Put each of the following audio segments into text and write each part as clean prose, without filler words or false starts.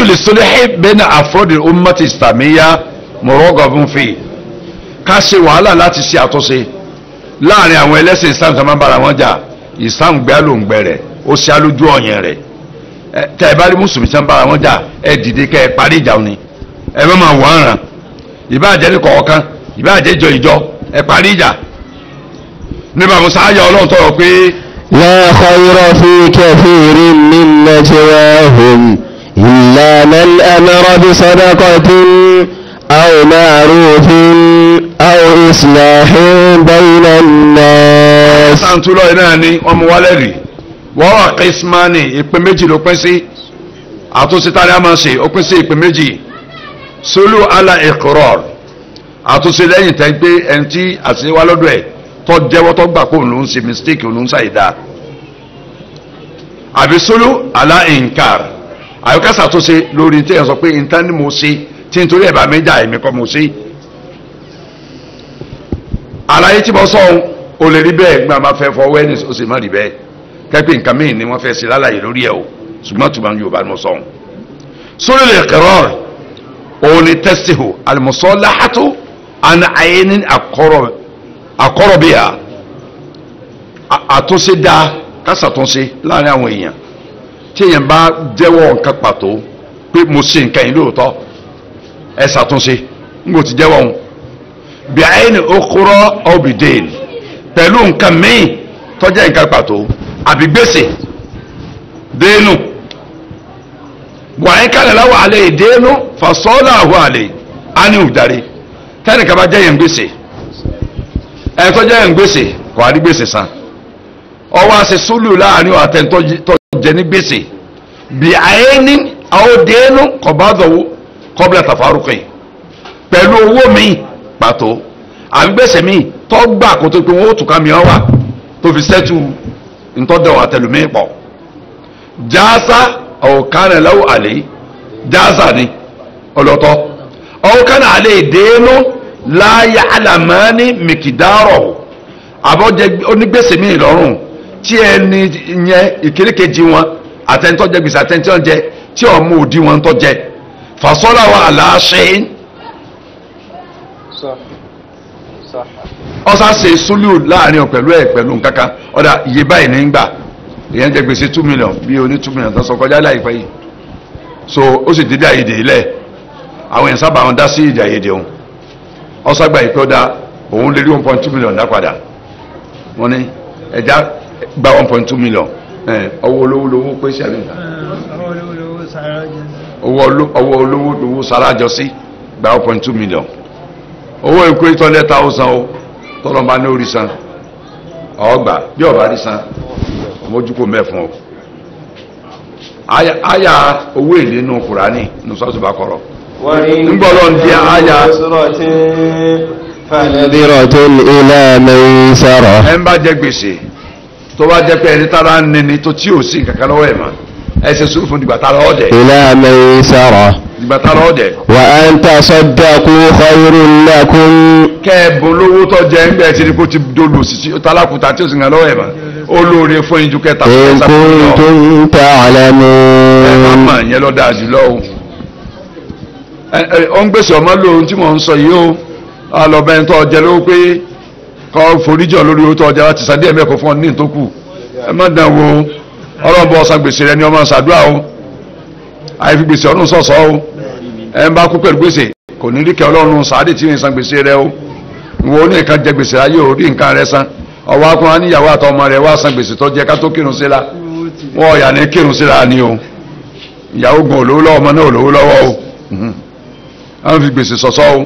للصلح بين أفراد الأمة الإسلامية مرغب فيه ká ṣe wàhálà láti ṣe àtúnṣe láàrin àwọn ẹlẹ́sìn Islam tó máa ń bára wọn jà Islam gbẹ́ ló ń gbẹ rẹ̀ ó ṣe alójú ọ̀yàn rẹ̀ tẹ́ ẹ bá rí mùsùlùmí tó ń bára wọn jà ẹ dìde kẹ́ ẹ parí ìjà òní ẹ má máa wọ́n ràn ìbáàjẹ́ ní kọ̀ọ̀kan ìbáàjẹ́ ìjọ ẹ parí ìjà nígbà musa ayé ọlọ́run tọrọ pé. la khayra fi kathirin min najwahum illa man amara bi sadaqatin aw ma'rufin aw islahin bayna an-nas. sàǹtúlọ̀ yìí náà ni wọ́n mú wálẹ̀ rí wọ́n wà qismani ìpín méjì ló pín sí àtúnṣe tani a máa ṣe ó pín sí ìpín méjì sulu ala iqrar àtúnṣe lẹ́yìn tẹ́ gbé ẹni tí àṣewá lọ́dọ̀ ẹ̀ tó jẹ́wọ́ tó gbà kó òun ṣe mistake òun ṣàìdá àbí sulu ala inkar àyọkásá tó ṣe lórí tí ẹ sọ pé nǹkan ni mo ṣe tí nítorí ẹ̀bà méjà èmi kọ́ mo ṣe àlàyé tí mo sọ ò lè rí bẹ́ẹ̀ gbọ́n máa fẹ́ fọwọ́ ẹni ó sì má rí bẹ́ẹ̀ kẹ́pẹ́ nǹkan mìíràn ni wọ́n fẹ́ ṣe lálàyé lórí ẹ̀ o ṣùgbọ́n tó máa ń Yorùbá ni mo sọ sulu al-iqrar òun ni tẹ́sítìhù al-musalahatu an aynin akọrọ bí a àtúnṣe dáa kásàtúnṣe láàrin àwọn èèyàn tí èèyàn bá jẹ́wọ́ nǹkan pàtó pé mo ṣe nǹkan yìí lóòótọ́ ẹ ṣàtúnṣe n kò ti jẹ́wọ́ òun bí ayni okoro obìdéèlì pẹ̀lú nǹkan míì tọ́jà nǹkan pàtó àbí gbèsè dénú wàá kálẹ̀ láwọ̀ àlẹ́ ìdénú fasọ́lá àwọ̀ àlẹ́ àní òjàre tẹ́nìkan bá jẹ́ yẹn gbèsè ẹ̀tọ́ jẹ́ yẹn gbèsè kò á rí gbèsè san ọwọ́ àṣẹ sùlù láàrin àtẹ̀ntọ́ jẹ ní gbèsè bí àyẹ́ni àwòdéénú kọ̀bádọ̀wọ́ kọ́bílà tàfárùkì pẹ̀lú owó mi pàtó àbí gbèsè mi tó gbà kó tó pé wọ́n ó tùkà mìíràn wà tó fi sẹ́tù ntọ́dọ̀ àtẹlùmí pọ̀ jáásá ọ̀kánà láwọ̀ àlẹ́ jáásá ni ọlọ́tọ́ ọ̀kánà àlẹ́ ìdéénú láyé alamani mikidaro àbọ̀jẹ onígbèsè mi lọ́rùn tí ẹni yẹn ìkérékejì wọn àtẹnitọ́jẹ gbèsè àtẹnitọ́jẹ tí ọmọ òdi wọn tọ́jẹ fasọ́lá wa aláṣẹ ọ̀sà ṣe súlù láàrin pẹ̀lú ẹ̀ pẹ̀lú nǹkankan ọ̀dà iye báyìí ní gbà èèyàn jẹ gbèsè 2 million bí oní 2 million tó sọ kọjá láìpẹ́ yìí so ó sì dédé àyèdè ilẹ̀ àwọn èèyàn sábà wọn dá sí ìdí àyèdè òun ọsàgbà ìpẹ́ ọ̀dà òun lè rí 1.2 million dá padà wọ́n ní ẹja gba 1.2 million ọwọ́ olówó lówó pé sí àlejò ọwọ́ olówó lówó sárájọ sí gba 1.2 million owó ìkó 800,000 o tọ́lọ́mbà ní orí san ọgbà bí ọba rí san mójúkò mẹ́fún o àyà owó èlé nù Kùránì nù sọ́ọ̀tù bá kọ̀rọ̀ ngbọ́lọ́ ń di àyà fanadiratun ila maysara ẹ̀ ń bá jẹ gbèsè tó bá jẹ́ pé ẹni tára ń nini tó tí ò sí kankan lọ́wọ́ ẹ̀ mọ́ ẹsẹ̀ sùúrù fún dìgbà tára ọ̀dẹ̀ ila maysara dìgbà tára ọ̀dẹ̀. wa an tasaddaqu khayrun lakum kẹ́ẹ̀bùn lówó tó jẹ́ ńgbẹ́ tí kò ti dolo òsìsì tálákùtà tí ò sì ń lọ́wọ́ ẹ̀ mọ́ olóore fún ìjú kẹta in kuntum ta'lamun ẹ̀ máa mọ̀ ìyẹn lọ́dà jùlọ o ọ ń gbèsè ọmọ lóhun tí mò ń sọ yìí ó alọ́bẹ̀ tó ọjẹ́ ló pé kọ́ foríjọ lórí owó tó ọjà láti sàdé ẹ̀mẹ́kọ̀ fún ọ ní ìtókù ẹ má dàn wo ọlọ́bọ̀ ọ̀sán gbèsè rẹ ni ọmọ ṣàdúrà o àìfi gbèsè ọ̀run sọ̀sọ́ o ẹ ń bá kú pẹ̀lú gbèsè kò ní rí kẹ́ ọlọ́run sàádé tí ń san gbèsè rẹ o ìwọ ní nǹkan jẹ gbèsè ayé ò rí nǹkan rẹ san ọwọ́ akùnrin níyàwó àtọmọ rẹ wá san gbèsè tó jẹ ká tó kírun síra wọn ọ̀yà ní kírun síra ni o ìyàwó gan olówó lọ́wọ́ ọmọ náà olówó lọ́wọ́ o àwọn fi gbèsè sọ̀sọ́ o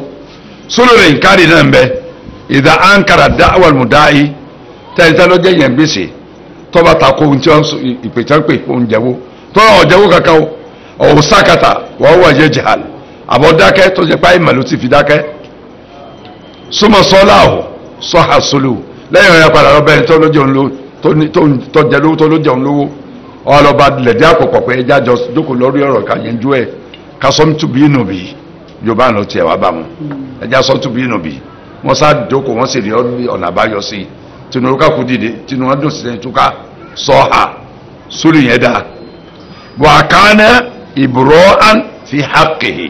sólò lè ń kárì náà ń bẹ ìdá ankara dáwà mùdáyì tẹ́lifíṣẹ́ ló jẹ́ yẹn gbèsè tọ́ba tako ohun tí wọ́n ìpè tí wọ́n pè ohun jẹ́wọ́ tọ́ba ọ̀jẹ̀wọ́ kankan o ọ̀hún sákàtà wọ́n wọ̀ yẹ jihal àbọ̀ dákẹ́ tó jẹ́ páyì màlúù ti fi dákẹ́ súnmọ́ sọ́lá ọ̀ sọ́hà sólù lẹ́yìn ọ̀yà padà lọ bẹ́ẹ̀ tó jẹ́ lówó tó ló jẹun lówó ọlọ́ba lẹ̀dí àpòpọ̀ pé ẹja jọ jókòó lórí ọ̀rọ̀ ká yẹn jú ẹ̀ ká sọ́mùtùbí inú bì yorùbá ló tiẹ̀ wá bá wọn ẹja sọ́mùtùbí inú bì wọ́n sá jókòó wọ́n sì rí ọ̀nà àbáyọ sí i tinubu ká kú dìde tinubu wọn dùn sí ẹni túká sọ́hà sólù yẹn dáa wà kánẹ́ ibra'an fi haqqihi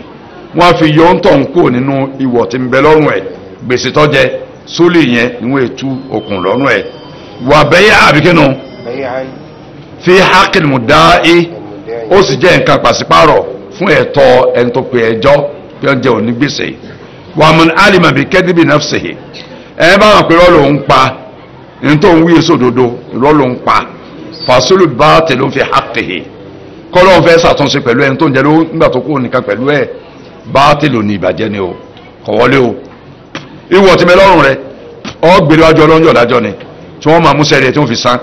wọ́n fi yọ ń tọ̀ ń kó nínú ìwọ̀ tí ń bẹ lọ́rùn ẹ̀ gbèsè tó jẹ sólì yẹn níwọ̀n ètú okùn lọ́rùn ẹ̀ wà bẹ́yà àbíkínú fi haqqil mudda'i ó sì jẹ́ nǹkan pàṣípàrọ̀ fún ẹ̀tọ́ ẹni tó pe ẹjọ́ bí wọ́n jẹ́ òní gbèsè wà man alima bi kadhibi nafsihi ẹ bá wọn pé rọ́ọ̀lù ń pa ní tó ń wí èso òdodo rọ́ọ̀lù ń pa fasulu batilun fi haqqihi kọ́lọ́n fẹ́ ṣàtúnṣe pẹ̀lú ẹni tó ń jẹ́ ló nígbà tó kú nìkan pẹ̀lú ẹ̀ báàtìlù ní ìbàjẹ́ ni o kọ̀wọ́lé o ìwọ̀ tí mẹ́lọ́rùn rẹ ọ gbèrè wájú ọlọ́njọ́ dájọ́ ni tí wọ́n máa mú sẹ́rẹ̀ tí wọ́n fi san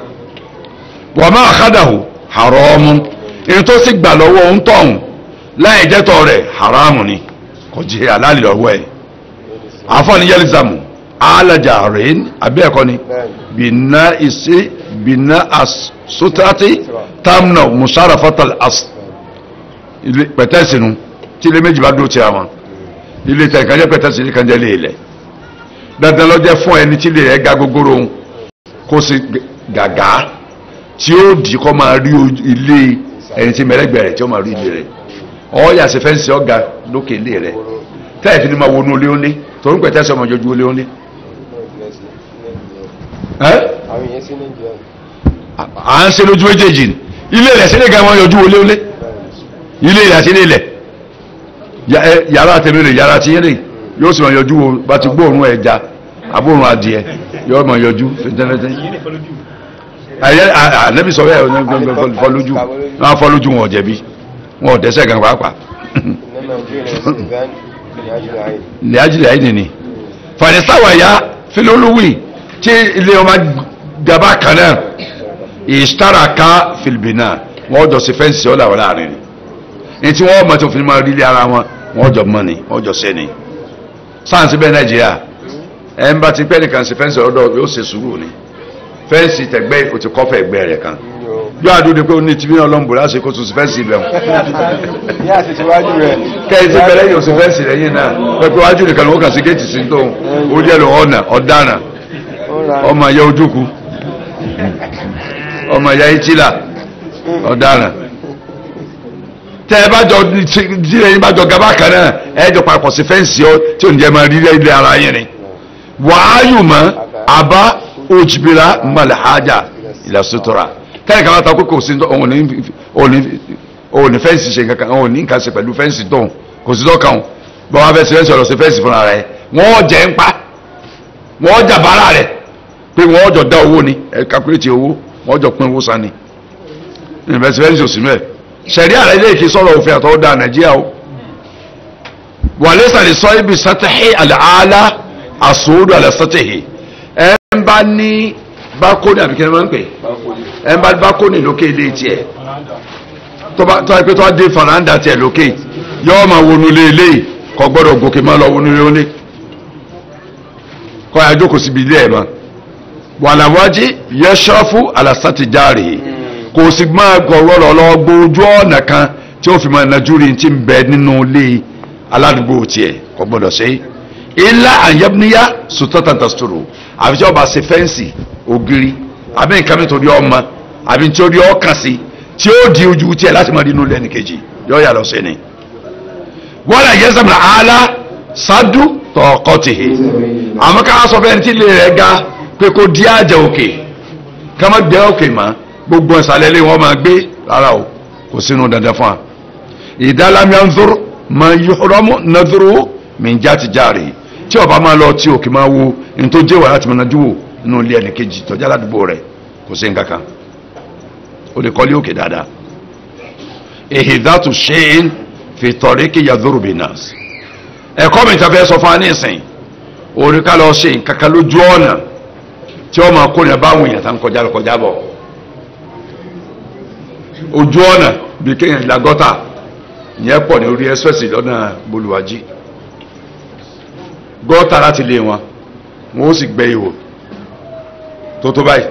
wọ́n máa kádàhù haramu èyí tó sì gbà lọ́wọ́ ń tọ̀hún láì jẹ́tọ̀ rẹ̀ haramu ni kò jẹ́ aláàlì lọ́wọ́ ẹ̀ àfọ̀ní yẹlizàmù alájà rẹ̀ àbí ẹ̀kọ́ ni bìnà asútàtì tamna musarafatal as pẹ̀tẹ́sìnú tí ilé méjì bá dúró ti àwọn ilé tẹ̀ ìkànjẹ́ pẹ̀tẹ́sì ilé kan jẹ́ lé ilẹ̀ dandan ló jẹ́ fún ẹni tí ilé rẹ̀ ga gogoro kó sì gàgá tí ó dì kọ́ máa rí ilé ẹni tí mẹ́rẹ́gbẹ̀rẹ̀ tí ó máa rí ilé rẹ̀ ọ̀ọ́yà sí fẹ́ǹsì ọ̀gá lókè ilé rẹ̀ tẹ́ẹ̀ fi ni máa wọnú ilé ńlé torí pẹ̀tẹ́sì ọmọ ìjọjú ilé ńlé. à ń ṣe lójú méjèèjì ilé rẹ̀ sílẹ̀ gan wọn yọjú ilé ńlé ilé rẹ̀ sílẹ̀ ilẹ̀ yàrá tẹ̀mẹ́lẹ̀ yàrá tí yẹ́lẹ̀ yóò sì máa yọjú wo bá ti gbóòrùn ẹja àbóòrùn adìẹ yóò máa yọjú fẹ́tẹ́fẹ́tẹ́ ànẹ́bí sọ bẹ́ẹ̀ fọlójú wọ́n fọlójú wọn jẹ̀bi wọn ò dẹ́sẹ̀ gan pàápàá lè ajílẹ̀ ayé nìní fàdísáwà ya filolúwì tí ilé ọmọ gaba kan náà ìṣtàràká filibina wọ́n jọ sí fẹ́ǹsì ọ̀làwọ̀ láàrin ni tí wọ́n mọ̀ tó fi máa rí ilé ara wọn wọ́n jọ mọ́ ni wọ́n jọ sẹ́ni sáànsì bẹ́ẹ̀ nàìjíríà ẹ̀ ń bá ti pẹ́ nìkan sí fẹ́ǹsì ọ̀dọ̀ yóò ṣe sùúrù ni fẹ́ǹsì tẹ̀gbẹ́ o ti kọ́fẹ́ ẹgbẹ́ rẹ̀ kan yóò àdúgbò pé ó ní tìbí náà lọ́nbù láti kó tún sí fẹ́ǹsì ibẹ̀ wọn. kẹ́hìn ti bẹ̀rẹ̀ yóò sí fẹ́ǹsì rẹ̀ yìí náà pẹ̀pẹ́ wájú nìkan ló kàn sí géètì sí tó ó jẹ́ lọ ọ̀daràn ọmọ ìyá ojúkú ọmọ ìyá ìtìlá ọ̀daràn tẹ ẹ bá jọ tí ẹyin bá jọ gaba kan náà ẹ jọ papọ̀ sí fẹ́ǹsì ọ tí òun jẹ́ máa rí ilé ara yẹn ni wàáyù mọ́ àbá òjìbìrà mọ̀lẹ́hájà ìlà sutura kẹ́rin kan bá ta kókò sí òun ní fẹ́ǹsì ṣe kankan òun ní nǹkan ṣe pẹ̀lú fẹ́ǹsì tóun kò sí lọ́kàn bọ́ wá fẹ́ sí fẹ́ǹsì ọ̀rọ̀ sí fẹ́ǹsì fúnra rẹ̀ wọ́n jẹ́ ń pa wọ́n jà bára rẹ̀ pé wọ́n jọ dá owó ni ẹ̀ kakuléètì owó wọ́n jọ pín owó sani fẹ́ǹsì òsínú ẹ̀ sẹ̀rí àrẹ ilé ìkí sọ̀rọ̀ òfin àtọwọ́ da nàìjíríà o wà lẹ́sàlẹ̀ sọ ibi sátẹ̀hì àlàálá àsòódù àlẹ́sátẹ̀hì ẹ̀ ń bá ní bákónì àbíkẹ́ máa ń pè ẹ̀ ń bá bákónì lókè ilé tiẹ̀ tó ẹ pé tó wá dé faranda tiẹ̀ lókè yọ́ọ́ máa wọnú ilé ilé kò gbọ́dọ̀ gòkè máa lọ wọnú ilé ilé kọ́ ẹ̀ àjókòó síbi ilé ẹ̀ mọ́ wàlàwájí yẹ́ṣọ́fù àlàsátìjáre kò sì máa gọ̀rọ̀ lọ́wọ́ gbójú ọ̀nà kan tí ó fi máa najú rí ti ń bẹ nínú ilé aládùúgbò tiẹ̀ kò gbọ́dọ̀ ṣe ilá àyẹ́bíníyá sùtọ́tàntà sòrò àfi tí wọ́n bá ṣe fẹ́ǹsì ògiri àbí nǹkan mi torí ọmọ àbí tí ó rí ọkàn sí tí ó di ojú tiẹ̀ láti máa rí inú lẹ́nu kejì yọ yà lọ sí ni. wọ́n lè yẹ sẹ́mi àálá sádù tọ̀ọ̀kọ́ tìhì àmọ́ ká sọ fẹ́ni tí ilé rẹ̀ ga pé kó di àjà òkè ká má gbé òkè mọ́ gbogbo ìsàlẹ̀ ilé wọn máa gbé rárá o kò sínú dandan fún wa ìdálámi anzur ma yuhramu nadhuru min jati jari tí ọba máa lọ tí òkè máa wo ní tó jẹ́ wà láti máa nájú wò nínú ilé ẹnì kejì tọ́jà ládùúgbò rẹ̀ kò sí nǹkan kan ó lè kọ́lé òkè dáadáa ihidatu shay'in fi tariqi yadhuru binas ẹ̀kọ́ mi ta fẹ́ sọ fún wa ní ìsìn orí ká lọ ṣe nǹkan kan lójú ọ̀nà tí wọ́n máa kó ní abáwọn èèyàn tá ń kọjá bọ̀ ojú ọ̀nà bí kéèyàn ìlàgọ́ta ìyẹn pọ̀ ní orí ẹ́sọ́ẹ̀sì lọ́nà bolùwájí gọ́ta láti lé wọn wọ́n ó sì gbẹ́ ihò tó báyìí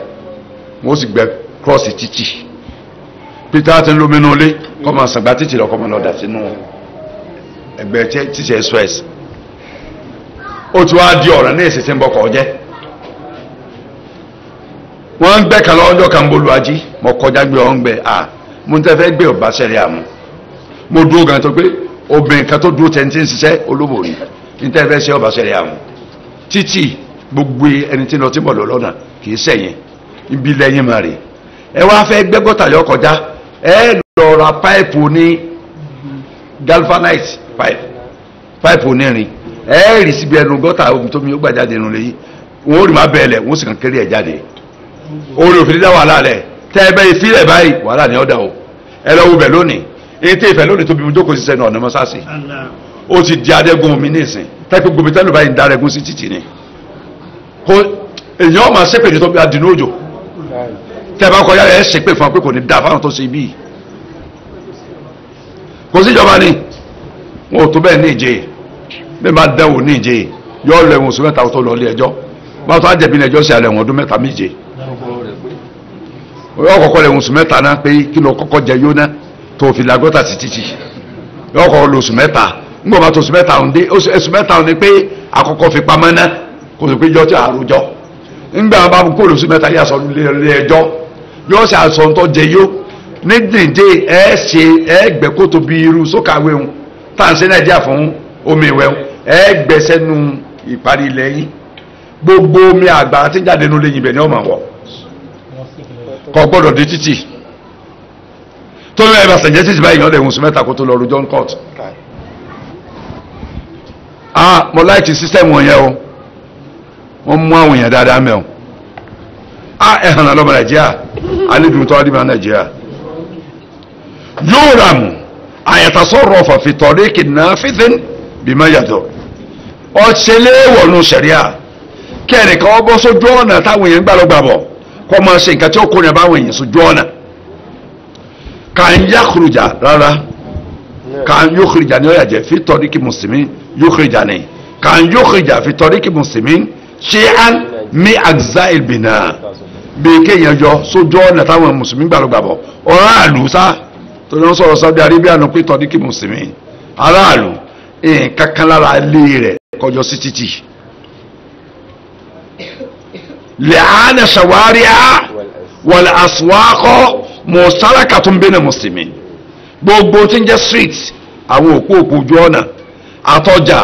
wọ́n ó sì gbẹ́ kírọ́ọ̀sì títì peter ti ń lómi inú ilé kọ́ máa sàgbá títì lọ kọ́ máa lọ́dà sínú ẹgbẹ́ títì ẹ́sọ́ẹ̀sì ó ti wá di ọ̀rọ̀ ní èsì tí ń bọ̀ kọ́ jẹ́ wọ́n ń gbẹ́ kan lọ́jọ́ kan bolùwájí mọ̀ kọjá gbé ọ̀ ń gbẹ́ mo ń tẹ́ fẹ́ gbé ọba sẹ́rí àmú mo dúró gan tó pé obìnrin kan tó dúró tẹ́ntì ń ṣiṣẹ́ olóbò rí níta ẹ̀fẹ́ ṣe ọba ṣẹlẹ̀ àwọn títì gbogbo ẹni tí lọ tí mọ̀ lọ lọ́nà kì í sẹ̀yìn ibi lẹ́yìn máa rè ẹ wá fẹ́ gbẹ́ gọ́tà yọ kọjá ẹ lọ ra páìpù ní galvanite páìpù onírin ẹ rí síbi ẹnu gọ́tà omi tómi ó gbà jáde nù lẹ́yìn wọn ò rí má bẹ́ẹ̀ lẹ̀ wọ́n sì kàn kéré ẹ̀ jáde orí òfin dá wàhálà lẹ̀ tẹ́ ẹ bẹ́ ìfilẹ̀ báyìí wàhálà ni ó dà o ẹ lọ wo bẹ̀ lónìí èyí tí ìfẹ́ lónìí tóbi mo jókòó sí sẹ́nu ọ̀nà mọ́sáàsì ó ti di adẹ́gun mi nísìn tẹ́kọ̀ gbòmí tẹ́lẹ̀ báyìí ń darẹ́gun sí títì ni kò èèyàn máa ṣépè ní tóbi adìnnú òjò tẹ́ ẹ bá kọjá ẹ ṣépè fún wa pé kò ní da fáwọn tó ṣe bíi kò síjọba ni wọn ò tó bẹ́ẹ̀ ní ìjẹ́ bí máa dẹ́wò ní ìjẹ́ yọ ọ lẹ́wọ̀n oṣù mẹ́ta tó lọ ilé ẹjọ́ bá tó á jẹ̀bi ní ẹjọ́ sí alẹ́ wọn ọdún mẹ́ta méje yọ kọ́kọ́ lẹ́wọ̀n oṣù mẹ́ta náà pé kí ló kọ́kọ́ jẹ yóò ná tó fi làgọ́tà sí títì yọ kọ́kọ́ lọ oṣù mẹ́ta ńgbọ́n bá tó oṣù mẹ́ta ọ̀hún dé oṣù mẹ́ta ọ̀hún ni pé àkọ́kọ́ fi pamọ́ ná kò sì pé yọ tí àròjọ ńgbà bá kó lóṣù mẹ́ta yà sọ ilé ẹjọ́ yọ sí àṣọ tó jẹ yó ní dèndé ẹ ṣe ẹ gbẹ́ kótó bí irú sókàwé wọn tá à ń ṣe nàìjíríà fún omi ìwẹ̀ wọn ẹ gbẹ́ sẹ́nu ìparí lẹ́yìn gbogbo omi àgbà tí jáde nínú lẹ́yìn ibẹ̀ ni ọmọ wọ kò gbọ́dọ̀ di títì tó lóye bá sẹ̀jẹ̀ títì báyìí ọ̀dẹ̀ ìwọ̀nsùn mẹ́ta kó tó lọ ru John court mo láìkí sísẹ́mù wọn yẹn o wọ́n mú àwọn èèyàn dáadáa mẹ́ o ẹ̀hàn náà lọ́mọ nàìjíríà alídùn tó adìmọ̀ nàìjíríà yóò rà mú àyàtàsọ̀rọ̀ fàfitọ̀rí kìnnà fífín bímọ yàtọ̀ ọ̀ṣẹ̀lẹ̀wọ̀nù sẹ̀ríà kẹ́ẹ̀nìkan wọ́n bọ́ sójú ọ̀nà táwọn èèyàn gbà lọ́gbà bọ̀ kọ́ máa ṣe nǹkan tí ó kórìíra báwọn èèyàn sójú ọ̀nà kà ń yàkùrùjà rárá kà ń yókùrìjà ní ọ̀yà jẹ́ fitọ̀rí kì mùsùlùmí yókùrìjà ní kà ń yókùrìjà fitọ̀rí kì mùsùlùmí ṣé án mi àgzá ìbìnà bí kéèyàn yọ sójú ọ̀nà táwọn mùsùlùmí gbà lọ́gbà bọ̀ ọ̀ráàlú sá tó ní wọ́n sọ̀rọ̀ Saudi Arabia nù pé tọ́rí kì mùsùlùmí aráàlú kankan lára ilé rẹ̀ kọjọ sí títì lẹ́àánà ṣàwáríà wàlẹ̀ àsùwákọ́ mọ̀sáráka tó ń bẹ́ẹ̀ mùsùlùmí gbogbo tí ń jẹ́ street àwọn òpó ojú ọ̀nà àtọ́jà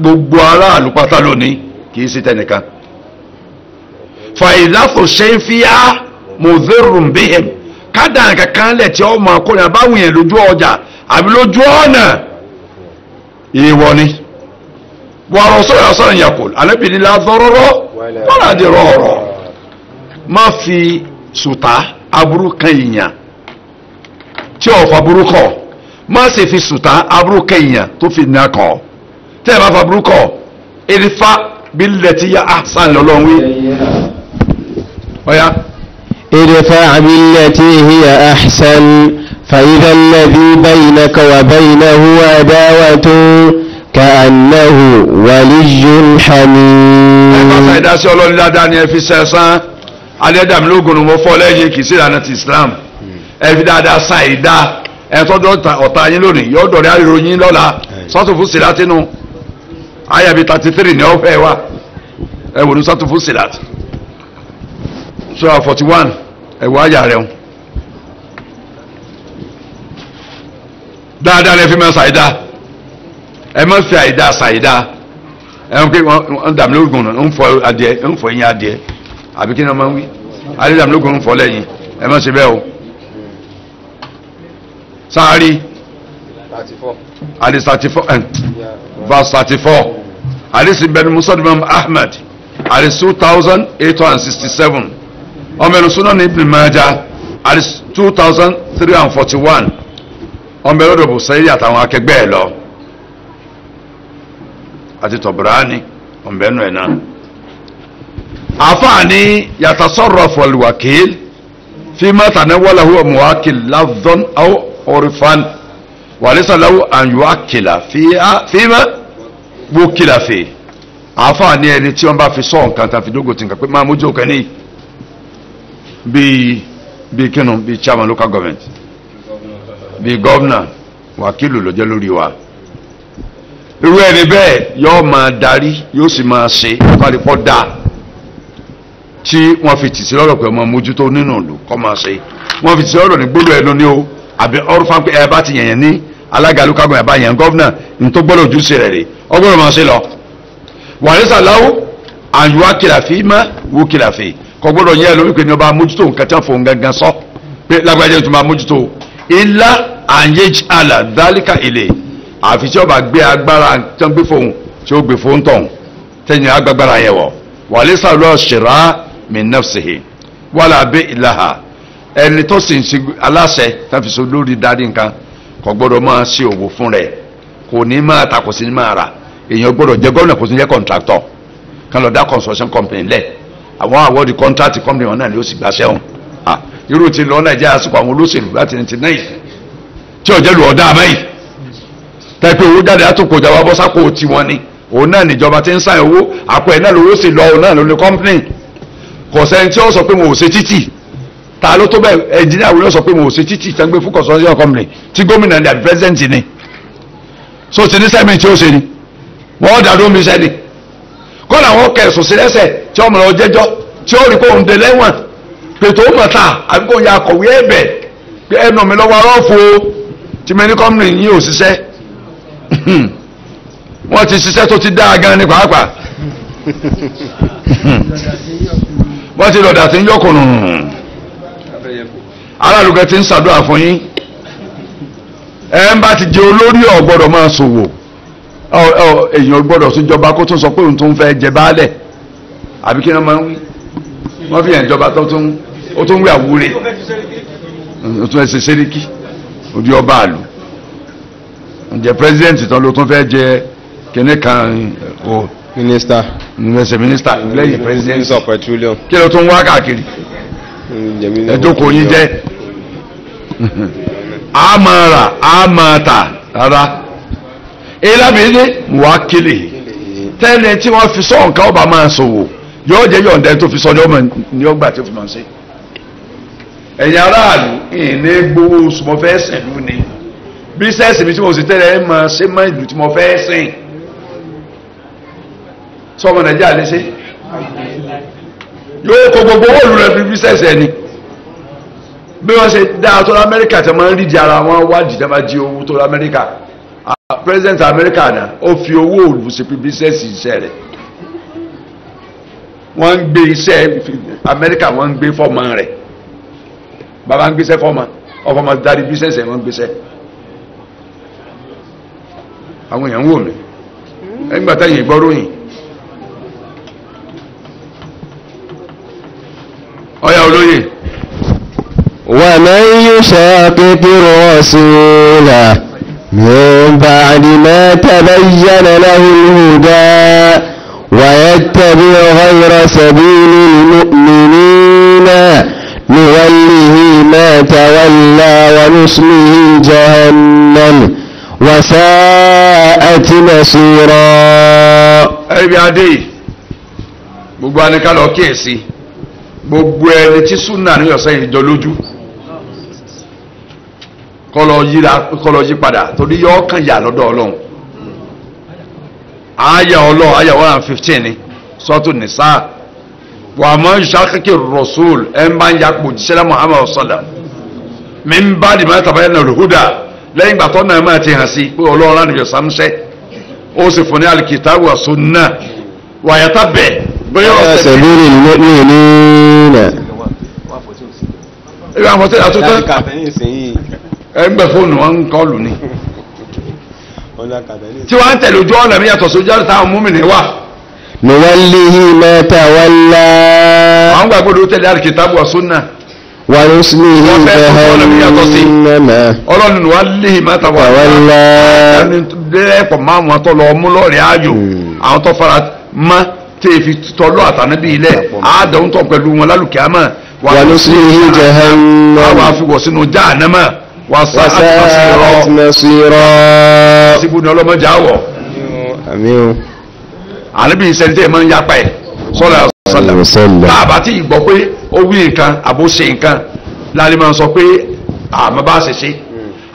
gbogbo aráàlú pátá lónìí kì í sí tẹnìkan fàìláfò ṣe ń fi á mọ̀dẹ́rùn bíhẹ̀m kádà kankan lẹ̀ tí ó máa kórìíra báwọn yẹn lójú ọjà àbí lójú ọ̀nà ìwọ ni wọ́n sọ̀rọ̀ sọ̀rọ̀ yakul alábìnrin la dọ́rọ́rọ́ wọ́n là dé rọ̀ọ̀rọ̀ má fi sùtá aburú kan ìyàn tí ò fa burú kọ má sì fi sùtá aburú kan ìyàn tó fi nà kọ tẹ́ ẹ bá fa burú kọ erifa billati ya ahsan lọ́lọ́run wí. ọ̀ya. ادفع بالتي هي أحسن فإذا الذي بينك وبينه عداوة كأنه ولي حميم. ẹ bá fẹ́ dá sí ọlọ́run dáadáa ni ẹ fi sẹ́sán adédàmílógún ni mo fọ́ lẹ́yìn kì í sí ìlànà ti Islam ẹ fi dáadáa sa ìdá ẹ tọ́jú ọ̀tá yín lónìí yóò dọ̀rẹ́ àìròyìn lọ́la sọ́tùfù sílátínú ayabi 33 ni ọ fẹ́ wa ẹ wò ní sọ́tùfù sílátì sura 41 ẹ wọ àyà rẹ̀ dáadáa lè fi máa ṣàìdá ẹ má fi àìdá ṣàìdá ẹ ń pè wọn dàmílógún ń fọ adìẹ ń fọ ẹyin adìẹ àbí kí ni wọn máa ń wí adìẹ dàmílógún ń fọ lẹ́yìn ẹ má ṣe bẹ́ẹ̀ o sáárì hadith 34 verse 34 hadith ibn Musaddam Ahmad hadith 2867 ọmọ ẹnu Sunan Ibn Majah hadith 2341 ọmọ ẹnu dọ̀bù sẹ́yìn àtàwọn akẹgbẹ́ ẹ̀ lọ àti Tabrani ọmọ ẹnu ẹ̀ náà àfààní yatasarrafu al-wakil fima tanawwalahu muwakil lafdhan aw urfan wàlẹ́sà lọ́wọ́ àyùwákìlà fíìmà wókìlà fè àfààní ẹni tí wọ́n bá fi sọ nǹkan tàfi dógò tí nǹkan pé máa mójú òkè ní bíi kínú bíi chairman local government bíi governor wákìlù ló jẹ́ lórí wa irú ẹni bẹ́ẹ̀ yóò máa darí yóò sì máa ṣe kọ́lípọ́ dáa tí wọ́n fi tìsí lọ́rọ̀ pé ọmọ mójútó nínú ìlú kọ́ máa ṣe wọ́n fi tìsí lọ́rọ̀ ní gbólú ẹnu ní o àbí ọrùn fún ẹ bá ti yẹ̀yẹ̀ ní alága local government bá yẹn gọ́vnà ní tó gbọ́dọ̀ ojúṣe rẹ̀ rè ọgbọ́dọ̀ máa ṣe lọ wàlẹ́sà láwù àyùwá kìláfì má wú kìláfì kò gbọ́dọ̀ yẹ lórí pé ní ọba mójútó nǹkan tí wọ́n fòun gangan sọ pé lágbájá tó máa mójútó ilá àyèj àlà dálíkà ilé àfi tí ọba gbé agbára tí wọ́n gbé fóun tí ó gbé fóun tọ̀hún tẹ̀yìn agbágbára yẹ wọ̀ wàlẹ́sà lọ́ọ́ ṣẹ̀rá min nafsihi wàlà bẹ́ ìlàhà ẹni tó sì ń ṣe aláṣẹ tàbí so lórí darí nǹkan kò gbọ́dọ̀ máa ṣe òwò fún rẹ̀ kò ní máa ta kò sí ní máa rà èèyàn gbọ́dọ̀ jẹ́ gómìnà kò sí ní jẹ́ contractor kan lọ dá construction company lẹ̀ àwọn àwọ̀dì contract company wọn náà ni ó sì gbàṣẹ́ wọn irú ti lọ Nàìjíríà àsìkò àwọn olóṣèlú láti ní ti náà tí ò jẹ́ lu ọ̀dà àmẹ́yì tẹ́pẹ́ owó jáde àtòkò ìjọba bọ́sákò tí wọ́n ní òun náà níjọba ti ń sáyìn owó àpò ẹ̀ náà lówó sì lọ òun náà lórí company kò sẹ́ni tí ó sọ pé mo ò ṣe títì ta ló tó bẹ́ẹ̀ ẹnjìníà wo ló sọ pé mo ò ṣe títì tẹ́ ń gbé fún construction company tí gómìnà ní àbí president ni so ti ní sẹ́mi tí ó ṣe ni wọ́n dàdó mi sẹ́ni kọ́ làwọn kẹ̀sùn sí lẹ́sẹ̀ tí ọmọ rẹ̀ jẹ́jọ́ tí ó rí pé òun dé lẹ́wọ̀n pètò ó mọ̀ ta àbí kò ya akọ̀wé ẹ̀bẹ̀ pé ẹnu mi lọ́wọ́ arọ́fo tí mẹ́ni company yìí ò ṣiṣẹ́ wọ́n ti ṣiṣẹ́ tó ti dáa gan ní pàápàá wọ́n ti lọ́dà tí ń yọkùnrùn aláàlùkẹ́ ti ń ṣàdúrà fún yín ẹ̀ ń bá ti jẹ olórí ọ̀ gbọ́dọ̀ máa ṣòwò èèyàn gbọ́dọ̀ tún jọba kó tún sọ pé òun tún fẹ́ jẹ baálẹ̀ àbí kí wọ́n máa ń wí wọ́n fi hàn jọba tó tún wí àwúre ó tún ẹsẹ̀ sẹ́ríkì òdi ọba àlù ǹjẹ́ pírẹsidẹ́ǹtì tán ló tún fẹ́ jẹ kíní kan o Minister. Minister lẹ́yìn pírẹsidẹ́ǹtì Minister of Petroleum. kí ló tún wá káàkiri ẹ̀dókòó yín jẹ́ a máa rà a máa tà rárá elábìíní wákìlì tẹ́lẹ̀ tí wọ́n fi sọ nǹkan ọba máa ṣòwò yóò jẹ́ yọ̀ǹda tó fi sọ ní ọgbà tí ó fi máa ṣe ẹ̀yin aráàlú ìní gbowó oṣù mo fẹ́ sẹ̀lú ni bísẹ́ẹ̀sì mi tí mo sì tẹ́lẹ̀ ẹ̀ máa ṣe mọ́ ìlú tí mo fẹ́ sìn sọmọ Nàìjíríà lè ṣe yóò kó gbogbo owó ìlú rẹ̀ fi bísẹ́ẹ̀sì ẹni bí wọ́n ṣe dáa tó l'Amẹ́ríkà tẹ́ máa ń rí di ara wọn wádìí tẹ́ bá jí owó tó l'Amẹ́ríkà president Amẹ́ríkà náà ó fi owó òòlù sí fi bísẹ́ẹ̀sì iṣẹ́ rẹ̀ wọ́n ń gbé iṣẹ́ Amẹ́ríkà wọ́n ń gbé fọ́ọ̀mù rẹ̀ bàbá ń gbéṣẹ́ fọ́ọ̀mù ọ̀fọ̀mù darí bísẹ́ẹ̀sì ẹ̀ wọ́n ń gbéṣẹ́ àwọn èèyàn ń wò mí ẹgbà táyìn ìgbọ́ròyìn ọ̀yà olóyè. ومن يشاقق الرسول من بعد ما تبين له الهدى ويتبع غير سبيل المؤمنين نوله ما تولى ونصله جهنم وساءت مصيرا. ẹbí adé gbogbo anìká lọ kíyèsí gbogbo ẹni tí súnà ní ọ̀sẹ̀ ìjọ lójú kọlọ yí padà torí yọ ọkàn yà lọ́dọ̀ Ọlọ́run àyà Ọlọ́run àyà 115 ni sọ́tù nìsá wà mọ́ ìṣàkíkì rọ̀súl ẹ̀ ń bá ń yapò jíṣẹ́lá Muhammad sọ́dà mi ń bá dìbò tàbí ẹ̀nà rúdà lẹ́yìn gbàtọ́ náà máa ti hàn sí pé Ọlọ́run láti yọ sámúṣẹ́ ó sì fún ní alìkìtàbù wa sunna wàyàtà bẹ̀ bóyá ọ̀sẹ̀ سبيل المؤمنين. ìwé àwọn tó yàtọ̀ tán ẹgbẹ́ fóònù wọn ń kọlù ni tí wọ́n ń tẹ̀lé ojú ọ̀nà mi yàtọ̀ sójú ọ̀nà táwọn múmi ní wà. نوله ما تولى àwọn gbàgbọ́dọ̀ tẹ̀lé alìkìtàbù wa sunna ونصله جهنم ọlọ́run ni wọ́n lé ìmọ̀ta wà ẹni dẹ́pọ̀ máa wọn tó lọ mú lọ́rẹ̀ ayò àwọn tó fara mọ́ tí èfi tọ́lọ́ àtànábí ilẹ̀ àádọ́n tó pẹ̀lú wọn lálùkẹ́ àmọ́ ونصله جهنم wọ́n wá fi wọ̀ sínú jahannama وساءت مصيرا. síbú ni ọlọ́mọdé àwọ̀ àmín. ànábì ìṣẹ́ntẹ́ máa ń yapa ẹ̀ sọ́lá sọ́lá bàbá tí ìgbọ́ pé ó wí nǹkan àbó ṣe nǹkan láàrin máa ń sọ pé àmọ́ bá ṣe ṣe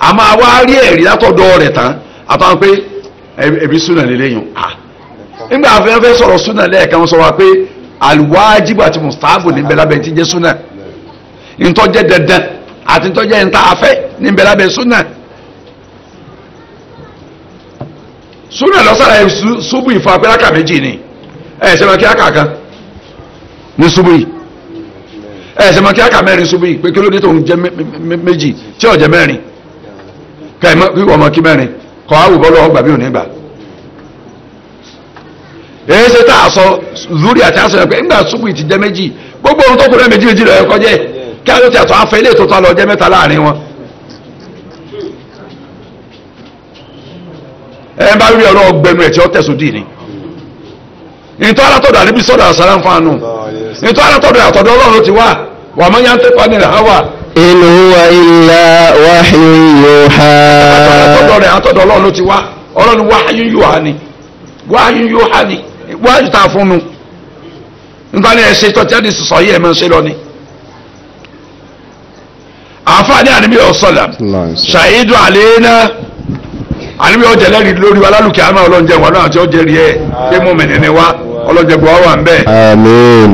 àmọ́ àwa rí ẹ̀rí látọ̀dọ̀ rẹ̀ tán àtàwọn pé ẹbí súnà lélẹ́yìn nígbà afẹ́fẹ́ sọ̀rọ̀ súnà lẹ́ẹ̀kan sọ wa pé àlùwájibù àti mùsítàbù níbẹ̀ lábẹ́ tí jẹ́ súnà ntọ́jẹ́ dandan àti ntọ́jẹ́ ntàfẹ́ níbẹ̀ lábẹ́ súnà súnà lọ́sára ṣubú ìfọ̀ apẹ́láka méjì ni ṣe máa kí áka kan ní ṣubú yìí ṣe máa kí áka mẹ́rin ṣubú yìí pé kí ló dé tó ń jẹ́ méjì tí ò jẹ́ mẹ́rin kí wọ́n mọ kí mẹ́rin kọ́ àwùbọ́ lọ́wọ́ gbà bí ò ní gbà èyí ṣe tá a sọ lórí àti àṣọ ẹgbẹ́ nígbà ṣubú yìí ti jẹ́ méjì gbogbo ohun tó kù náà méjì méjì lọ́yọ̀ kọjẹ́ kí á ló ti àtọ̀ afẹ́ ilé ìtọ́tọ́ lọ jẹ́ mẹ́ta láàrin wọn. ẹ bá rí ọ̀rọ̀ ọgbẹnu ẹ̀ tí ó tẹ̀sùn dì ní ìtọ́ alátọ̀dọ̀ àríbí sọ́dọ̀ àṣàrà ń fanu ìtọ́ alátọ̀dọ̀ àtọ̀dọ̀ ọlọ́run ti wá wà máa yá ń tẹ́kọ̀ọ́ nílẹ̀ hawa. in huwa illa wahyun yuha. àtọ̀dọ̀ rẹ̀ àtọ̀dọ̀ ọlọ́run ti wá ọlọ́run wahyun yuha ni wahyun yuha ni wáyù tá a fún un nígbà ní ẹ̀ṣẹ̀ tó jáde sọ yìí ẹ̀ máa ń ṣe lọ ni. àǹfààní àníbí ọ̀sọ̀là ṣàìdù àlééná àníbi ọjà lẹ́rìí lórí wa lálùkẹ́ àmà ọlọ́njẹ wà náà tí ó jẹ́rìí ẹ̀ pé mọ́mìnì ni wá ọlọ́njẹ gbọ́ wà ń bẹ̀. àmín.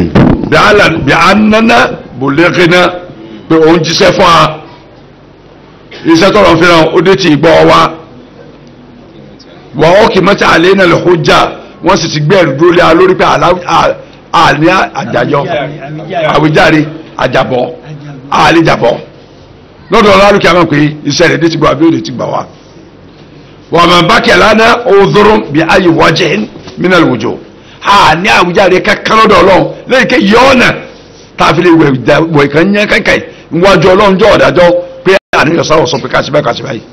dáhàlà bí a nánà bòlẹ́kìnà pé òun jíṣẹ́ fún wa iṣẹ́ tọrọ ń fẹ́ràn ó dé ti ìgbọ́ wa wà ó kì í mọ́tà àlẹ́ náà lè kó jà wọ́n sì ti gbé ẹ̀rù dúró lé a lórí pé àní àjàjọ àwíjàre àjàbọ̀ àlejàbọ̀ lọ́dọ̀ lálùkẹ́ àmà pé iṣẹ́ rẹ̀ dé ti gbọ́ àbí òde ti gbà wá. ومن بكى لنا عذر بأي وجه من الوجوه ní àwùjáde kankan lọ́dọ̀ ọlọ́run lẹ́yìn kí yọ́ọ̀nà tààfilẹ̀ wẹ̀ ìkan yẹn kankan níwájú ọlọ́run jọ ọ̀dájọ́ pé àníyàn sáwọ̀ sọ pé kásìbá kásìbá yìí.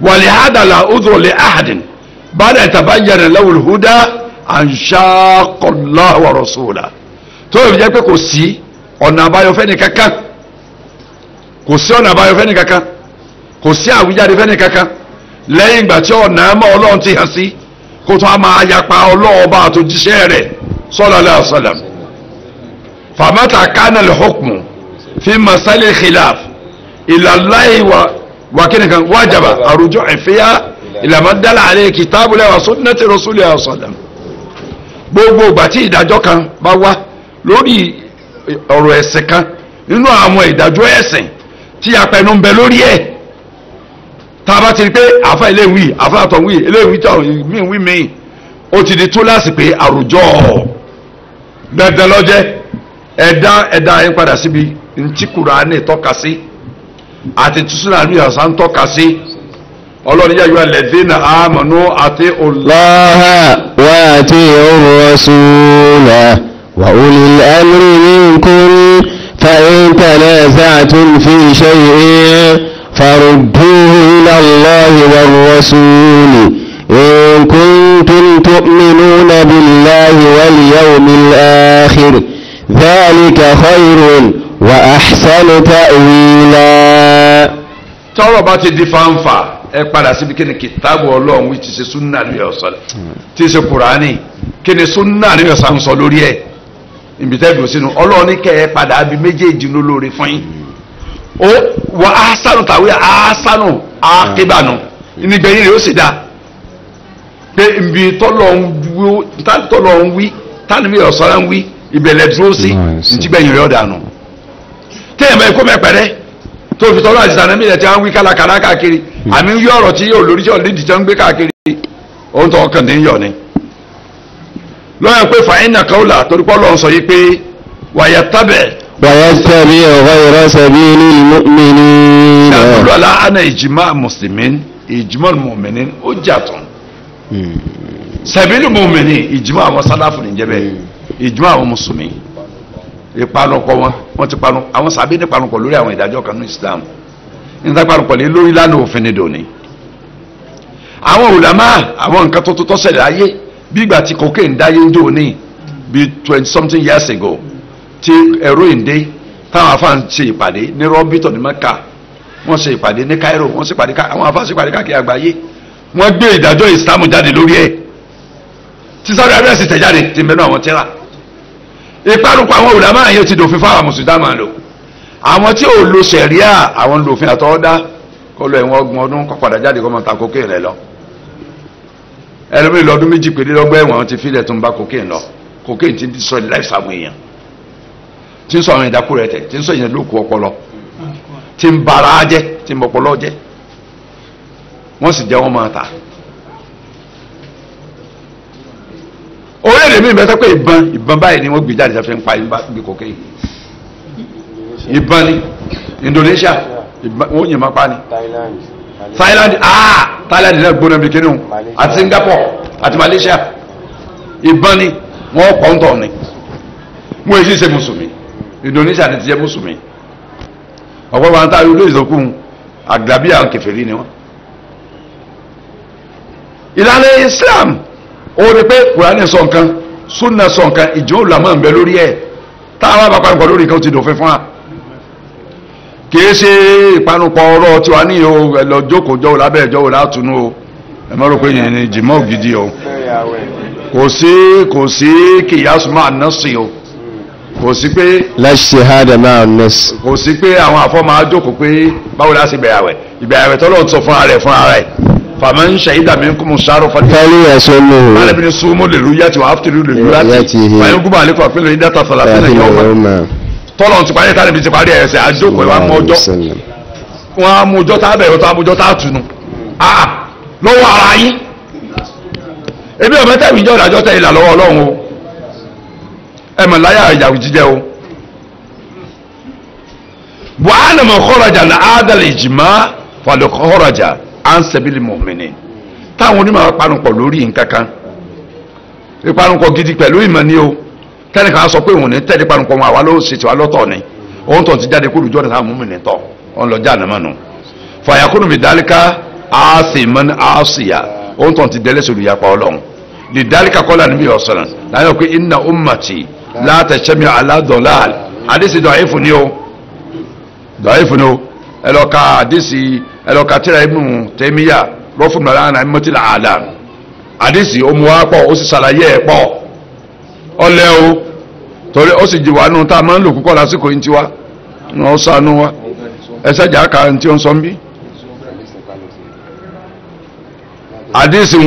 ولهذا لا عذر لأحد بعد أن تبين له الهدى أن شاق الله ورسوله tó yẹ jẹ́ pé kò sí ọ̀nà àbáyọ fẹ́ni kankan kò sí ọ̀nà àbáyọ fẹ́ni kankan kò sí àwíjáde fẹ́ni kankan lẹ́yìn ìgbà tí ọ̀nà ẹ̀mọ́ ọlọ́run ti hàn sí kó tó a máa yapa ọlọ́run bá àtòjíṣẹ́ rẹ̀ sallallahu alaihi wasallam. famata kana al-hukmu fi masal al-khilaf ila Allahi wa kinikan wajaba ar-ruju' fiha ila ma dalla alayhi kitabullahi wa sunnati rasulillahi sallam. gbogbo ìgbà tí ìdájọ́ kan bá wá lórí ọ̀rọ̀ ẹ̀sìn kan nínú àwọn ìdájọ́ ẹ̀sìn tí apẹnu ń bẹ lórí ẹ̀ tá a bá ti rí pé àfa ilé wí àfa àtọ̀ wí ilé wí tọ̀ mí wí mí ó ti di túláàsì pé àròjọ dandan lọ́jẹ́ ẹ̀dá yín padà síbi ntí Kùránì tọ́ka sí àti tùsùnà àbí ọ̀sán tọ́ka sí ọlọ́run yá yọ alladhina amanu àti Allaha wa ati'ur rasula wa ulil amri minkum fa in tanaza'tum fi shay'in فردوه إلى الله والرسول إن كنتم تؤمنون بالله واليوم الآخر ذلك خير وأحسن تأويلا. tọ́rọ̀ bá ti di fanfa ẹ padà síbi kí ni kìtàbù Ọlọ́run wí ti ṣe súnà ní ọ̀sán tí ṣe Kùránì kí ni súnà ní ọ̀sán sọ lórí ẹ̀ ìbítẹ́ sínú Ọlọ́run ní kẹ́ ẹ padà bí méjèèjì lólórí fún yín. ó wọ asanu tàwé asanu akébànú ìnigbẹ̀yìn rẹ̀ ó sì dá pé ibi tọ́lọ̀ ń wí tánìmí ọ̀sọ́rọ̀ ń wí ìbẹ̀lẹ̀ dúró sí ìtìgbẹ̀yìn rẹ̀ ọ̀dànù téèyàn bá ikú mẹ́pẹ̀rẹ́ tó fi tọ́lọ̀ àti sànẹ́mí rẹ̀ tí wọ́n ń wí kálákàlá káàkiri àmì ń yọ ọ̀rọ̀ tí yóò lórí tí ọ̀lẹ́dì tí wọ́n ń gbé káàkiri ohun tó ọkàn ní yọ ni lọ́yọ̀ pé fàáyínà kọ́ọ̀là torí pọ́ lọ́n sọ yìí pé wàyà tábẹ̀ ويتبع غير سبيل المؤمنين. يقول لا أنا إجماع مسلمين إجماع المؤمنين أجاتهم. سبيل المؤمنين إجماع وصلاف الجبل إجماع المسلمين. ìpanupọ̀ wọn ti panu àwọn sàbí ní panupọ̀ lórí àwọn ìdájọ́ kan ní Islam nígbà panupọ̀ lé lórí lánàá òfin ní dòní. àwọn ulama àwọn nǹkan tó tó ṣẹlẹ̀ ayé bí ìgbà tí cocaine dáyé ń dòní bí 20-something years ago tí ẹ̀rọ ìdè táwọn afáàn ṣe ìpàdé ní rọ́bìtọ̀ ní Mẹ́kà wọ́n ṣe ìpàdé ní Cairo wọ́n ṣe ìpàdé àwọn afáàn ṣe ìpàdé káàkiri àgbáyé wọ́n gbé ìdájọ́ ìsìlámù jáde lórí ẹ̀ tí Saudi Arabia sì tẹ̀ jáde tí mẹ́nu àwọn tẹ́ra ìparùkù àwọn ulama yẹn ti dòfin fáwọn mùsùlùmí máa lò àwọn tí ò lo sẹ̀ríà àwọn lòfin àtọwọ́dá kọ́ lọ ẹ̀wọ̀n ọgbọ̀n ọdún kọ́ padà jáde kọ́ máa ta cocaine rẹ̀ lọ ẹlòmíì lọ́dún méjì péré lọ́gbọ́ ẹ̀wọ̀n ti fílẹ̀ tó ń bá cocaine lọ cocaine ti ń sọ ní láì sàmù èèyàn tí ń sọ àwọn ìdákú rẹ̀ tẹ̀ tí ń sọ ìyẹn lóko ọpọlọ tí ń bara jẹ́ tí ń bọpọlọ jẹ́ wọ́n sì jẹ́ wọ́n máa ta. orílẹ̀-èdè mi bẹ́ẹ̀ pé ìbọn báyìí ni wọ́n gbé jáde sẹ́fẹ́ ń pa ibi kòkè yìí. ìbọn ni Indonesia wọ́n yìnbọn pa ni. Thailand Thailand náà gbóná bí kíni o àti Singapore àti Malaysia ìbọn ni wọ́n pọ̀ ń tọ̀ ni. mo èyí ṣe mùsùlùmí Indonesia ti jẹ́ mùsùlùmí ọ̀pọ̀ wọn tá ìlú ìzókùn àgbàbí àwọn kèfèrí ni wọ́n. ìlànà Islam ó rí pé Kùránì sọ nǹkan Súnà sọ nǹkan ìjọ òlàmọ́ ń bẹ lórí ẹ̀ táwọn àbápa nǹkan lórí nǹkan ti dòfin fún wa kìí ṣe ìpanupọ̀ ọ̀rọ̀ tí wà ní lọ jókòó jọ́ lábẹ́ ìjọ́ látúnú o ẹ má rò pé yẹn ni jìmọ́ gidi o kò sí kìyàsùmá nọ́ọ̀sì o kò sí pé láṣìhádà máa nọ́ọ̀sì kò sí pé àwọn àfọ́ máa jókòó pé báwo la ṣe ìbẹ̀rẹ̀ tọ́lọ́ sọ fún ara ẹ̀ fàmọ́ ń ṣe ìdàmí ń kú mu sáró fọdí. fẹ́lú ẹ̀sọ́ ní o. báyìí bí súnmọ́ lè lu yàtì wà áfítìrì lè lu yàtì báyìí gúnmọ́ àlékún àpínlẹ̀ ìdáta sọ̀lá fún ẹ̀yọ́ ọmọ tọ́lọ̀ ti parí tàbí ti parí ẹ̀sẹ̀ àjókòó wa mú ọjọ́ wọn á mú ọjọ́ tá a bẹ̀rẹ̀ tó a mú ọjọ́ tá a tunu lọ́wọ́ ara yín ebi ọ̀bẹ tẹ̀wé ìjọ ìdájọ́ tẹ̀ ìlà lọ́wọ́ Ọlọ́run o ẹ mọ̀ láyà ìyàwó jíjẹ o wàhánà mọ̀ kọ́rajà ní àádọ́lẹ̀ ìjìmá fàlẹ̀ kọ́rajà ansabili mọ̀mìnì táwọn onímọ̀ panupọ̀ lórí nǹkan kan ìpanupọ̀ gidi pẹ̀lú ìmọ̀ ni o kẹ́nìkan sọ pé òun ní tẹ́lẹ̀ panupọ̀ wọn àwa ló ṣe tiwa lọ́tọ̀ ni òun tó ti jáde kó lùjọ́ nípa mọ̀mìnì tọ̀ òun lọ jáde mọ́nu fàyàkùnù mi dálíkà àásìmọ́n àásìyà òun tó ti dẹ́lẹ̀ sọ̀rọ̀ ìyapa Ọlọ́run lè dálíkà kọ́lá níbi ọ̀sán láyọ̀ pé inna ummati la tashmi ala dalal àdìsí dọ̀ọ́yìfù ni o ẹ lọ ka àdìsí ẹlọ́ka tíra Ibn Taymiyyah rọ́fún mẹ́rin àmì mọ́tìlá àlà àdìsí omu wa pọ̀ ó sì ṣàlàyé ẹ̀ pọ̀ ọlẹ́ o torí ó sì jìwà nù tá a máa ń lò púpọ̀ lásìkò yìí tiwa ní wọ́n sànú wa ẹsẹ̀ jà ká ní tí ó ń sọ ń bí. àdìsí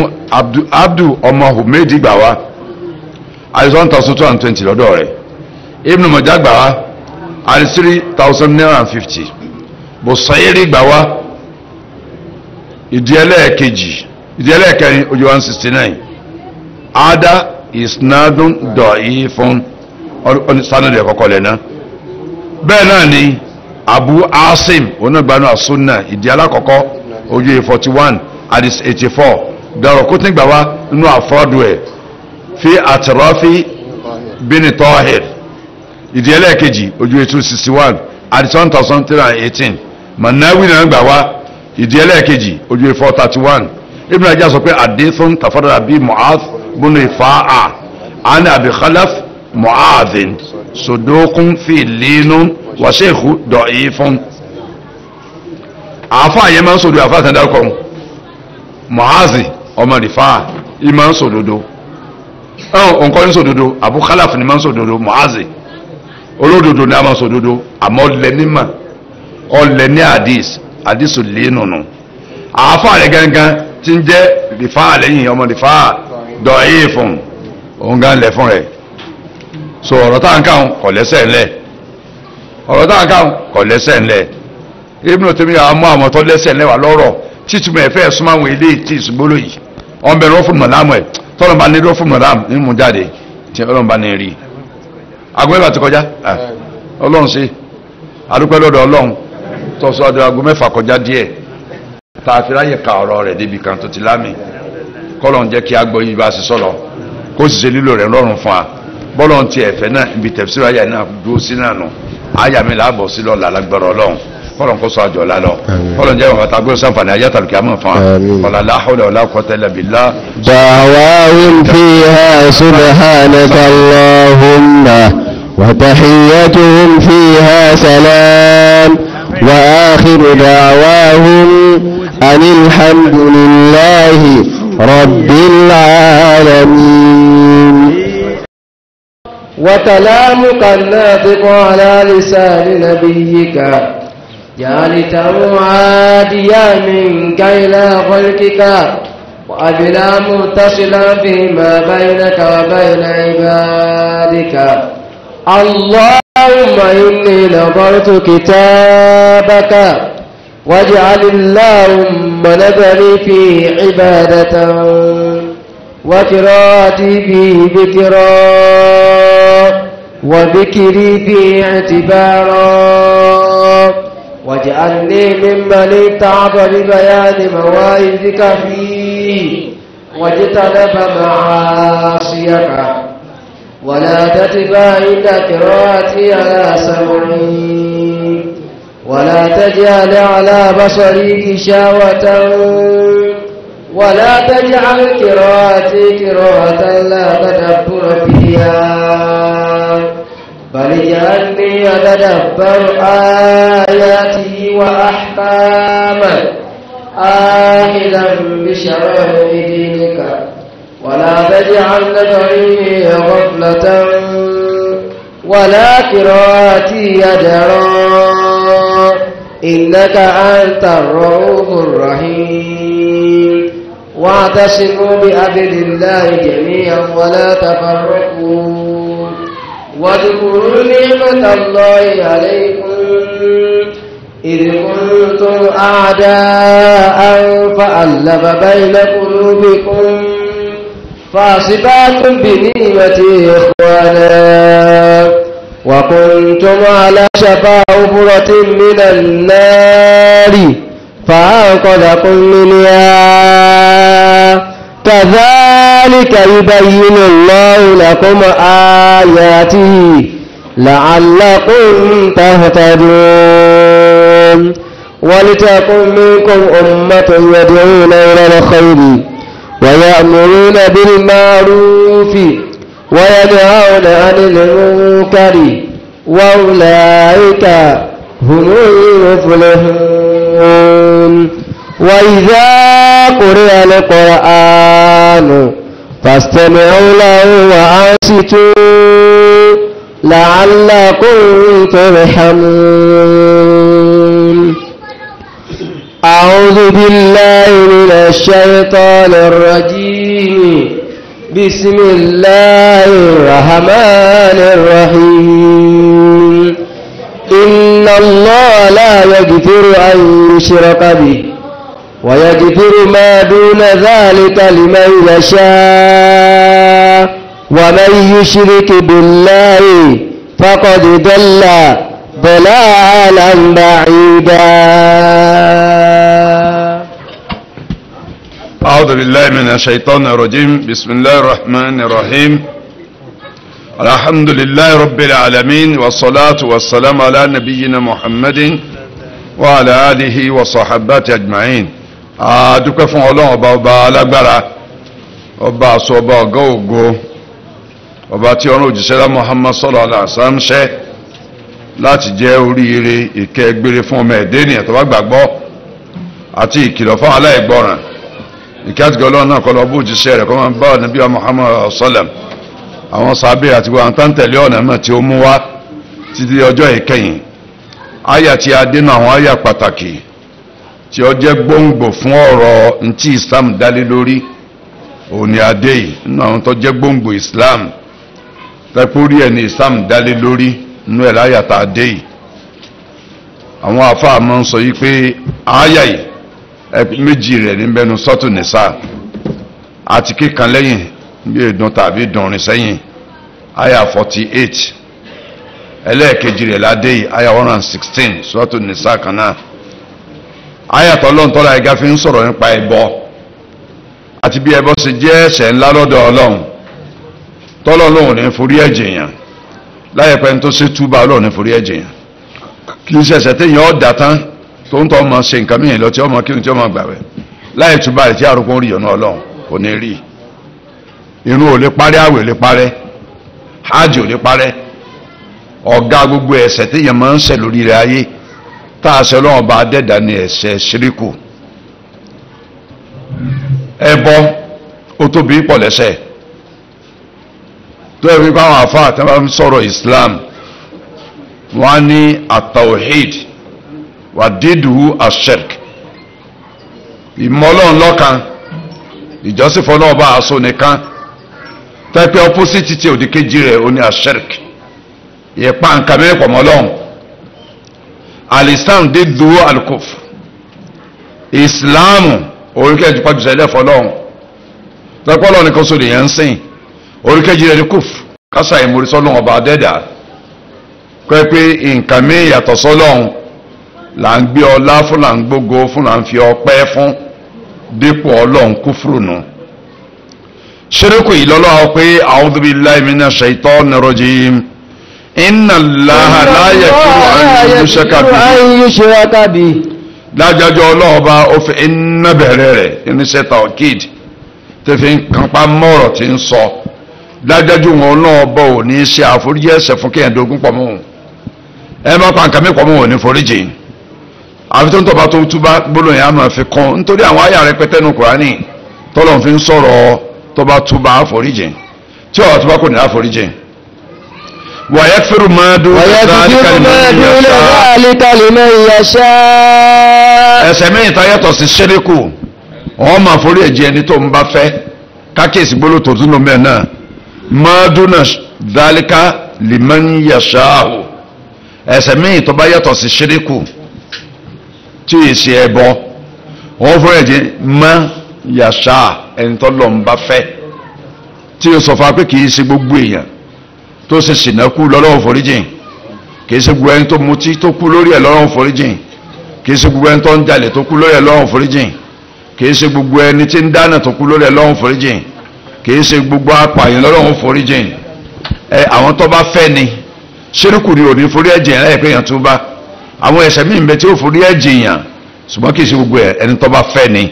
Abdu ọmọ Humedi gbà wá àdìsí 1220 lọ́dọ̀ rẹ̀ Ibn Majah gbà wá àdìsí 3950 Busayri gbà wá ìdí ẹlẹ́ẹ̀kẹrin ojú 169 ada isnadun da'ifun sanadu ẹ̀kọ́kọ́ lẹ́nà bẹ́ẹ̀ náà ni Abu Asim onígbànú àsúnà ìdí alákọ̀ọ́kọ́ ojú 41 hadith 84 Daraqutni gbà wá nínú àfọ́dù ẹ̀ fi atrafi bin Tahir ìdí ẹlẹ́ẹ̀kejì ojú 261 hadith 1318 Manawi náà gbà wá ìdí ẹlẹ́ẹ̀kejì ojú 431 Ibn Hajar sọ pé hadithun tafarrada bí Mu'adh bunu Rifa'a ani Abi Khalaf Mu'adhin sodokun fi linun wa sheikhu da'ifun àáfà yẹn máa ń sòdò àfà àtàndà kọ́ Mu'adh ọmọ Rifa'a yìí máa ń sòdodo nǹkan ní sòdodo Abu Khalaf ni máa ń sòdodo Mu'adh olódodo ni a máa ń sòdodo àmọ́ lẹ́nímà ọ̀lẹ́ní àdìsù lẹ́nùnù àáfà rẹ̀ gangan tí ń jẹ́ Rifa'a lẹ́yìn ọmọ Rifa'a dọ̀ọ́yé fún òun gan lẹ̀ fún rẹ̀ so ọ̀rọ̀ táwọn káwọn kọ̀ lẹ́sẹ̀ ńlẹ̀ Ibn Taymiyyah mú àwọn tó lẹ́sẹ̀ ńlẹ̀ wà lọ́rọ̀ títúmọ̀ ẹ̀fẹ́ súnmọ́ àwọn ilé tí ìsúgbóló yìí ọ̀n bẹ̀rẹ̀ fún mọ̀lámù ẹ̀ tọ́lọ̀ bá ní lọ́ fún mọ̀lámù ní mú jáde tí ọlọ́run bá ní rí agbó mẹ́fà ti kọjá ọlọ́run sí adúpẹ́ lọ́dọ̀ ọlọ́run tọ́sọ ọdún agbó mẹ́fà kọjá díẹ̀ tá a fi ráyè ka ọ̀rọ̀ rẹ̀ débi kan tó ti lámì kọ́lọ́n jẹ́ kí a gbọ́ yìí bá sì sọ̀rọ̀ kó sì ṣe lílò rẹ̀ rọrùn fún wa bọ́lọ́n ti ẹ̀fẹ́ náà ibi tẹ̀síra ayà náà dúró sí náà nù ayà mi làbọ̀ sí lọ́la lágbára ọlọ́run kọ́lọ́n kó sọ àjọ lálọ́ kọ́lọ́n jẹ́ wọn àtàgbé sànfàní ayátàlù kí a mọ̀ fún wa kọ́lá la hawla wala quwwata illa billah. da'wahum fiha subhanaka allahumma wa tahiyyatuhum fiha salam wa akhiru da'wahum anil hamdulillahi rabbil alamin. وكلامك الناطق على لسان نبيك جالته عاديا منك إلى خلقك وأبلا متصلا فيما بينك وبين عبادك اللهم إني نظرت كتابك واجعل اللهم نذري في عبادة وقراءتي فيه ذكرا وذكري فيه اعتبارا واجعلني ممن اتعظ ببيان مواعظك فيه واجتنب معاصيك ولا تتبع عند قراءتي على سمعي ولا تجعل على بصري غشاوة ولا تجعل قراءتي قراءة لا تدبر فيها بل اجعلني أتدبر آياته وأحكامه آخذا بشرائع دينك ولا تجعل نظري غفلة ولا قراءتي يدرا إنك أنت الرؤوف الرحيم واعتصموا بحبل الله جميعا ولا تفرقوا واذكروا نعمة الله عليكم إذ كنتم أعداء فألف بين قلوبكم فأصبحتم بنعمته إخوانا وكنتم على شفا حفرة من النار فأنقذكم منها كذلك يبين الله لكم آياته لعلكم تهتدون ولتكن منكم أمة يدعون إلى الخير ويأمرون بالمعروف وينهون عن المنكر وأولئك هم المفلحون وإذا قرئ القرآن فاستمعوا له وأنصتوا لعلكم ترحمون أعوذ بالله من الشيطان الرجيم بسم الله الرحمن الرحيم إن الله لا يغفر أن يشرك به ويغفر ما دون ذلك لمن يشاء ومن يشرك بالله فقد ضل ضلالا بعيدا. أعوذ بالله من الشيطان الرجيم بسم الله الرحمن الرحيم الحمد لله رب العالمين والصلاة والسلام على نبينا محمد وعلى آله وصحبه أجمعين. adúpẹ́ fún Ọlọ́run ọba alágbára ọba àṣọ ọba ọ̀gá ògo ọba tí ọ̀run òjíṣẹ́ Muhammad sallallahu alaihi wasallam ṣẹ́ láti jẹ́ oríire ìkẹ́ gbére fún ọmọ ẹ̀dẹ́ ènìyàn tó bá gbàgbọ́ àti ìkìlọ̀ fún aláìgbọràn. ìkẹ́ àti Ọlọ́run náà kó lọ bá òjíṣẹ́ rẹ̀ kó máa bá Ànábì Muhammad sallam àwọn sàhábé àti gbogbo àwọn tó ń tẹ̀lé ọ̀nà náà tí ó mú wá títí ọjọ́ ìkẹyìn. àyà tí a dé náà àwọn àyà pàtàkì tí ó jẹ́ gbòǹgbò fún ọ̀rọ̀ ntí Islam dálé lórí òní adé yìí nínú àwọn tó jẹ́ gbòǹgbò Islam tẹ́kórí ẹ̀ ní Islam dálé lórí nínú ẹ̀ láyàtà adé yìí. àwọn àfáà máa ń sọ yìí pé àyà yìí méjì rẹ̀ ní bẹnu sọ́tù nìsà àti kíkan lẹ́yìn bí èdùn tàbí dùnrin sẹ́yìn àyà 48 ẹlẹ́ẹ̀kejì rẹ̀ ládé yìí àyà 116 sọ́tù nìsà kan náà. ayàtọ̀ Ọlọ́run tọ́lá ẹ̀gá fi ń sọ̀rọ̀ nípa ẹbọ àti bí ẹbọ ṣe jẹ́ ẹ̀ṣẹ̀ ńlá lọ́dọ̀ Ọlọ́run tọ́lọ́ lóhùn ní forí ẹ̀jẹ̀ yàn láyẹ̀pẹ́ tó ṣe túbà Ọlọ́run ní forí ẹ̀jẹ̀ yàn kì í ṣẹ̀ṣẹ̀ téèyàn ọ̀dà tán tó ń tọ́ ọmọ ṣe nǹkan mìíràn lọ tí ọmọ kírun tí ọmọ gbàwẹ̀ láyẹ̀ túbà rẹ̀ tí àrùkù ń rí ọ̀nà Ọlọ́run kò ní rí. irun ò lè parẹ́, àwẹ̀ ò lè parẹ́, hajj ò lè parẹ́. ọ̀gá gbogbo ẹ̀ṣẹ̀ téèyàn máa ń ṣẹ̀ lórí rẹ̀ ayé táàṣẹ Ọlọ́run bá dẹ́dà ní ẹ̀ṣẹ̀ ṣíríkù. ẹbọ ó tóbi pọ̀ lẹ́ṣẹ̀ tó ẹ̀rí pé àwọn àfáà tí wọ́n sọ̀rọ̀ Islam wọ́n ní at-tawhid wà dídùú ash-shirk, ìmọ̀ Ọlọ́run lọ́kan, ìjọsìn fọ́lọ́run bá aṣọ nìkan, tẹ́pẹ́ opposite tí òdì kejì rẹ̀ ó ní ash-shirk, ìyẹ̀pá nǹkan mẹ́rin pọ̀ mọ́ Ọlọ́run. Al-Islam dídùú al-kufr, ìsìláàmù oríkẹ́jì pàjùsẹ̀ ilẹ̀ fọlọ́run tọ́pọ́lọ́ nìkan sọ lè yẹn ń sìn oríkẹ́jì rẹ̀ ní kùf kásà ìmúrí sọ́lọ́run ọba dẹ́dà pé pé nǹkan mí yàtọ̀ sọ́lọ́run là ń gbé ọlá fún, là ń gbógo fún, là ń fi ọpẹ́ fún dípò ọlọ́run kúfùrù nù. ṣíríkù yìí lọ́lọ́wọ́ pé a'udhu billahi minash shaitonir rajim inna Allaha la yaghfiru an yushraka bihi dájájọ́ ọlọ́ọ̀bá ó fi iná bẹ̀rẹ̀ rẹ̀ iníṣẹ́ taokid tí fi ń kápá mọ́rọ̀ tí ń sọ dájájú wọn ọlọ́ọ̀bá ò ní ṣe àforíjì ẹ̀ṣẹ̀ fún kéèyàn pọ̀ mọ́ ẹ má pa nǹkan mi pọ̀ mọ́ ò ní foríjì àfi tó ń tọ́ba tó túbá gbólóyìn á máa fi kún nítorí àwọn àyà rẹpẹtẹ nù Kùránì tọ́lọ̀ fi ń sọ̀rọ̀ tọ́ba túbá àforíjì tí ọ̀rọ̀ túbá kò ní àforíjì. ويغفر ما دون ذلك لمن يشاء ẹ̀ṣẹ̀ mẹ́yìn tá yàtọ̀ sí ṣẹ́ríkù wọ́n máa forí ẹ̀jẹ̀ ẹni tó ń bá fẹ́ kákèsí gbóló tó tún lò mẹ́ẹ̀ náà ما دون ذلك لمن يشاء ẹ̀ṣẹ̀ mẹ́yìn tó bá yàtọ̀ sí ṣẹ́ríkù tí yìí ṣe ẹbọ wọ́n forí ẹ̀jẹ̀ man yasha ẹni tó lọ ń bá fẹ́ tí yóò sọ fún wa pé kì í ṣe gbogbo èèyàn tó ṣe ṣìnà kú lọ́lọ́run foríjìn kìí ṣe gbogbo ẹni tó mutí tó kú lórí ẹ̀ lọ́lọ́run foríjìn kìí ṣe gbogbo ẹni tó ń jalè tó kú lórí ẹ̀ lọ́lọ́run foríjìn kìí ṣe gbogbo ẹni tí ń dáná tó kú lórí ẹ̀ lọ́lọ́run foríjìn kìí ṣe gbogbo apààyàn lọ́lọ́run foríjìn àwọn tó bá fẹ́ ni ṣírùkù ni ò ní forí ẹ̀jẹ̀ ẹ̀ pé èèyàn tó bá àwọn ẹ̀ṣẹ̀ míì ń bẹ tí ó forí ẹ̀jẹ̀ yàn ṣùgbọ́n kìí ṣe gbogbo ẹni tó bá fẹ́ ni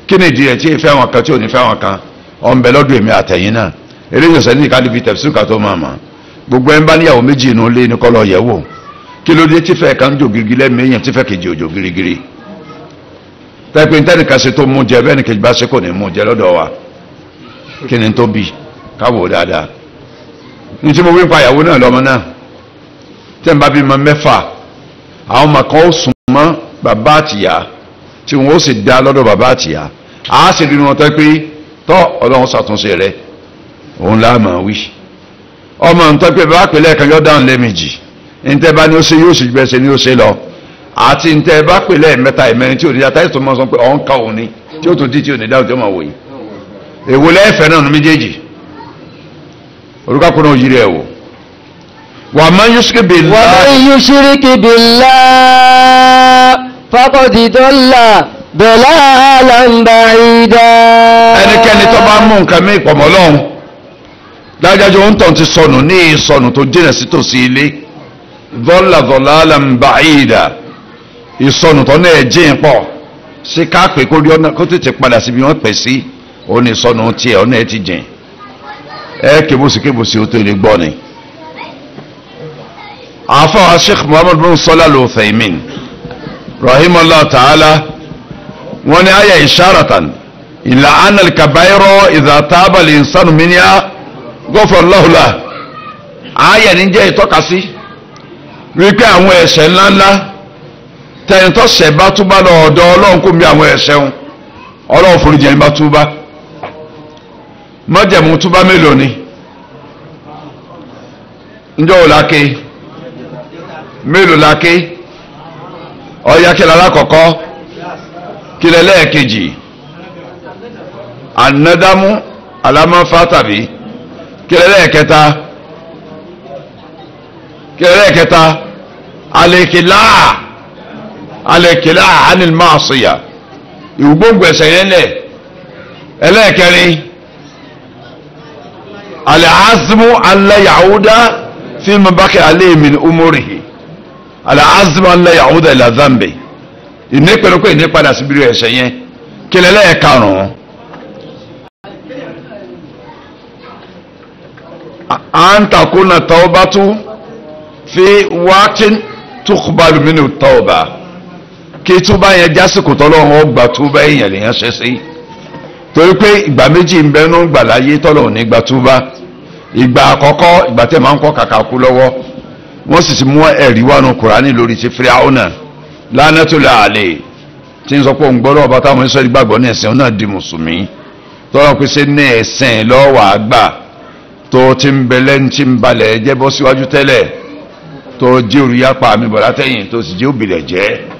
kí ni ìdí rẹ̀ tí ìfẹ́ àwọn kan tí ò ní fẹ́ àwọn kan ọ̀ ń bẹ lọ́dún èmi àtẹ̀yìn náà eléyìí ọ̀sẹ̀ ní ìkàlíbi tẹ̀síù ká tó máa mọ̀ gbogbo ẹ̀ ń bá níyàwó méjì inú ilé ní kọ́lọ̀ yẹ̀wò kí ló dé tífẹ̀ kan jò girigiri lẹ́mìí èèyàn tífẹ̀ kejì òjò girigiri tẹ́pẹ́ ntẹ́nìkan ṣe tó mú jẹ bẹ́ẹ̀ ni kejì bá ṣe kò ní mú jẹ lọ́dọ̀ wa kí ni tó bì káwò dáadáa ní tí mo wí pa ìyàwó náà lọ́mọ náà tẹ́ ń bá bí ma mẹ́fà àwọn ọmọ kan ó sùn mọ́ bàbá àtìyá tí wọ́n ó sì dá lọ́dọ̀ bàbá àtìyá àá sì rí wọn tẹ́ pé tọ́ Ọlọ́run ṣàtúnṣe rẹ̀ òun láàmà wí ọmọ nǹkan pé bá pèlè ẹ̀kan yọ dáhùn lẹ́ẹ̀mejì ntẹ́ bá ní ó ṣe yóò sì bẹ́ẹ̀ ṣe ní ó ṣe lọ àti ntẹ́ bá pèlè ẹ̀mẹ́ta ẹ̀mẹ́rin tí ò ní dá táyì tó máa sọ pé ọ̀hún ká òun ni tí ó tún dí tí ò ní dáhùn tí ó máa wòye èwo lẹ́ẹ̀fẹ́ náà ní méjèèjì orúkọ kúnná òyìnbó ẹ̀ wò. wa man yushrik billah faqad dalla dalalan ba'ida. ẹnikẹ́ni tó bá mú nǹkan mí ìpọ̀mọ́ lọ́hùn dájájọ́ ń tàn ti sọnù ní ìsọnù tó jìnà sí tòsí ilé dalalan ba'ida ìsọnù tó náà jìn pọ̀ sí káàpẹ́ kó rí ọ̀nà kó tètè padà síbi wọ́n pè sí òun ìsọnù tiẹ̀ ọ̀nà ẹ̀ ti jìn kébùsì ó tó lè gbọ́ ni. àfọwọ́ Sheikh Muhammad bin Salih Al-Uthaymin rahimahullah ta'ala wọ́n ní àyà isharatan ila anna al-kabaira idha taba al-insanu minha ghafara Allahu lahu àyà ní jẹ́ ìtọ́kasí wípé àwọn ẹ̀ṣẹ̀ ńláńlá tẹ̀yìntọ́ ṣẹ̀ bá túbá lọ ọ̀dọ̀ Ọlọ́run kò mi àwọn ẹ̀ṣẹ̀ wọn Ọlọ́run foríjì ẹni bá túbá májẹ̀mú túbá mélòó ni ǹjọ́ ò láké mélòó láké ọ̀yá kí lára kọ̀kọ́ kí lẹ́lẹ́ẹ̀kejì ànádámú alámọ́fá tàbí kí lẹ́lẹ́ẹ̀kẹta alẹ́kìlá anil maasiya ìwúgbóngbò ẹ̀ṣẹ̀ yẹn lẹ̀ ẹlẹ́ẹ̀kẹrin alẹ́azmu alla ya'uda fima baqiya alayhi min umurihi alẹ́azmu alla ya'uda ila dhanbi ìnípẹ̀lú pé ìnípadà sí bírí ẹ̀ṣẹ̀ yẹn kí lẹ́lẹ́ẹ̀karùn-ún an takuna tawbatu fi waqtin tuqbalu minhu tawba kí túbá yẹn jásìkò tọ́lọ́run ó gbà túbá èèyàn lèèyàn ṣe sí torí pé ìgbà méjì ń bẹnu gbà láyé tọ́lọ́run ní gbà túbá ìgbà àkọ́kọ́ ìgbà tẹ́ máa ń kọ́ kàkà kú lọ́wọ́ wọ́n sì ti mú ẹ̀rí wánu Kùránì lórí ti Fíráúnà lánàtúlẹ̀ àlè tí ń sọ pé òun gbọ́dọ̀ ọba táwọn ìṣọ́ ìgbàgbọ́ ní ẹ̀sìn náà di mùsùlùmí tọ́lọ́run pé ṣé ní ẹ̀sìn lọ́wọ́ àgbà tó ti ń bẹ lẹ́ni tí ń balẹ̀ jẹ́ bọ́ síwájú tẹ́lẹ̀ tó jẹ́ òrìyápa mi bọ̀ látẹ̀yìn tó sì jẹ́ òbílẹ̀ jẹ́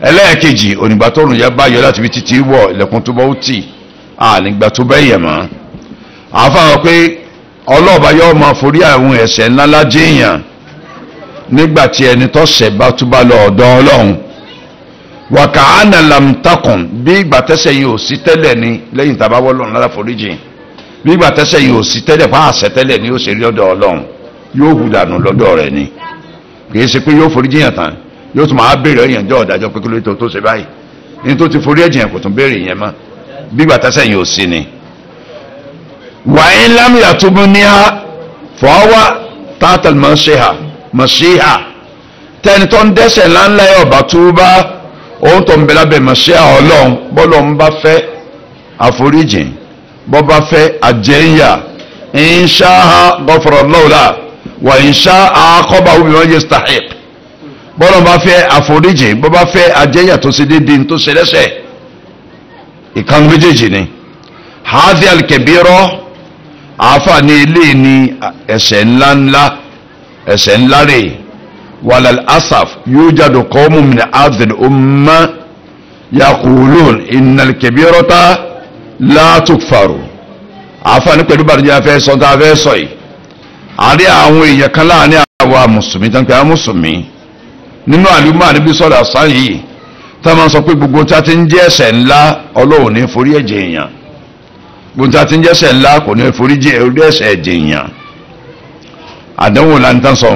ẹlẹ́ẹ̀kejì onígbà tó rùn yẹ bá yọ láti fi títí wọ̀ ilẹ̀kùn tó bá ó tì nígbà tó bẹ́ yẹ̀ mọ́ àfáwọn pé ọlọ́ọ̀bá yọ máa forí àwọn ẹ̀ṣẹ̀ ńlá lájẹ́yàn nígbà tí ẹni tó ṣẹ̀ bá túbá lọ ọ̀dọ̀ Ọlọ́run wàkàánà lamtakùn bí ìgbà tẹ́ṣẹ̀ yìí ò sí tẹ́lẹ̀ ni lẹ́yìn tàbá wọ́lọ́run lára foríjì bí ìgbà tẹ́ṣẹ̀ yìí ò sí tẹ́lẹ̀ fún àṣẹ tẹ́lẹ̀ ni ó ṣe rí ọ̀dọ̀ Ọlọ́run yóò hù dànù lọ́dọ̀ rẹ̀ ni kìí ṣe pé yóò foríjì yàn tán yóò tún máa béèrè ọ̀yàn jọ ọ̀dájọ́ pé kí ló tó ṣe báyìí ní tó ti forí ẹ̀jẹ̀ yẹn kò tún béèrè yẹn mọ́ bí ìgbà tẹ́ṣẹ̀ yìí ò sí ni. wàá ńlá mi àtúbù ní ha fọwọ́ tààtàl mọ̀ṣíhà tẹni tó ń dẹ́ṣẹ̀ ńláńlá yóò bá túbá òun tó ń bẹ lábẹ́ mọ̀ṣíhà Ọlọ́run bọ́lọ̀ ń bá fẹ́ àforíjìn bọ́ bá fẹ́ àjẹyà ìṣáhà gọ́fọ̀rọ̀ lọ́wọ́lá wà ìṣáhà kọ́bà omi wọn yẹ stahiq bọ́lọ̀ bá fẹ́ àforíjìn bọ́ bá fẹ́ àjẹyà tó ṣe déédéé tó ṣe lẹ́ṣẹ̀ ìkànnì méjèèjì ni hadhi al-kabira àáfàá ní ilé ní ẹ̀ṣẹ̀ ńlá rẹ̀ walal asaf yujadu qawmun min hadhihi al-umma yaqulun innal kabirata la tukfaru àáfàá ní pẹ̀lú bàtújẹ́ afẹ́ sọ tá a fẹ́ sọ yìí àrí àwọn èèyàn kan láàrin àwa mùsùlùmí tán pé àwọn mùsùlùmí nínú àlùmọ́ àníbí sọ́dọ̀ àṣà yìí tá a máa sọ pé gbogbo tí a ti ń jẹ́ ẹ̀ṣẹ̀ ńlá Ọlọ́run ní forí ẹ̀jẹ̀ èèyàn gbogbo tí a ti ń jẹ́ ẹ̀ṣẹ̀ ńlá kò ní forí jẹ́ orí ẹ̀ṣẹ̀ ẹ̀jẹ̀ èèyàn àdánwò là ń tán sọ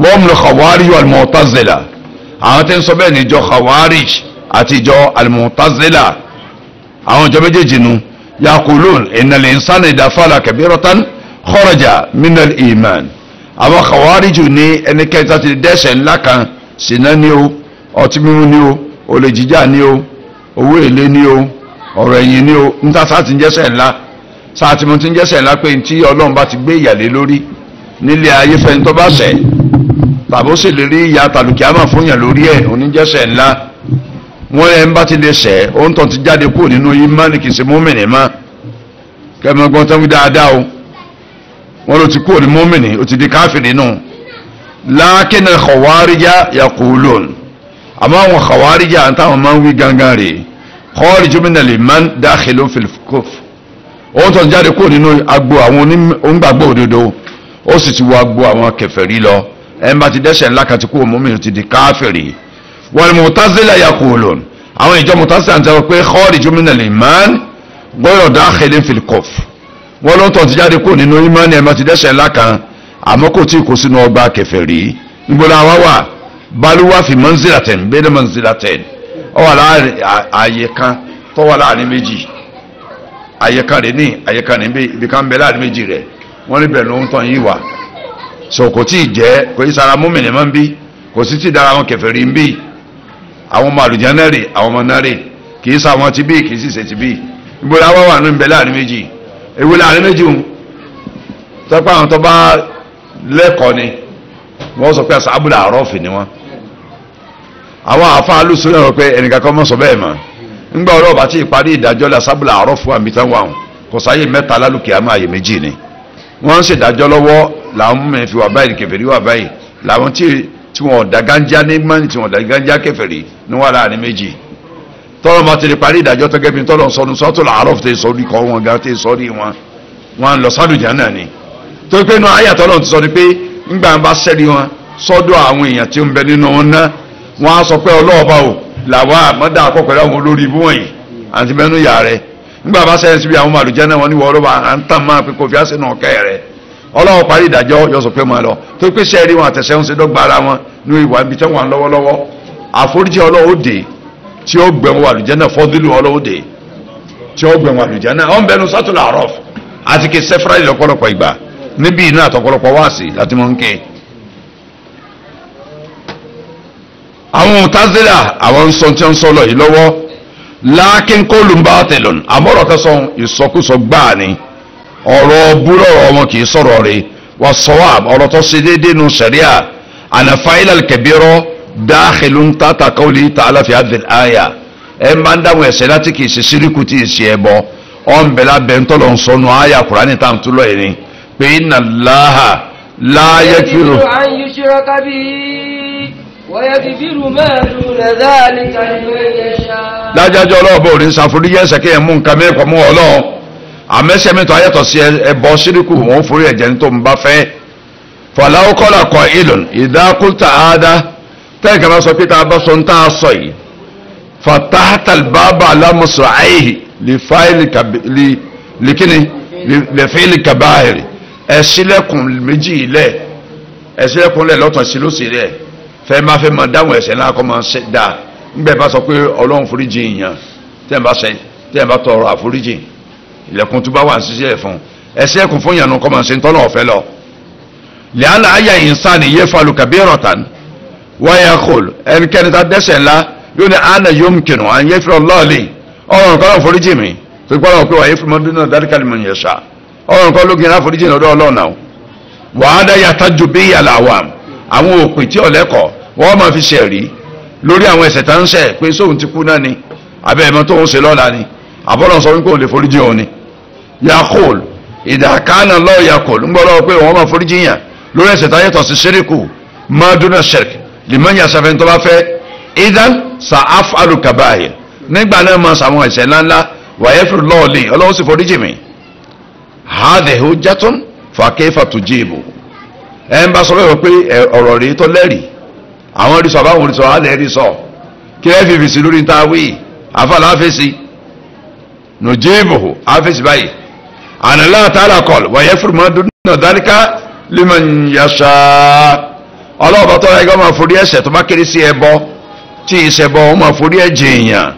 wọ́n mú Khawarij al-Mu'tazila àwọn tí ń sọ bẹ́ẹ̀ ní ìjọ Khawarij àti ìjọ al-Mu'tazila àwọn ìjọ méjèèjì nu yaqulun innal insana idha fa'ala kabiratan kharaja minal iman àwọn Khawarij ní ẹnikẹ́ni tí a ti dẹ́ṣẹ̀ ńlá kan ṣìnà ni o ọtí mímu ni o olè jíjà ni o owó èlé ni o ọ̀rọ̀ ẹ̀yìn ni o níta sáà ti ń jẹ́ṣẹ̀ ńlá sáà tí mo ti ń jẹ́ṣẹ̀ ńlá pé tí Ọlọ́run bá ti gbé ìyàlé lórí nílé ayé fẹ́ni tó bá ṣẹ̀ tàbí ó sì lè rí ìyà tàlùkìámà fún yàn lórí ẹ̀ oníjẹ́ṣẹ̀ ńlá wọ́n ẹ̀ ń bá ti lè ṣẹ̀ ó ń tàn ti jáde kúrò nínú ìmánì kìí ṣe mùmínì mọ́ kẹ́mọ́gbọ́n tán wí dáadáa o wọ́n ló ti kúrò ní mùmínì ó ti di káfìrì nù lakin al-Khawarija yaqulun àmọ́ àwọn Khawarija àtàwọn máa ń wí gangan rè khariju min al-iman dakhilun fil kufr ó tàn jáde kúrò nínú agbo àwọn onígbàgbọ́ òdodo ó sì ti wọ agbo àwọn kèfèrí lọ ẹ̀ ń bá ti dẹ́ṣẹ̀ ńlá kan ti kúrò mùmínì ti di káfìrì wal Mu'tazila yaqulun àwọn ìjọ Mu'tazila ń tẹ́wọ́ pé khariju min al-iman ghayra dakhilin fil kufr wọ́n ló ń tàn ti jáde kúrò nínú ìmánì ẹ̀ ń bá ti dẹ́ṣẹ̀ ńlá kan àmọ́ kò tí kò sínú ọgbà kèfèrí níbo la wá wà baluwa fi manzilatin bayna manzilatin ó wà láàrin ààyè kan tó wà láàrin méjì ààyè kan rẹ̀ ní ààyè kan ní ibi kan bẹ láàrin méjì rẹ̀ wọ́n níbẹ̀ ló ń tàn yí wà so kò tí ì jẹ́ kò í sara mùmínì máa ń bí kò sí tí dára wọn kèfèrí ń bí àwọn ọmọ àlùjánnà rè àwọn ọmọ náà rè kì í sa wọn ti bí kì í sì ṣe ti bí níbo la wá wà ní ibẹ̀ láàrin méjì èwo láàrin méjì ń tọ́pọ̀ àwọn tó bá lẹ́kọ̀ọ́ ni wọ́n sọ pé sábùlà àrọ́ọ̀fì ni wọ́n àwọn àáfàá alùsùn náà rọ pé ẹnìkan kan mọ̀ sọ bẹ́ẹ̀ mọ́ ńgbà ọ̀rọ̀ bá ti parí ìdájọ́ la sábùlà àrọ́ọ̀fù àmì tán wà hàn kò sáyé mẹ́ta lálùkì àmọ́ àyè méjì ni wọ́n ń ṣèdájọ́ lọ́wọ́ làwọn mẹ́rin fi wà báyìí kèfèrí wà báyìí làwọn tí wọn ọ̀dà gánjá ní mọ́ni tí wọn ọ̀dà gánjá kèfèrí ní wà láàrin méjì tọ́lọ́ bá ti lè parí ìdájọ́ tó gẹ́bí tọ́lọ́ sọnù sọ́tò làárọ̀ tẹ sọ́rí kọ́ wọn gan tẹ sọ́rí wọn lọ sálùjá náà ni tó pé inú ayé àtọ́lọ́ ti sọ ni pé ńgbà bá sẹ́rí wọn sọ́dọ̀ àwọn èèyàn tí ń bẹ nínú wọn ná wọn á sọ pé ọlọ́ọ̀bá o làwọn àmọ́dá àkọ́kọ́ láwọn olórí ibú wọ̀nyí àti bẹ́nu yà rẹ ńgbà bá sẹ́yìn síbi àwọn màlúùjẹ́ náà wọn ní wọ́n ọlọ́ba à ń tàn máa pé kò fi àṣẹ náà kẹ́ rẹ ọlọ́wọ́ parí ìdájọ́ yọ sọ pé máa lọ tó pé sẹ́rí wọn àtẹ̀sẹ̀ ń ṣe dọ́gba ara wọn ní ìwà ibi tí wọ́n lọ́wọ́lọ́wọ́ àforíjì ọlọ́wọ́ dé tí ó gbẹ̀wọ̀n àlùjẹ́ náà fọ́dúlù ọlọ́wọ́ dé tí ó gbẹ̀wọ̀n àlùjẹ́ náà ọ̀n bẹnu sátúlà àrọ́f àti kí sẹ́fúráì lọ́pọ̀lọpọ̀ ìgbà níbi iná àtọ̀pọ̀lọpọ̀ wáàsí láti mọ̀ ń ké àwọn Mu'tazila àwọn sọ tí wọ́n sọ lọ yìí lọ́wọ́ lákín qawlun batilun àmọ́rọ̀ tẹ́sán ìsọkúsọ gbáà ni ọ̀rọ̀ búrọ̀ wọn kì í sọ̀rọ̀ rẹ̀ wà sawab ọ̀rọ̀ tó ṣe déédéé nu sẹ̀ríà ana fa'ila al-kabira dakhilun tata qawli ta'ala fi hadhihi al-aya ẹ̀ máa ń dáhùn ẹ̀ṣẹ̀ láti kì í ṣe síríkù tí ì ṣe ẹbọ ọ̀n bẹ̀lá bẹ̀ntọ́ lọ sọnù àyà Kùránì tá à ń túlọ̀ yìí ni pé inna Allaha la yaghfiru an yushraka bihi ويغفر ما دون ذلك لمن يشاء. lájájọ́ ọlọ́ọ̀bọ̀ ò ní ṣàforíjì ẹ̀ṣẹ̀ kí ẹ̀ mú nǹkan mẹ́kọ̀ọ́ mú ọlọ́run àmẹ́sẹ̀ mẹ́tọ́ ayẹ́tọ̀ sí ẹbọ ṣíríkù wọn forí ẹ̀jẹ̀ ní tó ń bá fẹ́. fọláwó kọ́lá kọ ìlùn ìdákúta àádá tẹ́ẹ̀kẹ́ bá sọ pé tá a bá sọ ń tá a sọ yìí fatahatal baba alamusra ayihi lifili kabahiri ẹ̀sílẹ̀kùn méjì ilẹ̀ ẹ̀sílẹ̀kùn lẹ̀ lọ́tọ̀ sí lóṣì rẹ̀ fẹ́ máa fẹ́ máa dáhùn ẹ̀ṣẹ̀ náà kọ́ máa ṣe dáa ńgbẹ́ bá sọ pé ọlọ́run foríjì èèyàn tẹ́ ẹ̀ bá tọrọ àforíjì ilẹ̀kùn tó bá wà síṣẹ́ fún ẹ̀sílẹ̀kùn fún ìyànà kọ́ máa ṣe ń tọ́nà ọ̀fẹ́ lọ. lẹ́yìn àyà ìsáni yẹ falu kabiratan wáyà kòl ẹnikẹ́ni tá dẹ́ṣẹ̀ ńlá yóò ní àná yomkinu à ń yẹ fúlọ́ lọ́ọ̀lì ọ̀run kọ́ lọ́n foríjì mi tó gbọ́dọ̀ pé wàá yẹ fúlọ́ mọ́dún náà dáríkàlì mọ̀ yẹn ṣá ọ̀run kọ́ ló gbìyànjú àforíjì lọ́dọ̀ ọlọ́run náà wàá dá yàtá ju bí yàrá àwọn òpin tí ọ̀lẹ́kọ̀ọ́ wọ́n máa fi ṣẹ̀rí lórí àwọn ẹ̀ṣẹ̀ tá ń ṣẹ̀ pé sóhun ti kú náà ni abẹ́ ẹ̀mọ́ tó ń ṣe lọ́la ni àbọ̀lọ̀ sọ wípé òun lè foríjì òun ni yakol ìdàkánà lọ́ọ̀ yakol ń gbọ́dọ̀ pé wọ́n máa foríjì yàn lórí ẹ̀ṣẹ̀ tá yàtọ̀ sí ṣẹ́ríkù mọ́dúnà ṣẹ̀rk lìmọ́nyà sàfẹ́ni tó bá fẹ́ idan sa afalu kabaayir nígbà náà máa sàwọn ẹ̀ṣẹ̀ ńláńlá wàyẹ́fù lọ́ọ̀lì ọlọ́wọ́ sì foríjì mi hadhihi hujjatun fa kayfa tujibu ẹ̀ ń bá sọ bẹ́ẹ̀ pé ọ̀rọ̀ rèé tó lẹ́rìí àwọn rí sọ àbáwọn rí sọ alẹ́ rí sọ kí ẹ fi fèsì lórí ta wí àfàlà àfèsì nùjíìbù àfèsì báyìí ànàlá ta'ala kọl wàyẹ fúrùmọ́ dúnà dáríká liman yasha ọlọ́ọ̀bá tọ́lá ẹgbẹ́ máa forí ẹ̀ṣẹ̀ tó bá kéré sí ẹbọ tí ìṣẹ̀bọ wọn máa forí ẹ̀jẹ̀ èèyàn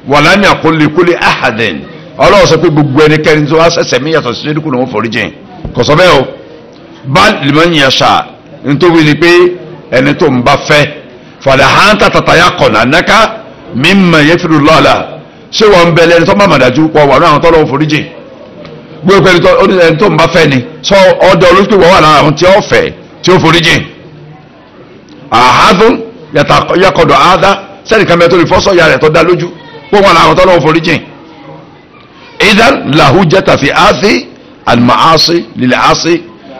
walam yaqul li kulli ahadin ọlọ́ọ̀ sọ pé gbogbo ẹnikẹ́ni tó wá ṣẹ̀ṣẹ̀ mí yàtọ̀ sí ẹ̀dínkù ló ń forí jìn kò sọ bẹ́ẹ̀ o bá liman yasha nítorí ni pé ẹni tó ń bá fẹ́ fàlẹ́ hàntà tàtàyà kọ̀nà nẹ́ka mímọ̀ yẹ́fìrì lọ́la ṣé wọ́n ń bẹ lẹ́ni tó bá màdájú pọ̀ wà ní àwọn tó lọ́wọ́ foríjì gbogbo ẹni tó ń bá fẹ́ ni sọ ọdọ olóṣèlú wọ́n wà lára àwọn tí ó fẹ́ tí ó foríjì àhádùn yakọ̀dọ̀ àádá sẹ́ni kan bẹ tó lè fọ́ sọ́yà rẹ̀ tó dá lójú pọ̀ wà lára àwọn tó lọ́wọ́ foríjì idan lahu jẹ́ta fi áṣí àlùmáàṣí lílẹ̀ áṣí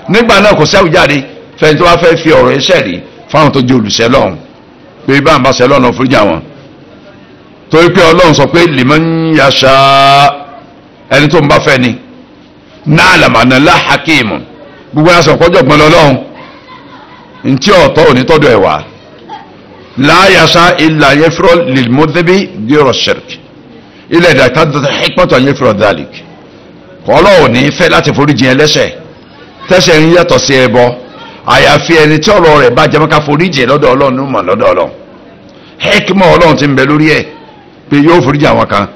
nígbà náà kò sẹ́wùjáde fẹ́ni tó wá fẹ́ fi ọ̀rọ̀ iṣẹ́ rí fáwọn tó jẹ́ olùṣẹ́ lọ́hùn pé bá ń bá ṣe lọ́nà fúrújà wọn torí pé ọlọ́run sọ pé liman yasha ẹni tó ń bá fẹ́ ni na'lamu anna la hakimun gbogbo ẹ̀ sọ̀kọ́ jọ̀gbọ́n lọ́lọ́run ntí ọ̀tọ̀ òní tọ́dọ̀ ẹ̀ wá la yasha illa yafro lilmudhibi ghayra shirk ilẹ̀ ìdàkà hikmatu an yafro dhalik ọlọ́run ní fẹ́ láti foríjì ẹlẹ́ṣẹ̀ tẹ́ṣẹ̀ ń yàtọ̀ sí ẹbọ àyàfi ẹni tí ọ̀rọ̀ rẹ̀ bá jẹmọ́ ká foríjì lọ́dọ̀ ọlọ́run mọ̀ lọ́dọ̀ ọlọ́run hekima ọlọ́run ti ń bẹ lórí ẹ̀ pé yóò foríjì àwọn kan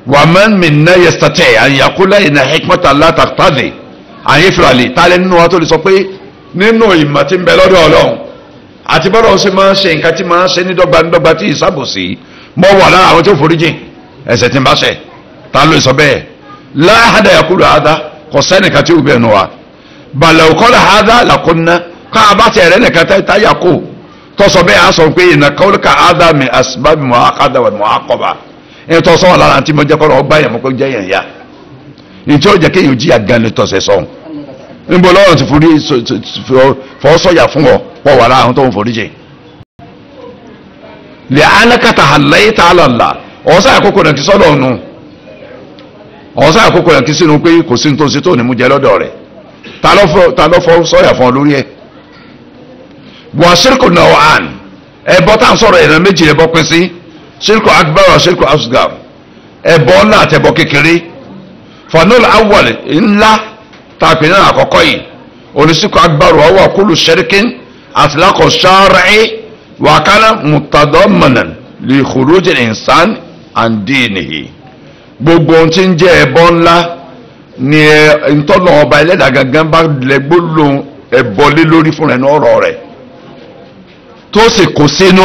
wa man minna yastati' an yaqula inna hikmata la taqtadi an yaf'ala tálẹ́ nínú wa tó lè sọ pé nínú ìmọ̀ tí ń bẹ lọ́dọ̀ ọlọ́run àti bọ́dọ̀ ṣe máa ń ṣe nǹkan tí máa ń ṣe ní dọ́gba tí ìsàbòsí mọ́ wà lára àwọn tí ó foríjì ẹ̀ṣẹ̀ tí ń bá ṣẹ̀ ta ló sọ bẹ́ẹ̀ la ahada yaqulu hada kò sẹ́nìkan tí ó bẹ̀ẹ̀ nù wa balẹ̀ òkọ́lá hádá làkúnná ká a bá tẹ̀ rẹ̀ nìkan táyà kó tọ́sọ bẹ́ẹ̀ á sọ pé ìnà kọ́lùkà hádá mi asbábi mọ́ àkádà wà mọ́ àkọ́bà ẹ̀ tọ́sọ wà lára àti mọ́jẹ́ kọ́lọ́ ọgbà yẹn mọ́ pé jẹ́ yẹn ya ìjọ jẹ́ kéèyàn jí àgàn lè tọ̀sẹ̀ sọ̀hún níbo lọ́rùn ti forí fọ́sọ̀yà fún ọ pọ̀ wà lára àwọn tó ń forí jẹ. lè alákàtà àlàyé tá a lọ́la ọ̀sán àkókò náà kí sọ́dọ̀ ọ̀nù ọ̀sán àkókò náà kí sínú pé kò sí ní tó ń ṣe tó ní mú jẹ lọ́dọ̀ rẹ̀ ta ló fọ́ sọ́yà fún ọ lórí ẹ̀ wọ́n ṣírkù náà àn ẹ̀bọ tá à ń sọ̀rọ̀ ẹ̀rọ méjì ẹ̀bọ pín sí ṣírkù akbar wa ṣírkù asgar ẹ̀bọ ńlá àtẹ̀bọ kékeré fanul awwal ńlá tàbí náà àkọ́kọ́ yìí oníṣírkù akbar wa wà kullu shirkin atlaqo shar'i wa kana mutadammanan li khuruj al-insan an dinihi gbogbo ohun tí ń jẹ́ ẹ̀bọ ńlá ni ntọ́nà ọba ẹlẹ́dàá gangan bá lẹ́gbó lòun ẹ̀bọlé lórí fún ẹnu ọ̀rọ̀ rẹ̀ tó sì kó sínú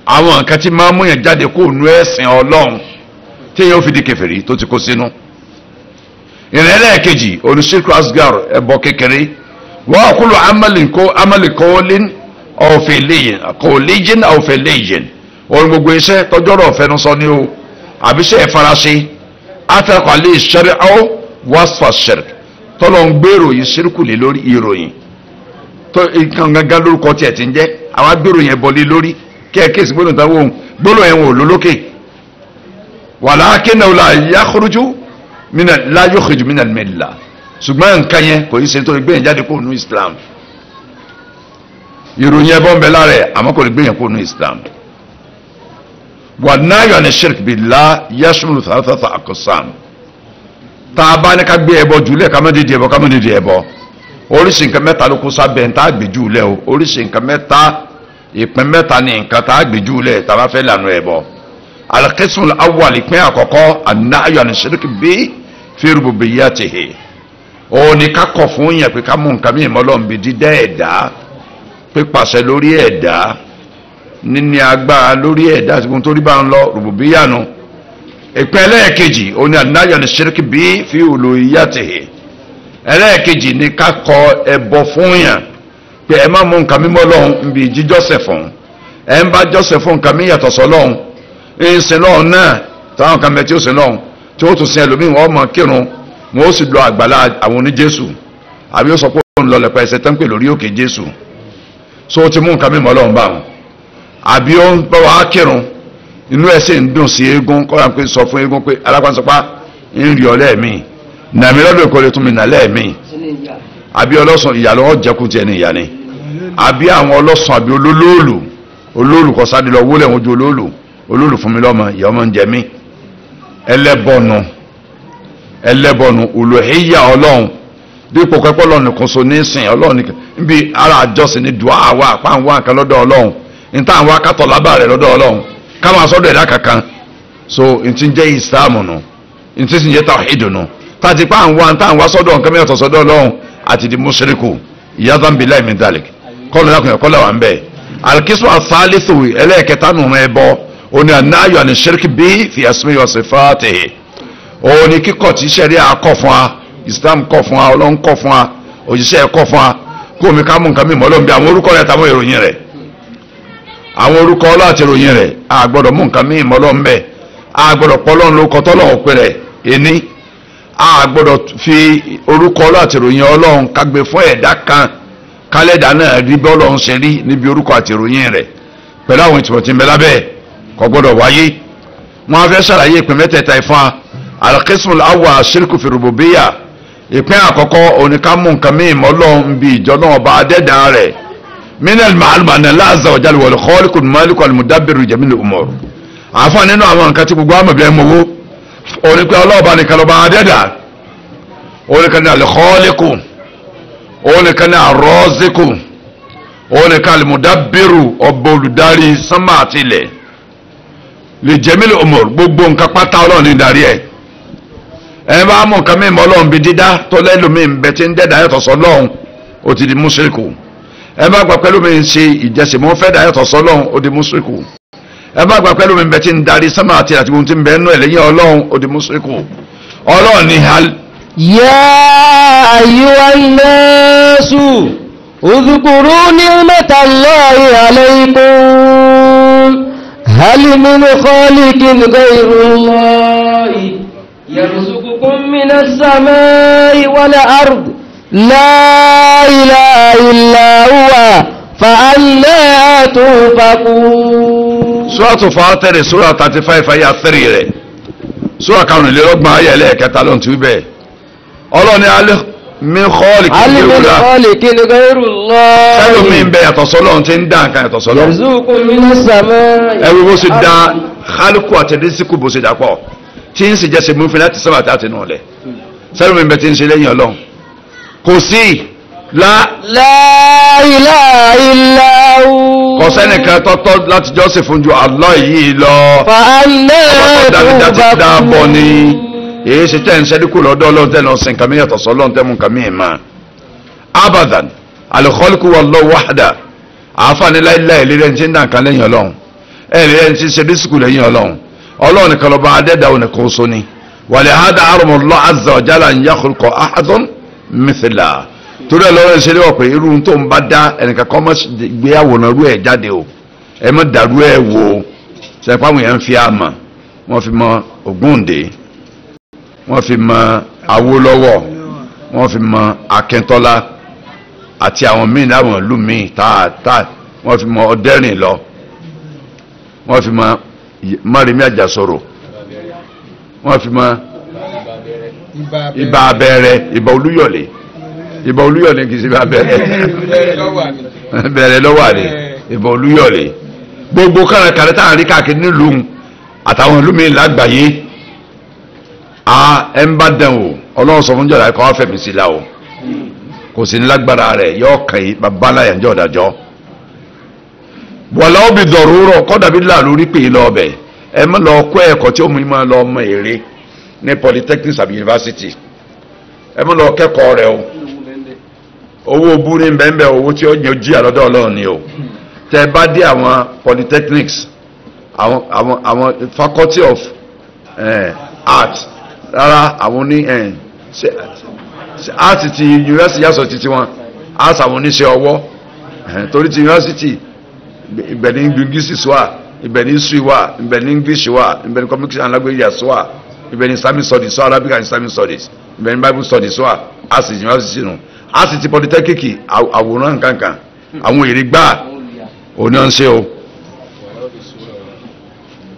àwọn nǹkan tí máa ń mú yẹn jáde kó nu ẹ̀sìn ọlọ́run tí yẹn ó fi di kèfèrí tó ti kó sínú. ìrẹ́lẹ̀ kejì oníṣirku asgar ẹ̀bọ kékeré wọ́n àkúlù amalikọ́ọ́lín ọ̀fẹ̀lẹ́yìn ọ̀fẹ̀lẹ́yìn ohun gbogbo iṣẹ́ tọ́jọ́rọ̀ ọ̀fẹ́nusọ ni o àbíṣẹ́ ìfaraṣe àtàkọ́lé ìṣẹ́rẹ́ ọ́ wasfa shirk tọ́lọ̀ ń gbèrò yìí ṣírkù lé lórí ìròyìn tó nǹkan gangan lórúkọ tiẹ̀ ti ń jẹ́ àwọn agbèrò yẹn bọ̀lé lórí kẹ́ẹ̀kẹ́sì gbọ́dọ̀ tán wọ́n gbọ́dọ̀ yẹn wọ́n lólókè walakinnahu la yakhruju la yukhriju min al-millah ṣùgbọ́n nǹkan yẹn kò í ṣe tó gbé yẹn jáde kó nu Islam ìròyìn ẹbọ ń bẹ lára ẹ̀ àmọ́ kò lè gbé yẹn kó nu Islam wan-nahyu ani shirk billah yashmulu thalathata aqsam tá a bá ní ká gbé ẹbọ jùlẹ̀ ká má dédé ẹbọ ká má dédé ẹbọ oríṣi nǹkan mẹ́ta ló kó sábẹ́ ń tá a gbé jùlẹ̀ o oríṣi nǹkan mẹ́ta ìpín mẹ́ta ní nǹkan tá a gbé jùlẹ̀ tá a bá fẹ́ lànà ẹbọ al-qismu al-awwal ìpín àkọ́kọ́ an-nahyu ani shirk bi fi rububiyyatihi ó ní ká kọ̀ fún yẹn pé ká mú nǹkan mí ìmọ̀lọ́run bí dídá ẹ̀dá pé pàṣẹ lórí ẹ̀dá níní agbára lórí ẹ̀dá àti gbogbo tó rí bá ń lọ rububiyyanu ìpín ẹlẹ́ẹ̀kejì ó ní an-nahyu ani shirk bi fi uluhiyyatihi ẹlẹ́ẹ̀kejì ní ká kọ̀ ẹbọ fún yẹn pé ẹ má mú nǹkan mímọ́ lọ́hùn bí jíjọ́sẹ̀ fún ẹ ń bá jọ́sẹ̀ fún nǹkan mí yàtọ̀ sọ́lọ́hùn ń sin lọ́hùn náà táwọn kan bẹ tí ó sin lọ́hùn tí ó tún sin ẹlòmíì wọ́n mọ kírun wọ́n ó sì lọ àgbàlá àwọn oníjésù àbí ó sọ pé òun lọ lẹ́pẹ́ ẹsẹ̀ tán pè lórí òkè jésù so ó ti mú nǹkan mímọ́ lọ́hùn bá wọn àbí ó ń bá wa kírun inú ẹ̀ sì ń dùn sí eégún kọ́ra pé sọ fún eégún pé alápánsọpá ń rí ọ lẹ́ẹ̀mí nàmí lọ́dún ìkọlẹ̀ tún mi nà lẹ́ẹ̀mí àbí ọlọ́sàn ìyá lọ́wọ́ jẹ́kù tiẹ̀ ní ìyá ni àbí àwọn ọlọ́sàn àbí olóòlù kọ́ sáré lọ wólẹ̀ wọn ju olóòlù fún mi lọ́mọ ìyá ọmọ ń jẹ mí ẹlẹ́bọ̀nù uluhiyya ọlọ́run dípò kẹ́kọ́ ọlọ́run nìkan so ní sìn ọlọ́run nìkan níbi ara àjọsìn ní dùá àwa àpá àwọn àkàn lọ́dọ̀ ọlọ́run níta àwọn akátọ̀ lábà rẹ̀ lọ́dọ̀ ọlọ́run ká máa sọ́dọ̀ ẹ̀dá kankan so ntí ń jẹ́ ìsìlámù nù ntí sì ń jẹ́ tàwhídù nù tàti pa àwọn sọ́dọ̀ nǹkan mìíràn sọ́dọ̀ ọlọ́run àti di mushriku iyadhan billahi min dhalik kọ́lù lákùnrin kọ́lù wà ń bẹ̀ al-qismu ath-thalithu ẹlẹ́ẹ̀kẹta nù ẹbọ oní an-nahyu ani shirki bi fi asmihi wa sifatihi òun ni kíkọ̀ tí sẹ́rí àkọ́ fún wa Islam kọ́ fún wa ọlọ́run kọ́ fún wa òjíṣẹ́ kọ́ fún wa kó omi ká mú nǹkan mímọ́ ọlọ́run bí àwọn orúkọ rẹ̀ tàbí ìròyìn rẹ̀ àwọn orúkọ ọlọ́run àti ìròyìn rẹ̀ a gbọ́dọ̀ mú nǹkan mímọ́ ọlọ́run bẹ́ẹ̀ a gbọ́dọ̀ pọ́ ọlọ́run ló kọ́ tọ́lọ́run pé rẹ̀ ẹni a gbọ́dọ̀ fi orúkọ ọlọ́run àti ìròyìn ọlọ́run kágbé fún ẹ̀dá kan kálẹ̀dá náà rí bí ọlọ́run ṣe rí níbi orúkọ àti ìròyìn rẹ̀ pẹ̀lú àwọn ìtumọ̀ tí ń bẹ lábẹ́ kò gbọ́dọ̀ wáyé wọn á fẹ́ ṣàlàyé ìpín mẹ́tẹ̀ẹ̀ta ìfún wa al-qismu al-awwal shirku fi rububiyyah ìpín àkọ́kọ́ oníkàmú nǹkan mímọ́ ọlọ́run bí ìjọ náà bá dẹ́dà rẹ̀ minal ma'lum anna Allah azza wa jalla wal khaliqu al-maliku al-mudabbiru jami'il umur àfọ̀ nínú àwọn nǹkan tí gbogbo àmọ̀ bẹ́ẹ̀ mọ́wó onípe ọlọ́ọ̀bá nìkan lọ́ba dẹ́dà oníkan ní al-khaliqu oníkan ní ar-raziqu oníkan al-mudabbiru ọba olùdarí sánmà àti ilẹ̀ li jami'il umur gbogbo nǹkan pátá ọlọ́run ní darí ẹ̀ ẹ bá mú nǹkan mímọ́ ọlọ́run bí dídá tó lẹ́lòmíì ń bẹ tí ń dẹ́dà yàtọ̀ sọ́lọ́run ó ti di mùṣírikù ẹ bá gbà pẹ́lú mi ń ṣe ìjẹsìmọ́ fẹ́ dà yàtọ̀ sọ́lọ́run ó di mùṣírikù ẹ bá gbà pẹ́lú mi ń bẹ tí ń darí sánmà àti ohun tí ń bẹ nú ẹ̀ lẹ́yìn ọlọ́run ó di mùṣírikù ọlọ́run ní hal. يا أيها الناس اذكروا نعمة الله عليكم هل من خالق غير الله يرزقكم من السماء والأرض لا إله إلا هو فأنا تؤفكون سورة فاطر سورة 35 آية 3 سورة كانوا لرغم آية لك يتعلون تيبه ọlọ́ni alẹ́ mi kọ́ọ̀lì kí ní ìrúlá sẹ́lò mi ń bẹ yàtọ̀ sọ́lọ́run tí ń dá nǹkan yàtọ̀ sọ́lọ́run ẹwú bó ṣe dá kálukú àti rísíkù bó ṣe dàpọ̀ tí ń sì jẹ́ sí múfin láti sábà tí a ti nù lẹ̀ sẹ́lò mi ń bẹ tí ń ṣe lẹ́yìn ọlọ́run kò sí la ilaha illa hu kò sẹ́nìkan tọ́tọ́ láti jọ́sìn fún ju Allah yìí lọ ọba èyí ṣe tẹ́ ń ṣẹ́díkù lọ́dọ̀ ọlọ́run tẹ́ lọ sí nǹkan mìíràn tọ̀sọ́ ọlọ́run tẹ́ mú nǹkan mìíràn máa abadan al-khaliqu wallahu wahda àáfààní láìláì lérí ẹni tí ń dà nǹkan lẹ́yìn ọlọ́run ẹ̀rí ẹni tí ń ṣe dísìkù lẹ́yìn ọlọ́run ọlọ́run nìkan lọ́ba adẹ́dà òní kò so ni wa lihada harama Allah azza wa jalla an yakhluqa ahadun mithla torí ẹ̀ lọ́rọ̀ ṣe léwọ̀ pé irú tó ń bá dá ẹnìkan kọ́ mọ́ gbé àwòrán rú ẹ̀ jáde o ẹ mọ́ dàrú ẹ̀ wò sẹ́pà àwọn èèyàn fi àmà wọ́n fi mọ Ògúndé wọ́n fi mọ Awólọ́wọ̀ wọ́n fi mọ Akíntọ́lá àti àwọn míì láwọn ìlú míì wọ́n fi mọ ọdẹ́rìn lọ wọ́n fi mọ márìmí àjàsọ̀rọ̀ wọ́n fi mọ ibà abẹ́rẹ́ ibà olúyọ̀lé ibà olúyọ̀lé kìí ṣe ibà abẹ́rẹ́ bẹ̀rẹ̀ lọ́wọ́ àlè ibà olúyọ̀lé gbogbo kàràkàrà tá à ń rí káàkiri nílùú àtàwọn ìlú mi lágbàáyé ẹ ń bá dán o ọlọ́run sọ fún jọ̀dá ẹ̀kọ́ wá fẹ̀mí sí la o kò sí ní lágbára rẹ̀ yọ kàn yí babaláyà ń jọ ọ̀dàjọ́ wọ̀lá ó bi dọ̀rọ̀ kọ́dà bí là lórí pé lọ ọbẹ̀ ẹ má lọ kọ́ ẹ̀kọ́ tí ó mú ma lọ ọmọ èrè ní polytechnics àbí university ẹ má lọ kẹ́kọ̀ọ́ rẹ o owó búrí bẹ́ẹ̀ owó tí ó yẹ jí àlọ́dọ̀ ọlọ́run ni o tẹ bá dé àwọn polytechnics àwọn faculty of art rárá àwọn ní art ti university yàtọ̀ títí wọn art àwọn oníṣẹ́ ọwọ́ torí ti university ibẹ̀ ní linguistics wà ibẹ̀ ní history wà ibẹ̀ ní English wà ibẹ̀ ní communication and languages wà ibẹ̀ ní Islamic studies wà Arabic and Islamic studies ibẹ̀ ní Bible studies wà art university nù art ti polytechnic àwòrán nǹkankan àwọn èrè gbà òní ọ̀n ṣe o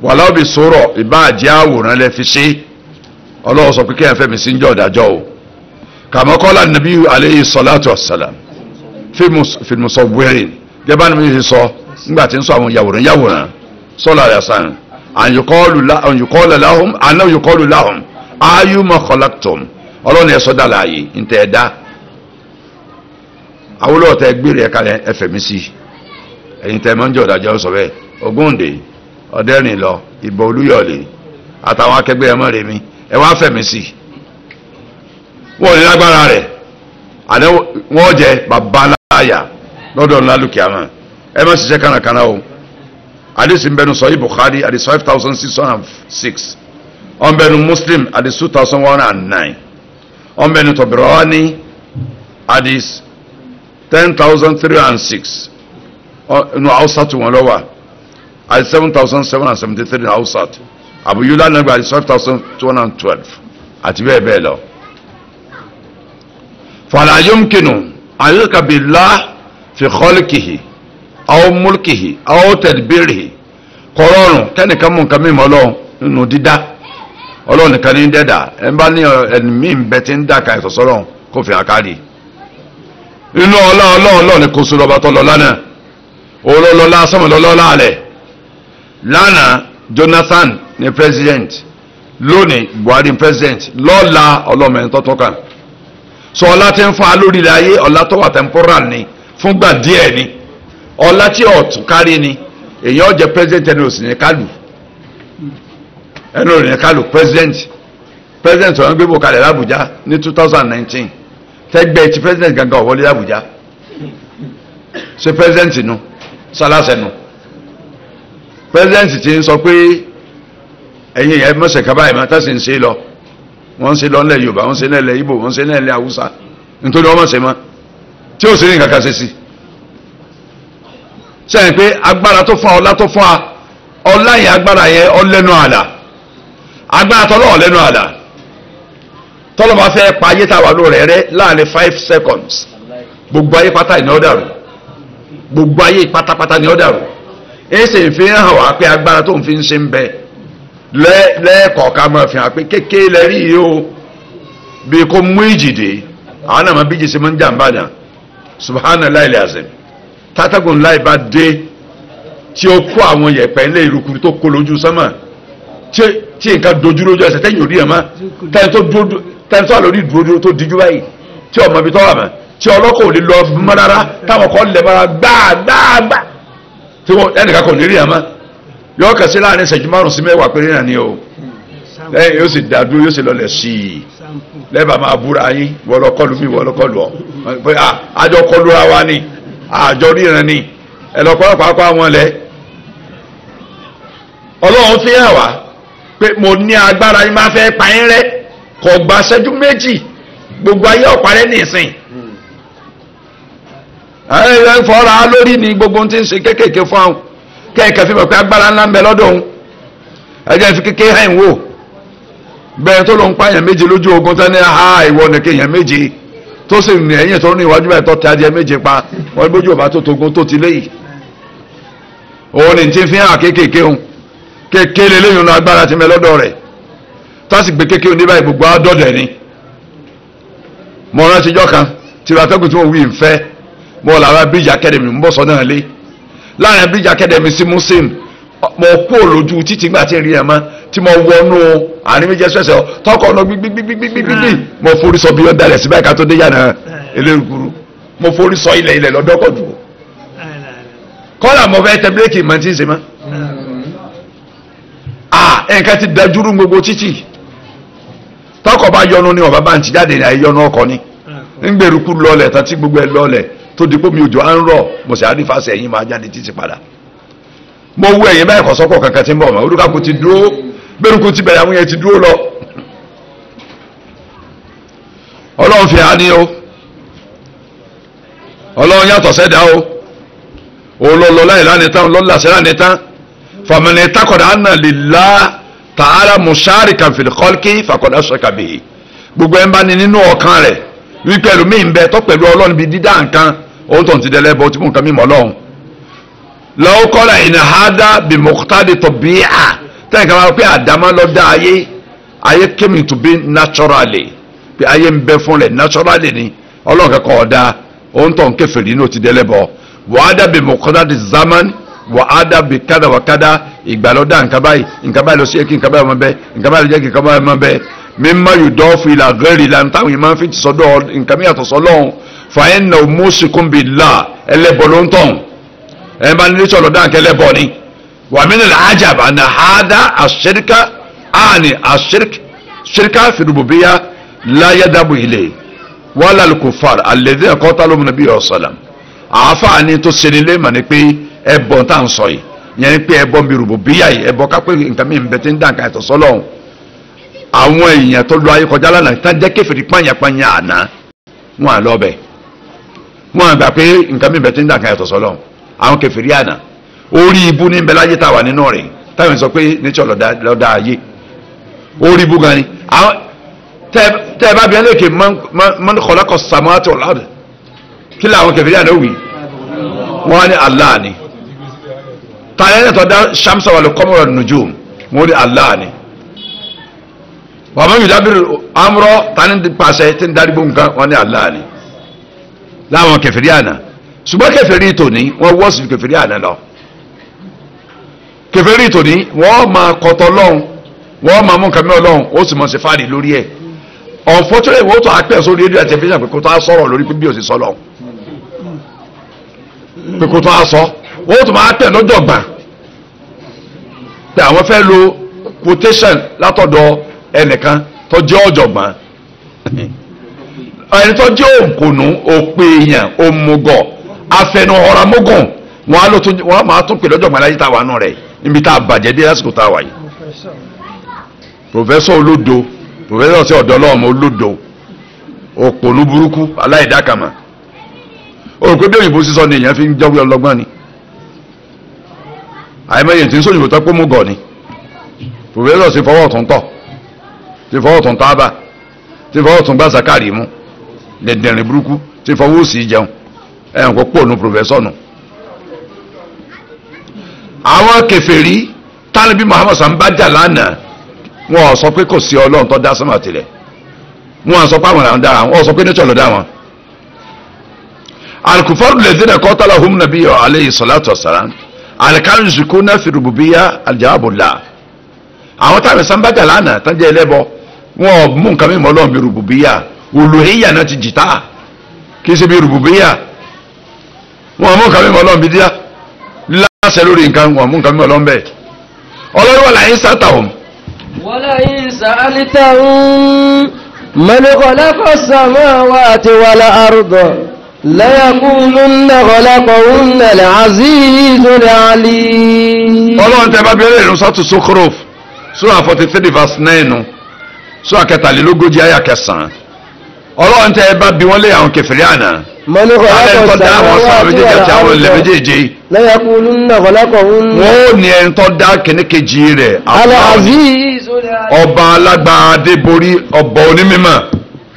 wàlá òbí sọ̀rọ̀ ìbáàjẹ́ àwòrán lẹ fi ṣe ọlọ́wọ́ sọ pé kéèyàn fẹ́mi sí ń jọ ọ̀dájọ́ o kàmọ́kọ́lá nàbí alayhi salatu wassalam fi musawwirin gẹ́bá ni mi sọ nígbà tí ń sọ àwọn yàwòrán sọ́lá rẹ̀ sàn àyùkọ́lù láhùn ayyuma khalaqtum ọlọ́run ẹ̀ sọ́dá láàyè ntẹ̀ ẹ̀dá àwòlọ́wọ́ tẹ gbére ẹ̀ka ẹ̀fẹ̀mí sí ẹ̀yin tẹ mọ́ ń jọ ọ̀dájọ́ sọ bẹ́ẹ̀ Ògúndé ọ̀dẹ́rìn lọ ìbò Olúyọ̀lé àtàwọn akẹgbẹ́ ẹ̀mọ́ rẹ̀ mi ẹ wá fẹ̀mí sí wọ́n ní lágbára rẹ̀ àdé wọ́n jẹ babaláyà lọ́dọ̀ ńlá lùkìámà ẹ má ṣiṣẹ́ kànàkànà o àdìsí ń bẹnu sọ̀yí Bukhari àdìsí 5606 ọ̀n bẹnu Muslim àdìsí 2109 ọ̀n bẹnu Tabarani àdìsí 10306 inú Hausa tí wọ́n lọ́wọ́ àdìsí 7773 ní Hausa Abu Yula nàgbà àdìsí 5212 àti bẹ́ẹ̀ bẹ́ẹ̀ lọ. fala yumkinu ayyuka billah fi khalqihi aw mulkihi aw tadbirihi kọrọrùn kẹ́nìkan mú nǹkan mímọ́ ọlọ́run nínú dídá ọlọ́run nìkan ní dẹ́dà ẹ bá ní ẹ̀mí ń bẹ tí ń dà ká ìsọ̀sọ́ ọlọ́run kó fi àkárí inú ọlọ́run ní kò sọ lọ́ba tó lọ lánàá olólọ́lá sọ́mọlọ́lọ́lá alẹ̀ lánàá Jonathan ní president lónìí Buhari ní president lọ́la ọlọ́run ẹni tọ́tọ́ kan sọ ọlá tí ń fún alórí ilẹ̀ ayé ọlá tó wà temporal ni fúngbà díẹ̀ ni ọlá tí ọ̀tún kárí ni èyàn jẹ́ president ẹni òsì ní kálù ẹni òsì ní kálù president ọ̀hún gbé bò kalẹ̀ l'Àbújá ní 2019 tẹ́gbẹ́ ti president gangan ọ̀wọ́lé l'Àbújá ṣe president nu sálásẹ̀ nu president ti ń sọ pé ẹ̀yin ẹ̀ mọ̀sẹ̀ kaba ẹ̀ máa tẹ̀sí ń ṣe lọ wọ́n ń ṣe lọ nílẹ̀ Yorùbá wọ́n ń ṣe nílẹ̀ Ìgbò wọ́n ń ṣe nílẹ̀ Haúsá nítorí wọ́n mọ̀ ṣe mọ́ tí ó sì ní nǹkan kan ṣe sí sẹ́yìn pé agbára tó fún ọ ọlá tó fún ọ ọlá yẹn agbára yẹn ọlẹ́nu àlà agbára tọ́lọ́ ọlẹ́nu àlà tọ́lọ́ bá fẹ́ pa ayé táwa ló rẹ̀ rẹ́ láàrin 5 seconds gbogbo ayé pátá ni ó dàrú gbogbo ayé pátápátá ni ó dàrú èyí sì fi hàn wá pé agbára tó ń fi ń ṣe ń bẹ lẹ́ẹ̀kọ̀ọ̀kan máa fi hàn pé kékeré lẹ́rí yìí o bí kò mú ìjìdè àwọn àmọ́ bíjì sí máa ń jàǹbá náà subhanallahi alazim tátàgùn láì bá dé tí ó kó àwọn yẹ̀pẹ̀ ilé ìrùkúrú tó kó lójú sánmà tí nǹkan dojú lójú ẹsẹ̀ tẹ́yìn orí ẹ̀ mọ́ tẹ́yìn tó wà lórí ìdúró tó dijú báyìí tí ọmọ ibi tó wà mọ́ tí ọlọ́kọ̀ ò lè lọ mọ́ rárá táwọn kan lẹ̀ mọ́ra gbáàgbáàgbà tí ẹnìkan kò ní rí ẹ̀ mọ́ yọ kẹsí láàrin ìṣẹ́jú 5 sí 10 péré náà ni o lẹ́yìn yóò sì dàdú yóò sì lọlẹ̀ sí i lẹ́bàá máa búra yín wọlọ́kọlù mi wọlọ́kọlù ọ àjọ kọlùra wa ni àjọ ríran ni ẹlọ́pàá pàápàá wọn lẹ Ọlọ́run fi hàn wá pé mo ní agbára yín máa fẹ́ pa yín rẹ́ kò gba ṣẹ́jú méjì gbogbo ayé ọ̀parẹ́ nìsín ẹ fọ́ra lórí ni gbogbo tí ń ṣe kéékèèké fún àwọn kẹ́ẹ̀kẹ́ fi mọ̀ pé agbára ńlá ń bẹ lọ́dọ̀ òun ẹjẹ́ fi kékeré hàn wò bẹ́ẹ̀ tó ló ń pààyàn méje lójú ogun tán ní ha ìwọ nìkan èèyàn méje tó sì ní ẹ̀yìn tó ní iwájú báyìí tó tẹ adìẹ méje pa wọ́n gbójú ọba tó togun tó ti léyìí òun ni ti fi hàn kéékèèké òun kékeré lẹ́yìn náà agbára ti mẹ́ lọ́dọ̀ rẹ̀ tásì gbé kékeré ní báyìí gbogbo àádọ́dẹ̀ ni mo rántí jọ́ kan tí atẹ́gùn tí mo wí ń fẹ́ mo làwọn bíríjì academy ń bọ̀ sọ náà lé láàrin bíríjì academy sí muslim mo kú òlójú títí gbà tí ń rí ẹ̀ mọ́ tí mo wọnú àárín méjì ẹsẹ̀ tọkọ ọ̀nà gbígbígbígbígbígbí mo forí sọ bí wọ́n dalẹ̀ sí báyìí ká tó dé yàrá eléruguru mo forí sọ ilẹ̀ lọ́dọ́kọ̀ dùn kọ́lá mo fẹ́ tẹ bíréèkì mọ́ tí ń ṣe mọ́ nǹkan ti dajúrú gbogbo títì tọkọ bá yọnu ni ọba bá ń ti jáde ní ayé yọnu ọkọ ni ńgbèrúkú lọlẹ̀ tàbí gbogbo ẹ lọlẹ̀ tó di pé mi òjò à ń rọ̀ mo sì àrífàṣẹ ẹ̀yìn máa jáde títì padà mo wú ẹ̀yìn báyìí kọ̀ sọ́kọ̀ kankan tí ń bọ̀ mọ́ olùkàkú ti dúró gbèrúkú ti bẹ̀rẹ̀ àwọn yẹn ti dúró lọ ọlọ́run fi hàn ní o ọlọ́run yàtọ̀ sẹ́dá o òun lọ lọ láì lánìí tán lọ́la sẹ́dá ní tán fàmìlì takọ̀dá àná lìlá tààrà musharikan fil khalqi faqad ashraka bihi gbogbo ẹ̀ ń bá ní nínú ọkàn rẹ̀ wípé ẹlòmíì ń bẹ tó pẹ̀lú ọlọ́run bíi dídá nǹkan òun tó ń ti dẹ́lẹ́ bọ́ tí mò ń kan mímọ́ ọlọ́run lọ́wọ́ kọ́ra ìnáhádá bí muqtadi tabi'a tẹ́lẹ̀ kan máa pé àdámá lọ dá ayé came to be naturally pé ayé ń bẹ fún rẹ̀ naturally ni ọlọ́run kankan ọ̀dá òun tó ń kèfèrí ní ó ti dẹ́lẹ́ bọ́ wàhádá bí muqtadi zaman wàhádá bí kádà wà kádà ìgbàlódà nǹkan báyìí lọ sí ẹkí nǹkan báyìí ọmọ bẹ́ẹ̀ nǹkan báyìí lọ jẹ́ kí nǹkan báyìí ọmọ bẹ́ẹ̀ mímọ́ yóò dọ́ fún ilà gẹ́rì ìlànà táwọn yìí máa ń fi ti sọ́dọ̀ nǹkan mi yàtọ̀ sọ́lọ́hún fàáyín náà mùsùlùmí bí là ẹlẹ́bọ̀ ló ń tàn ẹ̀ bá nílé sọ̀rọ̀ dáǹkẹ́ ẹlẹ́bọ̀ ni wà mí nílẹ̀ àjàbá ní àádá àṣíríkà àní àṣíríkà fìdúbòbíyà láyé dábò ilé wàhálà kòfàr àlẹ́dẹ́ ẹ̀kọ́ tá ló múna bí ọ̀sálàm àáfàá tó ṣe nílé mà ní pé ẹ̀bọ̀ tá à ń sọ yìí yẹn pé ẹbọ mi rububiyya yìí ẹbọ kápẹ́ nǹkan mi bẹ tí ń dá nǹkan ẹ̀tọ́ sọ́lọ́hún àwọn èèyàn tó lọ ayé kọjá lánàá tán jẹ́ kèfèrí pààyàn àná wọn à lọ bẹ̀ wọn àgbà pé nǹkan mi bẹ tí ń dá nǹkan ẹ̀tọ́ sọ́lọ́hún àwọn kèfèrí àná orí ibú ní bẹ láyé tá a wà nínú rẹ̀ táwọn sọ pé nature lọ́dá ayé orí ibú gan ni àwọn tẹ́ ẹ bá bí ẹlẹ́kẹ̀ man khalaqa samawati wal ard kí làwọn kèfèrí àná wì wọ́n ní Allah ni tàyẹ̀ tó dá shamsa wal qamara nujum wọ́n ní Allah ni wọ́n mọ̀ yudabiru amra tani pàṣẹ tí ń darí bó nǹkan wọ́n ní Allah ni láwọn kèfèrí àná ṣùgbọ́n kèfèrí tòní wọ́n wọ́ọ̀sì kèfèrí àná lọ kèfèrí tòní wọ́n máa kọ́tọ̀ lọ́hùn wọ́n máa mú nǹkan mi ọlọ́hùn ó sì mọ̀ sí fáàdì lórí ẹ̀ unfortunately wọ́n tó àpẹ́ sórí rédíò àti tẹlifíṣàn pé kó tó á sọ̀rọ̀ lórí pé bí ó sì sọ lọ́hùn pé kó tó á sọ wọ́n tó máa tẹ̀ lọ́jọ̀gbà pé àwọn fẹ́ lo quotation látọ̀dọ̀ ẹnìkan tó jẹ́ ọ̀jọ̀gbọ́n ẹni tó jẹ́ òǹkùnú òpè èèyàn òmùgọ̀ afẹnuhọramógùn wọ́n máa tún pè lọ́jọ̀gbọ́n láyé tá a wà nù rẹ̀ níbi tá a bàjẹ́ dé lásìkò tá a wà yìí professor olódo professor sí ọ̀dọ́ ọlọ́run olódo òpònú burúkú aláìdákàmà òrùkú bí òyìnbó sísọ ni èèyàn fi ń jọ́wé ọlọ́gbọ́n ni àìmọye tí ń sóyìnbó tó pé mú gọ̀ ni professor sì fọwọ́ ọ̀tún tọ̀ ti fọwọ́ ọ̀tún tábà ti fọwọ́ ọ̀tún gbá zakari mú dẹ̀dẹ̀rìn burúkú ti fọwọ́ òsì jẹun ẹ̀hùn kó pònú professor nù. àwọn kèfèrí tálíbí Muhammad sàmbájà lánàá wọn sọ pé kò sí ọlọ́run tó dá sánmà tilẹ̀ wọn sọ pé àwọn làwọn dára wọn sọ pé nature ló dá wọn. al-kufaru alladhina qatalahum nabiyyu alayhi salatu wassalam alikanu zikuna fi rububiyya aljawabu la àwọn táwọn sanbájà lánàá tán jẹ́ ẹlẹ́bọ wọn mú nǹkan mímọ́ Ọlọ́run bí rububiyya uluhiyya náà ti jìtá kì í ṣe bí rububiyya wọn mú nǹkan mímọ́ Ọlọ́run bí dídá láṣẹ lórí nǹkan wọn mú nǹkan mímọ́ Ọlọ́run bẹ́ẹ̀ Ọlọ́run wala in sa'altahum. wala in sa'altahum man khalaqa as-samawati wal arda layakulunna khalaqahunna al-azizul alim. Ọlọ́run tẹ́ bá bẹ̀rẹ̀ ìrún sọ́tù Zukhruf sura 43 verse 9 sura kẹtàlélógójì àyà kẹsàn-án Ọlọ́run tẹ́ bá bí wọ́n lé àwọn kèfèrí àná alẹ́ tó dá àwọn sáà méjèèjì àti àwọn ilẹ̀ méjèèjì layakulunna khalaqahunna. wọ́n ò ní ẹni tó dá kìnnìkejì rẹ̀ al-azizul alim. ọba alágbára adébórí ọba onímímọ́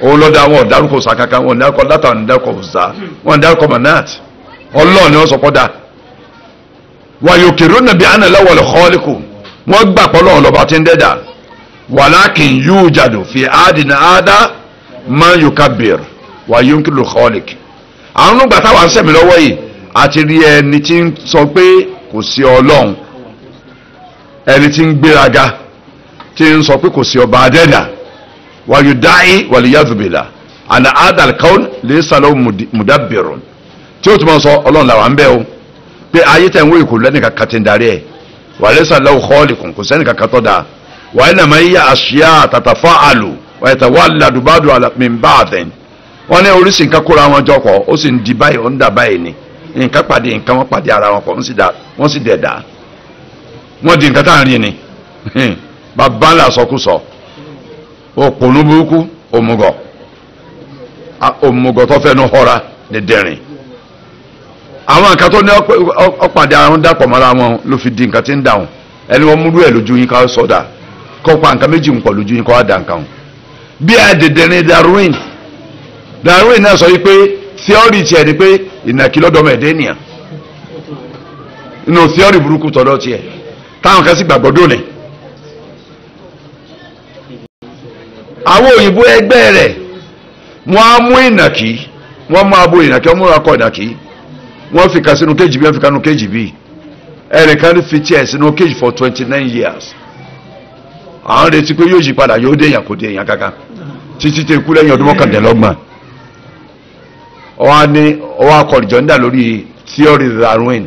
òun lọ́dọ̀ àwọn ọ̀dárúkọ sàkàkà wọn dárúkọ látà wọn dárúkọ ọ̀sà wọn dárúkọ manat Ọlọ́run ni wọ́n sọ pọ́dà wàyòkèrò nàbí àná lawal khaliqu wọ́n gbà pé Ọlọ́run lọ́ba tí ń dẹ́dà walakin yujadu fi adina ada man yukabbir wa yunkiru khaliq. àwọn nígbà táwọn sẹ́mi lọ́wọ́ yìí àti rí ẹni tí ń sọ pé kò sí Ọlọ́run, ẹni tí ń gbéraga tí ń sọ pé kò sí ọba adẹ́dà wa yudai waliyadhu billah ana adal kaun laysa lahu mudabbirun, tí ó tún máa sọ Ọlọ́run làwọn ń bẹ́ o pé ayé tẹ̀ ń wé ìkòlù lẹ́nìkan kan ti ń darí ẹ̀ wa laysa lahu khaliqun kò sẹ́nìkan kan tó dáa wa innama hiya ashya tatafa'alu wa yatawalladu ba'du min ba'din. wọ́n ní oríṣi nǹkan kóra wọn jọ pọ̀ ó sì ń di báyìí ó ń dà báyìí ni nǹkan pàdé nǹkan wọ́n pàdé ara wọn pọ̀ wọ́n sì dẹ̀dá wọ́n di nǹkan tá à ń rí ni bàbá ńlá sọkúsọ òpònú burúkú òmùgọ̀ tó fẹ́ nu họra dẹ̀dẹ̀rìn. àwọn nǹkan tó ní ọ̀pàdé ara wọn dàpọ̀ mọ́ra wọn ló fi di nǹkan tí ń dà wọn ẹni wọ́n múlò ẹ̀ lójú yín ká sọ̀dà kọ́ pa nǹkan méjì ń pọ̀ lójú yín kọ́ àdá nǹkan wọn. bí ẹ dẹ̀dẹ̀rìn Darwin náà sọ wípé theory tiẹ̀ ni pé ìnàkí lọ́dọ̀ọ́mọ ẹ̀dẹ́ ènìyàn inú theory burúkú tọ́lọ́ tiẹ̀ táwọn kan sì gbàgbọ́ dóni. àwọn òyìnbó ẹgbẹ́ rẹ̀ wọ́n á mú ìnàkí wọ́n máa bo ìnàkí wọ́n múra kọ́ ìnàkí wọ́n fi kan sínú kéjì bí wọ́n fi kan sínú kéjì bí ẹnìkan fi tiẹ̀ sínú kéjì for 29 years. àwọn retí pé yóò yí padà yóò dé èèyàn kò dé èèyàn kankan títí tẹ kú lẹ́yìn ọdún mọ́kàndínlọ́gbọ̀n. ọwọ́ akọ̀rìjọ́ ń dà lórí theory Darwin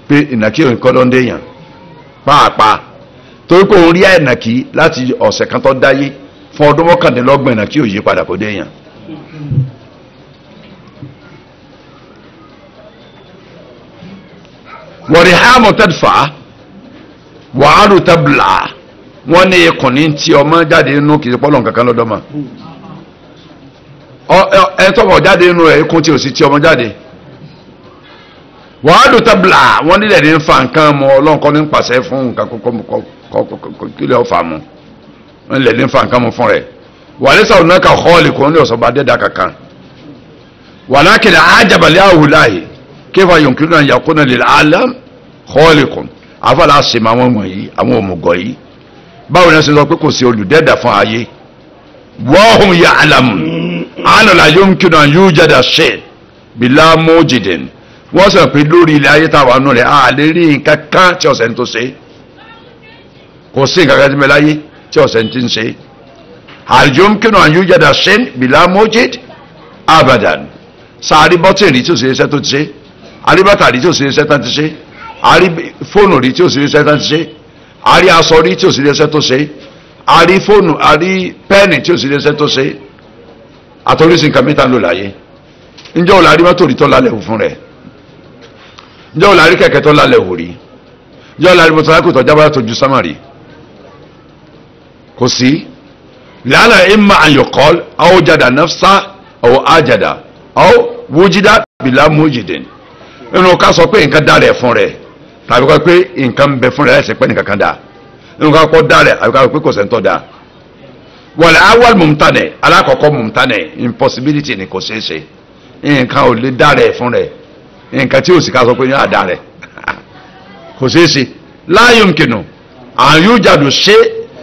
pé ìnàkí òun kọ́ ló ń dé èèyàn pàápàá torí pé òun rí ìnàkí láti ọ̀sẹ̀ kan tó dáyé fún ọdún mọ́kàndínlọ́gbọ̀n ìnàkí ò yí padà kò dé èèyàn. wọ̀rìhámù tẹ́dfà wàhálù tẹ́bùlà wọ́n ní ikùn ní tí ọmọ jáde nínú kìí pọ́lọ̀ kankan lọ́dọ́ ma ẹ tọ́mọ̀ jáde nínú rẹ̀ ikùn tí ò sí tí ọmọ jáde wàhálù tẹ́bùlà wọ́n nílẹ̀ ní fa nǹkan mọ́ ọlọ́nkọ́ ní pàṣẹ fún nǹkan kílẹ̀ ọ̀fà mu wọ́n nílẹ̀ ní fa nǹkan mọ́ fún rẹ̀ wàlẹ́sà ònàkà họ́ọ̀lì kò ní ọ̀sọ́ba dẹ́dà kankan wàlákìlẹ̀ ájàbàlẹ̀ àwùláyé kéfà yòǹkìlú náà yakuna lil alam khaliqun àfàlà àṣemọ àwọn wọ̀nyí àwọn òmùgọ̀ yìí báwo ni wọ́n ṣe sọ pé kò sí olùdẹ́dà fún ayé wa hum ya'lamun anna la yumkinu an yujada shay bila mujidin wọ́n sọ pé lórí ilẹ̀ ayé táwa nù rẹ̀ a lè rí nǹkan kan tí ọ̀sẹ̀ ń tó ṣe kò sí nǹkan kan tí mẹ́lá yé tí ọ̀sẹ̀ ń ti ń ṣe hal yumkinu an yujada shay bila mujid abadan sáà rí bọ́tìrì tí ò ṣe iṣẹ́ tó ti ṣe àrí bàtà rí tí ò sí iṣẹ́ tán ti ṣe àrí fóònù rí tí ò sí iṣẹ́ tán ti ṣe àrí aṣọ rí tí ò sí iṣẹ́ tó ṣe àrí fóònù àrí pẹ́ẹ̀nì tí ò sí iṣẹ́ tó ṣe àtọ́rísí nǹkan mẹ́ta ń lò láyé ǹjẹ́ ò lárí mọ́tò rí tó lálẹ́ wò fún rẹ̀ ǹjẹ́ ò lárí kẹ̀kẹ́ tó lálẹ́ wò rí ǹjẹ́ ò lárí mọ́tò lákòó tó jábọ́ tó ju sámà rí kò sí lánàá imma an yuqal awjada nafsa aw ajada aw wujida bila mujidin nínú ká sọ pé nǹkan dá rẹ̀ fún rẹ̀ tàbí ká pé nǹkan bẹ fún rẹ̀ láìsí pé nǹkan kan dá nínú ká kọ́ dá rẹ̀ àbí ká pé kò sẹ́ńtọ́ dá wal awwal mumtane alákọ̀ọ́kọ́ mumtane impossibility ni kò ṣeé ṣe nǹkan ò lè dá rẹ̀ fún rẹ̀ nǹkan tí ò sì ká sọ pé ní àdá rẹ̀ kò ṣeé ṣe la yumkinu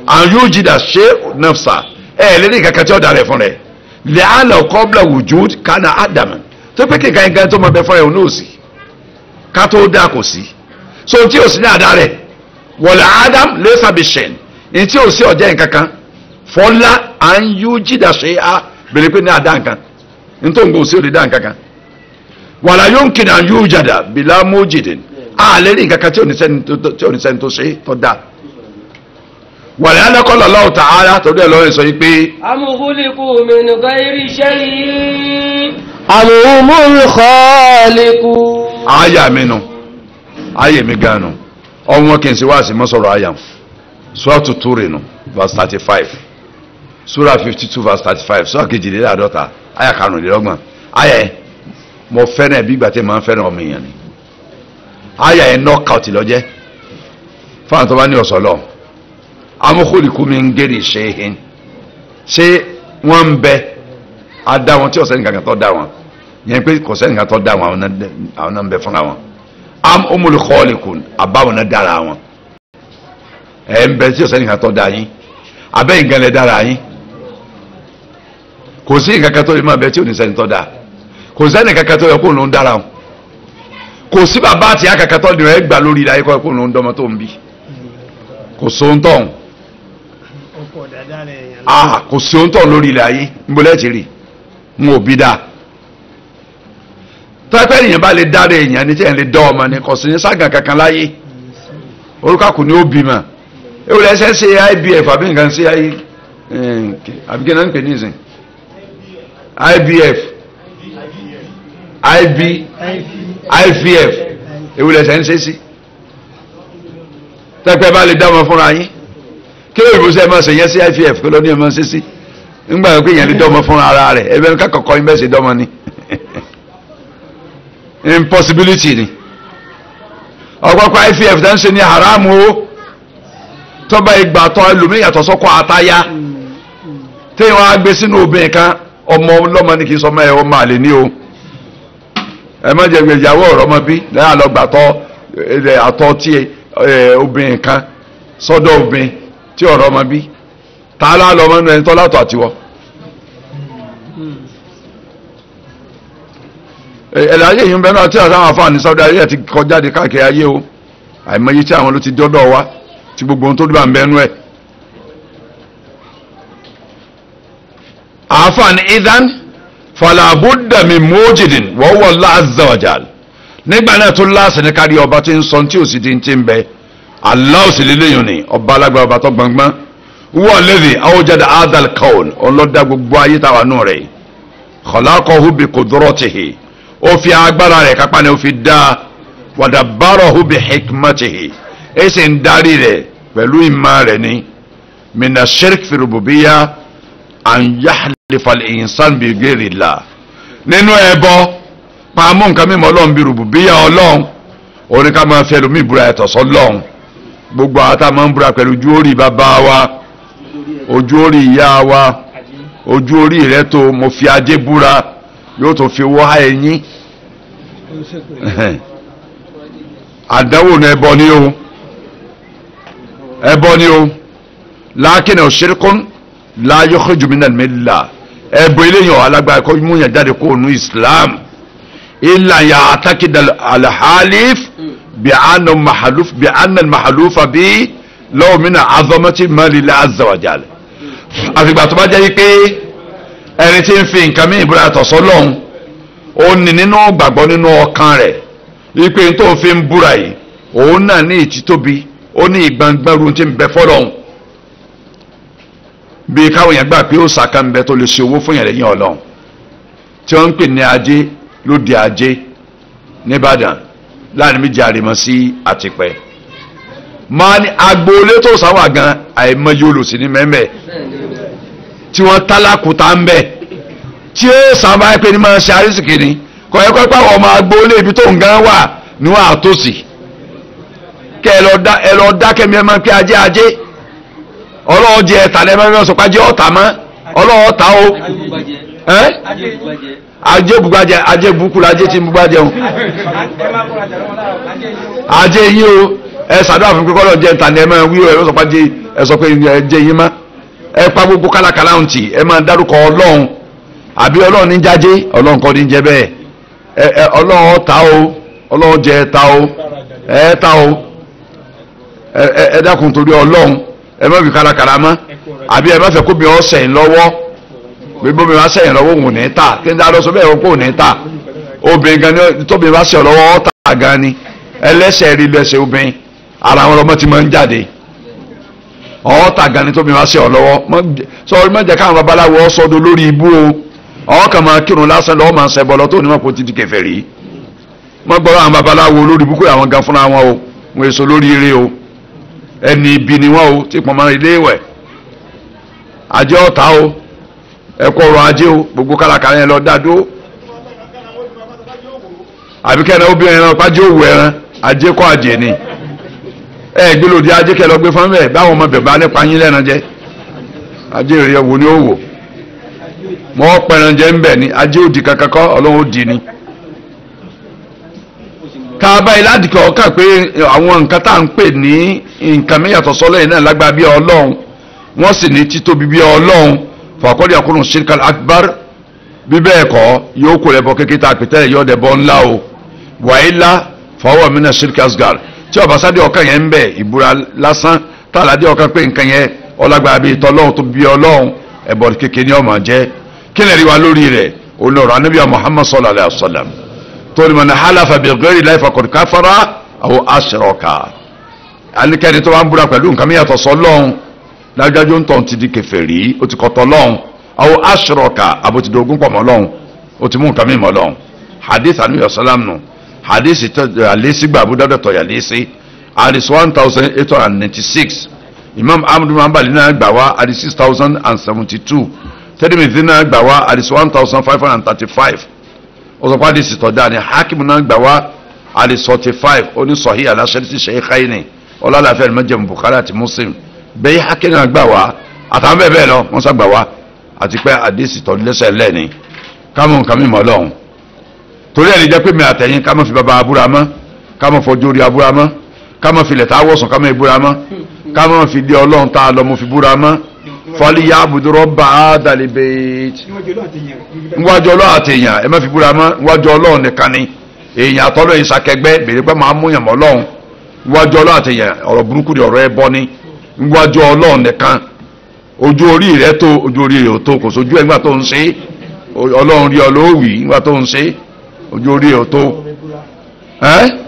an yujida shay nafsa lẹ́ni kankan tí ó dá rẹ̀ fún rẹ̀ li'anna qabla wujud kana adam tó pé kíkan nǹkan tó máa bẹ fún rẹ̀ òun náà sì ká tó dá kò sí so tí o sì ní àdá rẹ̀ wọ̀lẹ̀ adam laysa bishayn ní tí o sí ọ̀jẹ́ nǹkan kan fọlá à ń yú jídà ṣe á bèrè pé ní àdá nǹkan ní tó ń gbò sí ò lè dá nǹkan kan wàlá yumkin an yujada bila mujidin a lè rí nǹkan kan tí ò ní sẹ́ni tó ṣe tó dá wàlẹ̀ alákọ̀ọ́lọ̀ Allahu ta'ala tó dẹ̀ lọ́wọ́ sọ yìí pé. am khuliqu min ghayri shay'in am humul khaliqun. aya mi nu aya mi ganu ọmọ kì í ṣe wá sí mọ́sọ̀rọ̀ aya suratu Turi nu verse 35 sura 52 verse 35 sura kejìléláàdọ́ta aya karùnlélọ́gbọ̀n aya yẹn mo fẹ́ràn bí ìgbà tí mo máa ń fẹ́ràn ọmọ èèyàn ni aya yẹn knockout lọ́jẹ́ fáwọn tó bá ní ọ̀sọ̀ lọ am khuliqu min ghayri shay'in ṣé wọ́n ń bẹ adá wọn tí ọ̀sẹ̀ nìkan kan tó dá wọn yẹn pé kò sẹ́nìkan tó dá wọn àwọn náà ń bẹ fúnra wọn am humul khaliqun àbáwọn náà dára wọn ẹ̀ ń bẹ tí ọ̀sẹ̀ nìkan tó dá yín abẹ́ ìgànlẹ̀ dára yín kò sí nǹkan kan tó lè máa bẹ tí ò ní sẹ́ni tó dáa kò sẹ́ni kankan tó yẹ kó ló ń dára wọn kò sí bàbá àti ìyá kankan tó lè rẹ gbà lórí ilẹ̀ ayé kó ló ń dọ́mọ tó ń bí kò sóhun tọ̀hún kò sí ohun tọ̀hún lórí ilẹ̀ ayé ń bolẹ́ ti rí ń ò bí dáa tọ́pẹ́ èèyàn bá lè dára èèyàn ní tí èèyàn lè dọ́ ọmọ ni kò sí ní ságàn kankan láyé orúkọ kò ní ó bímọ ewu lẹsẹ ṣe IVF àbí nǹkan ṣe àbí kí náà ń pè ní ìsìn IVF ewu lẹsẹ ń ṣe sí tọ́pẹ́ bá lè dá ọmọ fúnra yín kí ló ìbùsọ̀ ẹ̀ máa ṣe yẹn sí IVF kí ló ní ẹ̀ máa ṣe sí nígbà pé èèyàn lè dá ọmọ fúnra ara rẹ̀ ẹ̀bẹ̀ ní kákọ̀ọ́kọ́ yín bẹ́ẹ̀ ṣe dọ́mọ ni impossibility ni ọ̀pọ̀pọ̀ IVF tó ń ṣe ní haramu o tọ́ba ìgbà tọ́ ẹlòmíì yàtọ̀ sọ́kọ̀ àtayá tí wọ́n á gbé sínú obìnrin kan ọmọ ọlọ́mọ ní kì í sọmọ ẹ ọmọ àlè ní o ẹ má jẹ gbé ìyàwó ọ̀rọ̀ ọmọ bí lẹ́yìn àlọ́gbàtọ́ àtọ́ tí obìnrin kan sọ́dọ̀ obìnrin tí ọ̀rọ̀ ọmọ bí tá a lá lọ́mọ nínú ẹni tọ́ látọ̀ àtiwọ́. ẹ̀lẹ́ ayé yìí ń bẹ náà tí àwọn afáàní Saudi Arabia ti kọjáde káàkiri ayé o àìmọye tí àwọn ló ti dọ́dọ̀ wa tí gbogbo ohun tó dúbà ń bẹnu ẹ̀. àfààní idan falabudda min mujidin wa huwa Allah azza wa jal nígbà náà tó láàsì ní kárí ọba tí ń sọ tí ò sì ti ń ti ń bẹ Allah ò sì lélẹ́yìn ni ọba alágbára ọba tó gbọngbọ́n huwa alladhi awjada hadhal kawn ọlọ́dà gbogbo ayé táwa nù rẹ̀ khalaqahu bi qudratihi ó fi agbára rẹ̀ kápá ni ó fi dá wadabbarahu bi hikmatihi ẹ sì ń darí rẹ̀ pẹ̀lú ìmọ̀ rẹ̀ ni mina shirk fi rububiyya an yahlifa al-insan bi ghayri Allah nínú ẹbọ pàmò nǹkan mímọ́ Ọlọ́run bí rububiyya Ọlọ́run orí ká máa fi ẹlòmíì búra ẹ̀tọ́ sọ́lọ́run gbogbo àtà máa ń búra pẹ̀lú ojú orí bàbá wa ojú orí ìyá wa ojú orí rẹ̀ tó mo fi ajé búra yóò tó fi owó há ẹ̀yìn àdánwò ní ẹbọ ni o ẹbọ ni o lákìnà òṣèrìkún láyé xojúmínà mẹ́lá ẹbọ eléyàn alágbára kọ́ mú yàn jáde kó nu Islam ilà yà àtàkìdà alhalif bí ànà mahalufa bí lọ́wọ́mínà azọmọ́tì mọ́lìlá azawajal àfìgbà tó bá jẹ́ pé ẹni tí ń fi nǹkan mí ìbúra àtọ̀sọ́ lọ́hùn ó ní nínú gbàgbọ́ nínú ọkàn rẹ̀ wípé tó ń fi ń búra yìí òun náà ní ìtítóbi ó ní ìgbàngbàrú tí ń bẹ fọ́lọ́hùn bí káwọn yẹn gbà pé ó sàkà ń bẹ tó lè ṣe owó fún yẹn lẹ́yìn Ọlọ́run tí wọ́n ń pè ní ajé lóde ajé nìbàdàn láàrin méjì àrèmọ sí àtìpẹ́ máa ní agboolé tó sáwà gan àìmọye olùsìn ní mẹ́mẹ́ tí wọ́n tálákùtà ń bẹ̀ tí ó sábà pé ní máa ṣe àrísìkì ni kọ̀ọ̀kọ́ pàwọ̀ ọmọ agbóolé ibi tó ń gan wà níwọ̀n àtòsí kẹ ẹ lọ dákẹ́mi ẹ máa ń pẹ́ ajé ọlọ́wọ́ jẹ ẹ̀ta lẹ́mọ́ ẹ̀mọ́ sọ pé ajé ọ̀tà mọ́ ọlọ́wọ́ ta o ajé bugbajẹ ajé bukula ajé tí ń bugbajẹ o ajé yín o ẹ sàdúrà fún kíkọ́ lọ jẹ ẹ̀ta lẹ́mọ́ wíwọ ẹ sọ pé ajé ẹ sọ pé ẹ jẹ yín mọ́ ẹ pa gbogbo kálákálá ń tì ẹ máa dárúkọ Ọlọ́run àbí Ọlọ́run ní jájé Ọlọ́run kọ́ ní jẹ bẹ́ẹ̀ ẹ Ọlọ́run ta o Ọlọ́run jẹ ta o ẹ ta o ẹ dákun torí Ọlọ́run ẹ má fi kálákálá mọ́ àbí ẹ má fẹ́ kóbi ọ sẹ́yìn lọ́wọ́ gbogbo mi wá sẹ́yìn lọ́wọ́ òun ní ta kí n dá lọ sọ bẹ́ẹ̀ kó ní ta obìnrin gan ni tóbi wá sẹ́yìn lọ́wọ́ ọ́ ta gan ni ẹlẹ́sẹ̀ rí lẹ́sẹ̀ obìnrin ara wọn lọ́mọ ti máa ń jáde ọ̀ọ́ta gan ni tóbi wá sẹ́yìn lọ́wọ́ sọ ma jẹ́ káwọn babaláwo sọdọ̀ lórí ibú o ọ̀ọ́ kàn máa kírun lásán lọ́wọ́ máa ń sẹ́bọ̀ lọ tó ní wọn kò ti di kèfèrí mọ́ gbọ́dọ̀ àwọn babaláwo lórí ibú kó àwọn gan fúnra wọn o wọn èso lórí ire o ẹni ibi ni wọn o tí pọn mọ ilé ìwẹ̀ ajé ọ̀tá o ẹ̀kọ́ ọrọ̀ ajé o gbogbo kálákálá yẹn lọ dádó àbíkẹ́ni obìnrin ẹran pàjẹ́ òwú ẹran ajé kọ́ àjẹ́ ni ẹ gbé lòdì ajé kẹ lọ gbé fún bẹ́ẹ̀ báwọn ọmọ bẹ̀bá nípa yín lẹ́ran jẹ́ ajé rẹ̀ wò ní òwò mọ́ pẹ̀ràn jẹ́ ń bẹ̀ ni ajé òdì kankan kọ́ Ọlọ́run ó dì ní tá a bá ilé àdìkọ̀ ọ̀kà pé àwọn nǹkan tá à ń pè ní nǹkan mẹ́yàtọ̀ sọ́lọ́ yìí náà lágbára bí ọlọ́run wọ́n sì ní títóbi bí ọlọ́run fàkọ́lì àkúrò shirkal akbar bí bẹ́ẹ̀ kọ́ yóò kó ẹbọ kékeré tá a pè tẹ́lẹ̀ yóò dẹ̀bọ ńlá o wàhálà fọwọ́ mi náà shirkal asgar tí ọba sádé ọ̀kan yẹn ń bẹ̀ ìbúra lásán tá a ládé ọ̀kan pé nǹkan yẹn ọlágbára bí tọ́lọ́run tó bí ọlọ́run ẹbọ kékeré ni ó máa jẹ́ kí lè rí wa lórí rẹ̀ olùrọ̀ anábíà Muhammad sallallahu alayhi wa sallam torí man halafa bi ghayri llahi faqad kafara aw ashraka alikẹ́ni tó bá ń búra pẹ̀lú nǹkan mìíràn sọ́lọ́run dájúdájú ń tọ̀ ti di kèfèrí ó ti kọ̀tọ̀ lọ́hùn aw ashraka àbótidógún pọ̀ mọ́ lọ́hùn ó ti mú nǹkan mìíràn lọ́hùn hadith anu salam nù hadith alẹ́sí gba Abu Dawud tọ̀yà lẹ́sí hadith 1896 imam ahmad muhammad náà gbà wá hadith 6072 Tirmidhi náà gbà wá hadith 1535 ọ̀sọ̀pá hadith tọ̀dá ni hakim náà gbà wá hadith 45 oní sahih ala sharti shaykhaini ọlọ́láfẹ́ al-Majmu' Bukhari àti Muslim bẹ́ẹ̀ hakim náà gbà wá àtàwọn bẹ́ẹ̀ bẹ́ẹ̀ lọ wọ́n sá gbà wá àti pé hadith tọ̀lẹ́sẹ̀ lẹ́ni kámọ̀ nǹkan mímọ́ lọ́hùn torí ẹni jẹ́ pé mi àtẹ̀yìn ká má fi bàbá abúra mọ́ ká má fọjú orí abúra mọ́ ká má fi lẹ̀tà wọ̀sùn ká má ìbúra mọ́ ká má fi dé ọlọ́run tá a lọ mo fi búra mọ́ falyabudu rabba hadal bayt níwájú ọlọ́run àti èèyàn ẹ má fi búra mọ́ níwájú ọlọ́run nìkan ni èèyàn àtọ́lọ́ yìí sàkẹgbẹ́ bèrè pé máa mú yàn mọ́ ọlọ́run níwájú ọlọ́run àti èèyàn ọ̀rọ̀ burúkú ni ọ̀rọ̀ ẹ bọ́ ni níwájú ọlọ́run nìkan ojú orí rẹ tó ojú orí rẹ ò tó kò sójú ẹgbà tó ń ṣe ọlọ́run rí ọ lówì nígbà tó ń ṣe ojú orí ẹ̀ tó ẹ́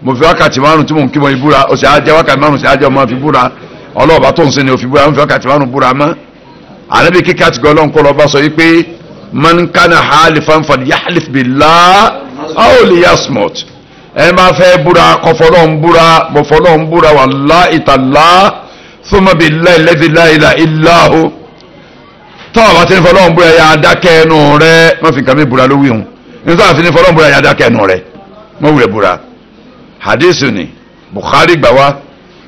mo fi wákàtí márùn tí mo ń kí mọ ìbúra ó sì á jẹ́ wákàtí márùn sí á jẹ́ ọmọ fi búra ọlọ́ọ̀bá tó ń ṣe ni òfin búra mo fi wákàtí márùn búra mọ́ ànábì kíkẹ́ àti gọ́ ọlọ́run kọ́ lọ́ọ́ bá sọ yìí pé man kana halifan falyahlif billah aw liyasmut ẹ máa fẹ́ búra kọfọlọ́n búra bọ̀fọlọ́n búra wallahi ta'ala thumma billahi alladhi la ilaha illa hu tọ́wọ́ bá ti ní fọlọ́n búra yà á dákẹ́ ẹnu rẹ̀ má fi kàmí búra lówí hùn nígbà àti ní fọlọ́n búra yà á dákẹ́ ẹnu rẹ̀ má wúlẹ̀ búra hadith ni Bukhari gbà wá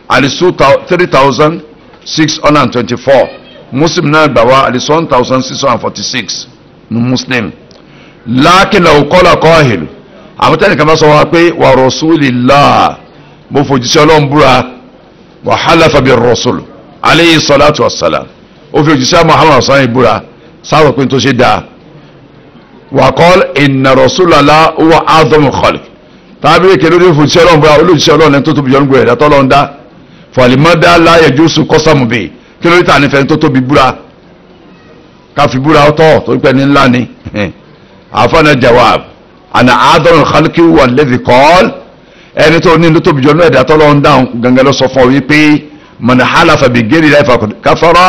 alisu 3624 Muslim náà gbà wá alisu 1646 ní Muslim lakin law qala qahil àwọn tẹ́lẹ̀ kan bá sọ wá pé wa rasulillah mo fòjíṣẹ́ ọlọ́run búra wa halafa bir rasul alayhi salatu wassalam ó fi òjíṣẹ́ Muhammad ọ̀sán ìbúra sáwọ̀ pé tó ṣe dáa wa qala inna rasulala huwa a'zamu khalq tàbí kí lórí òjíṣẹ́ ọlọ́run búra olójíṣẹ́ ọlọ́run ẹni tó tóbi jọ́nù gbẹ̀rẹ̀ dátọ́ lọ́n dá falimada la yajusu qasamu bi kí lórí tà nífẹ̀ẹ́ tó tóbi búra káfí búra ọtọ́ tó pẹ́ ní ńlá ni àfọ̀nà jawab ana a'zamu khalqi wà alladhi qala ẹni tó ní ló tóbi jọ́nù ẹ̀dá tọ́ lọ́n dáhùn gangan lọ sọ fún ọ wípé man halafa bi ghayri llahi faqad kafara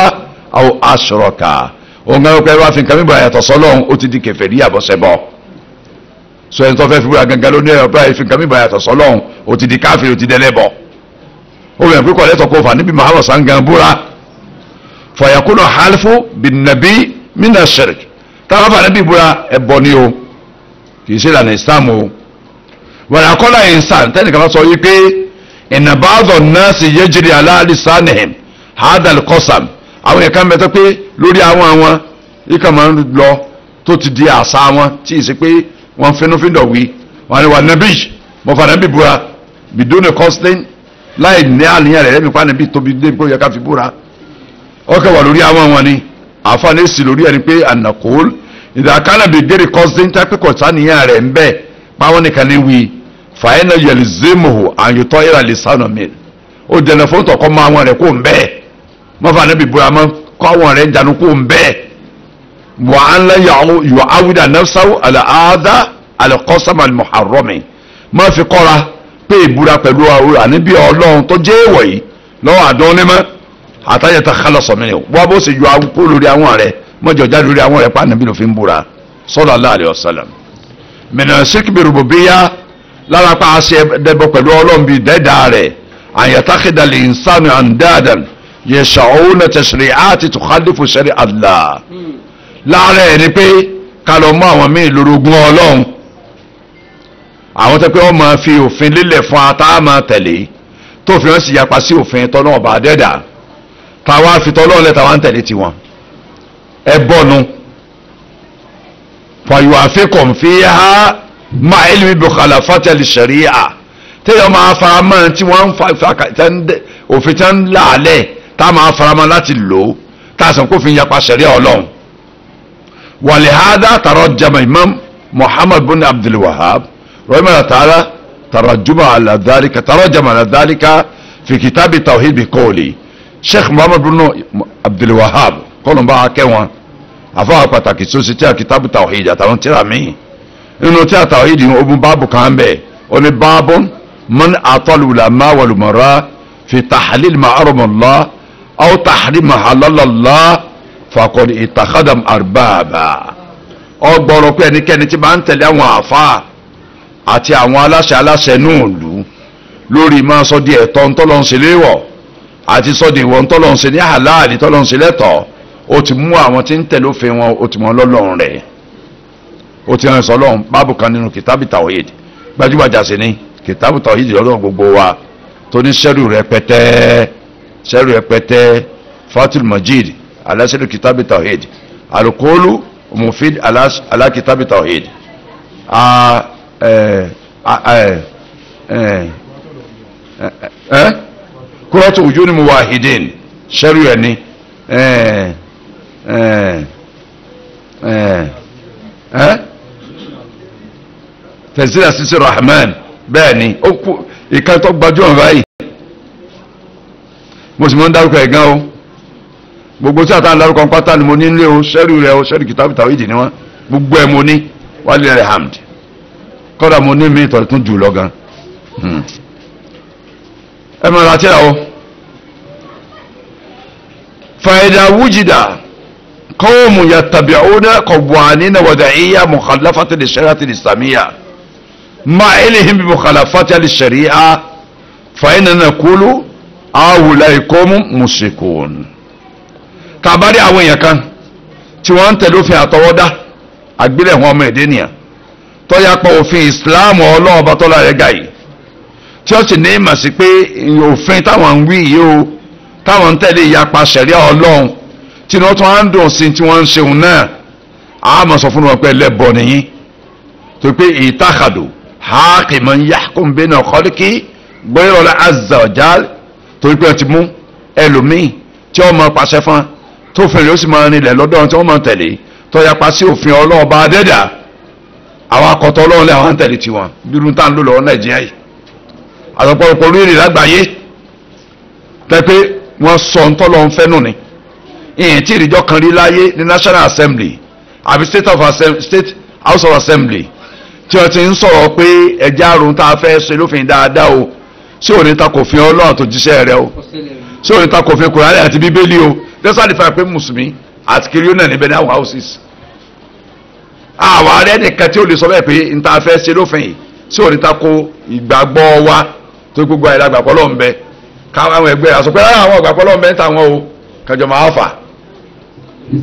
aw ashraka òun gan pẹ́ wá fi nǹkan mímọ́ àyàtọ̀ sọ́lọ́hún ó ti di kèfèrí àbọ̀sẹ̀bọ̀ so ẹni tó fẹ́ fi búra gangan ló ní ẹ̀rọ báyìí fi nǹkan mímọ́ àyàtọ̀ sọ́lọ́hún ó ti di káfíìn ó ti dẹ́lẹ́bọ̀ ó rẹ̀ pé kọ̀lẹ́tọ̀ kó fà níbi Muhammad sangan búra fọyàkúnà halifu bin nabi mina shirk táwọn fà níbi búra ẹ̀bọ ni o kì í ṣe ìlànà Islam o wọ́n àkọ́lá ìsàn tẹ́nìkan bá sọ yí pé inna ba'dha an-nasi yajri ala lisanihim hadha al-qasam àwọn ẹ̀ka mẹ́tọ́ pé lórí àwọn ìkà máa ń lọ tó ti di àṣà wọn tí ì sí pé wọ́n fínúfíndọ̀ wí wọ́n ni wà nábì mo fà nábì búra bidone costin láì ní àníyàn rẹ̀ lẹ́mìí pa níbi tóbi dé kó yẹ ká fi búra ọkọ̀ wà lórí àwọn wọn ni àǹfààní èsì lórí ẹni pé ànàkóòl ìdàkánà bìdérè costin tápẹ́kọ̀ sáníyàn rẹ̀ ń bẹ̀ páwọn nìkan ní wí fàáyínà yẹlizémòhò àyùtọ́ ìràlẹ̀ sánà mi ó dẹ̀nà fún tọkọ máa wọn rẹ̀ kó ń bẹ́ẹ̀ mọ́fà níbi ìbúra mọ́ kọ́ àwọn rẹ̀ jànú kó ń bẹ́ẹ̀ wà á ń lẹ́ yọ áwìdà nafsahu àlàáda àlẹ́kọ́sàmà muharrami má fi kọ́ra pé ìbúra pẹ̀lú àníbí ọlọ́run tó jẹ́ èèwọ̀ yìí lọ́wọ́ àdán onímọ̀ àtàyẹ̀tà kálọ̀sọ̀ mi ni wọ́n bó ṣe yọ akó lórí àwọn rẹ̀ mọ́jọ jáde lórí àwọn rẹ̀ pa níbi ló fi ń búra sallallahu alaihi wasallam mìíràn síkìbì rububiyya lára pa àṣẹ dẹbọ pẹ̀lú ọlọ́run bíi dẹ́dà rẹ̀ àyẹ̀tàkìdà lè ń sànù àǹdáàdàn yẹ̀ṣàwọ́nà tashri'ati tukhalifu shari'a Allah láàárẹ̀ ẹni pé ká lọ mú àwọn míì lórogún ọlọ́run àwọn tẹ́ pé wọ́n máa fi òfin lélẹ̀ fún ata máa tẹ̀lé tó fi hàn sí yapa sí òfin tọ́lọ́ ọba dẹ́dà táwa fi tọ́lọ́ lẹ̀ táwa ń tẹ̀lé tiwọn ẹ bọ́nu fàyọ̀ àfikún fi ha ma ilmi bi khalafati al-sharia téèyàn máa faramọ́ tí wọ́n ń fa òfin tí wọ́n ń láàlẹ̀ tá a máa faramọ́ láti lò ó tá a sàn kó fi yapa sharia ọlọ́run. wa lihadha tarajjama imam muhammad bin abdul wahhab rahimahullah ta'ala tarajjama ala dhalika fi kitabi tawhid bi qawli sheikh muhammad bin abdul wahhab kọ́nù bá kẹ́ wọn àfọwọ́ pàtàkì tó ṣe tí a kitabu tawhid àtàwọn tíra míì nínú tí a tawhid ogun báàbù kan bẹ́ẹ̀ ó ní báàbù man atọ́lu ulama wal umara fi tahlil ma haramullah aw tahrim ma halalallah faqad ittakhadam arbaba ọgbọ̀rọ̀ pé ẹnikẹ́ni tí máa ń tẹ̀lé àwọn àfa àti àwọn aláṣẹ náà lù lórí máa sọ di ẹ̀tọ́ ntọ́lọ́nṣe léwọ̀ àti sọ di ìwọ̀ ntọ́lọ́nṣe ní halali tọ́lọ́nṣe lẹ́tọ̀ọ́ ó ti mú àwọn tí ń tẹ̀lé òfin wọn ó ti mọ lọ́lọ́run rẹ̀ ó ti rán sọlọ́run báàbù kan nínú kìtàbù tawhid gbajúgbajà sí ni kìtàbù tawhid lọ́dọ̀ gbogbo wa tó ní sẹ́rù rẹpẹtẹ fatul majid aláṣẹ́rù kìtàbù tawhid alukóolu mufid alákìtàbù tawhid kúrọ́tù ojú ni muwahidin sẹ́rù ẹ̀ ni tẹ̀síra sísè rahman bẹ́ẹ̀ ni ó kú ìkan tó gbajúmọ̀ báyìí mo sì mọ́ ń dárúkọ ẹ̀ gan o gbogbo tí a ta ń dárúkọ pátá ni mo ní nílé o sẹ́rù rẹ o sẹ́rù kìtàbù tàwídì ni wọ́n gbogbo ẹ̀ mo ní wálé rẹ̀ hamd kọ́dà mo ní mi ìtọ́ tún jù lọ gan ẹ mọ̀ láti ẹ̀ o fàyẹ̀dà wújìdà قوم يتبعون قوانين وضعية مخالفة للشريعة الإسلامية مع علمهم بمخالفتها للشريعة فإننا نقول هؤلاء قوم مشركون tabari àwọn èèyàn kan tí wọ́n ń tẹ̀lé òfin àtọwọ́dá àgbélẹ̀hún ọmọ ẹ̀dẹ́nìyàn tó yapa òfin Islam ọlọ́ọ̀bá tọ́lá rẹ̀ ga yìí tí ó sì ní ìmọ̀ sí pé òfin táwọn ń wí yìí o táwọn ń tẹ̀lé ìyapa ṣẹ̀ríà Ọlọ́run tí wọ́n tún á ń dùn sí tí wọ́n ń ṣeun náà a máa sọ fún wọn pé ẹlẹ́bọ nìyí tó pé ìtàkàdù hakiman yahkum bayna khalqi ghayra azza wa jal torí pé wọ́n ti mú ẹlòmíì tí wọ́n máa pàṣẹ fún tó fìrì ó sì máa rinlẹ̀ lọ́dọ̀ tí wọ́n máa tẹ̀lé tó yapa sí òfin ọlọ́ọ̀bá adẹ́dà àwọn akọ̀tọ̀ ọlọ́run lé àwọn tẹ̀lé tiwọn bírú tá ń lò lọ́wọ́ Nàìjíríà yìí àtọ̀pọ̀lọpọ̀ orílẹ̀ lágbàáyé tẹ́ pé wọ́n sọ ń tọ́lọ́ ń fẹ́ nù ni ìyẹn tí ìrìjọ kan rí láyé ní National Assembly àbí State House of Assembly tí wọ́n ti ń sọ̀rọ̀ pé ẹja àrùn tá a fẹ́ ṣe lófin dáadáa o sí òní ta kò fi Ọlọ́run tó jíṣẹ́ rẹ o sí òní ta kò fi Kùránì àti Bíbélì o dẹ́sàdì fà pé mùsùlùmí àti kiri náà níbẹ̀ ní àwọn houses àwọn arẹ́ nìkan tí ó lè sọ bẹ́ẹ̀ pé n ta fẹ́ ṣe lófin yìí sí òní ta kò ìgbàgbọ́ wa tó gbogbo àyè lágbàpọ̀ lọ́n bẹ káwọn ẹgbẹ́ àsọ pé àwọn ìgbàpọ̀ lọ́n bẹ ń ta wọn o kájọ máa fà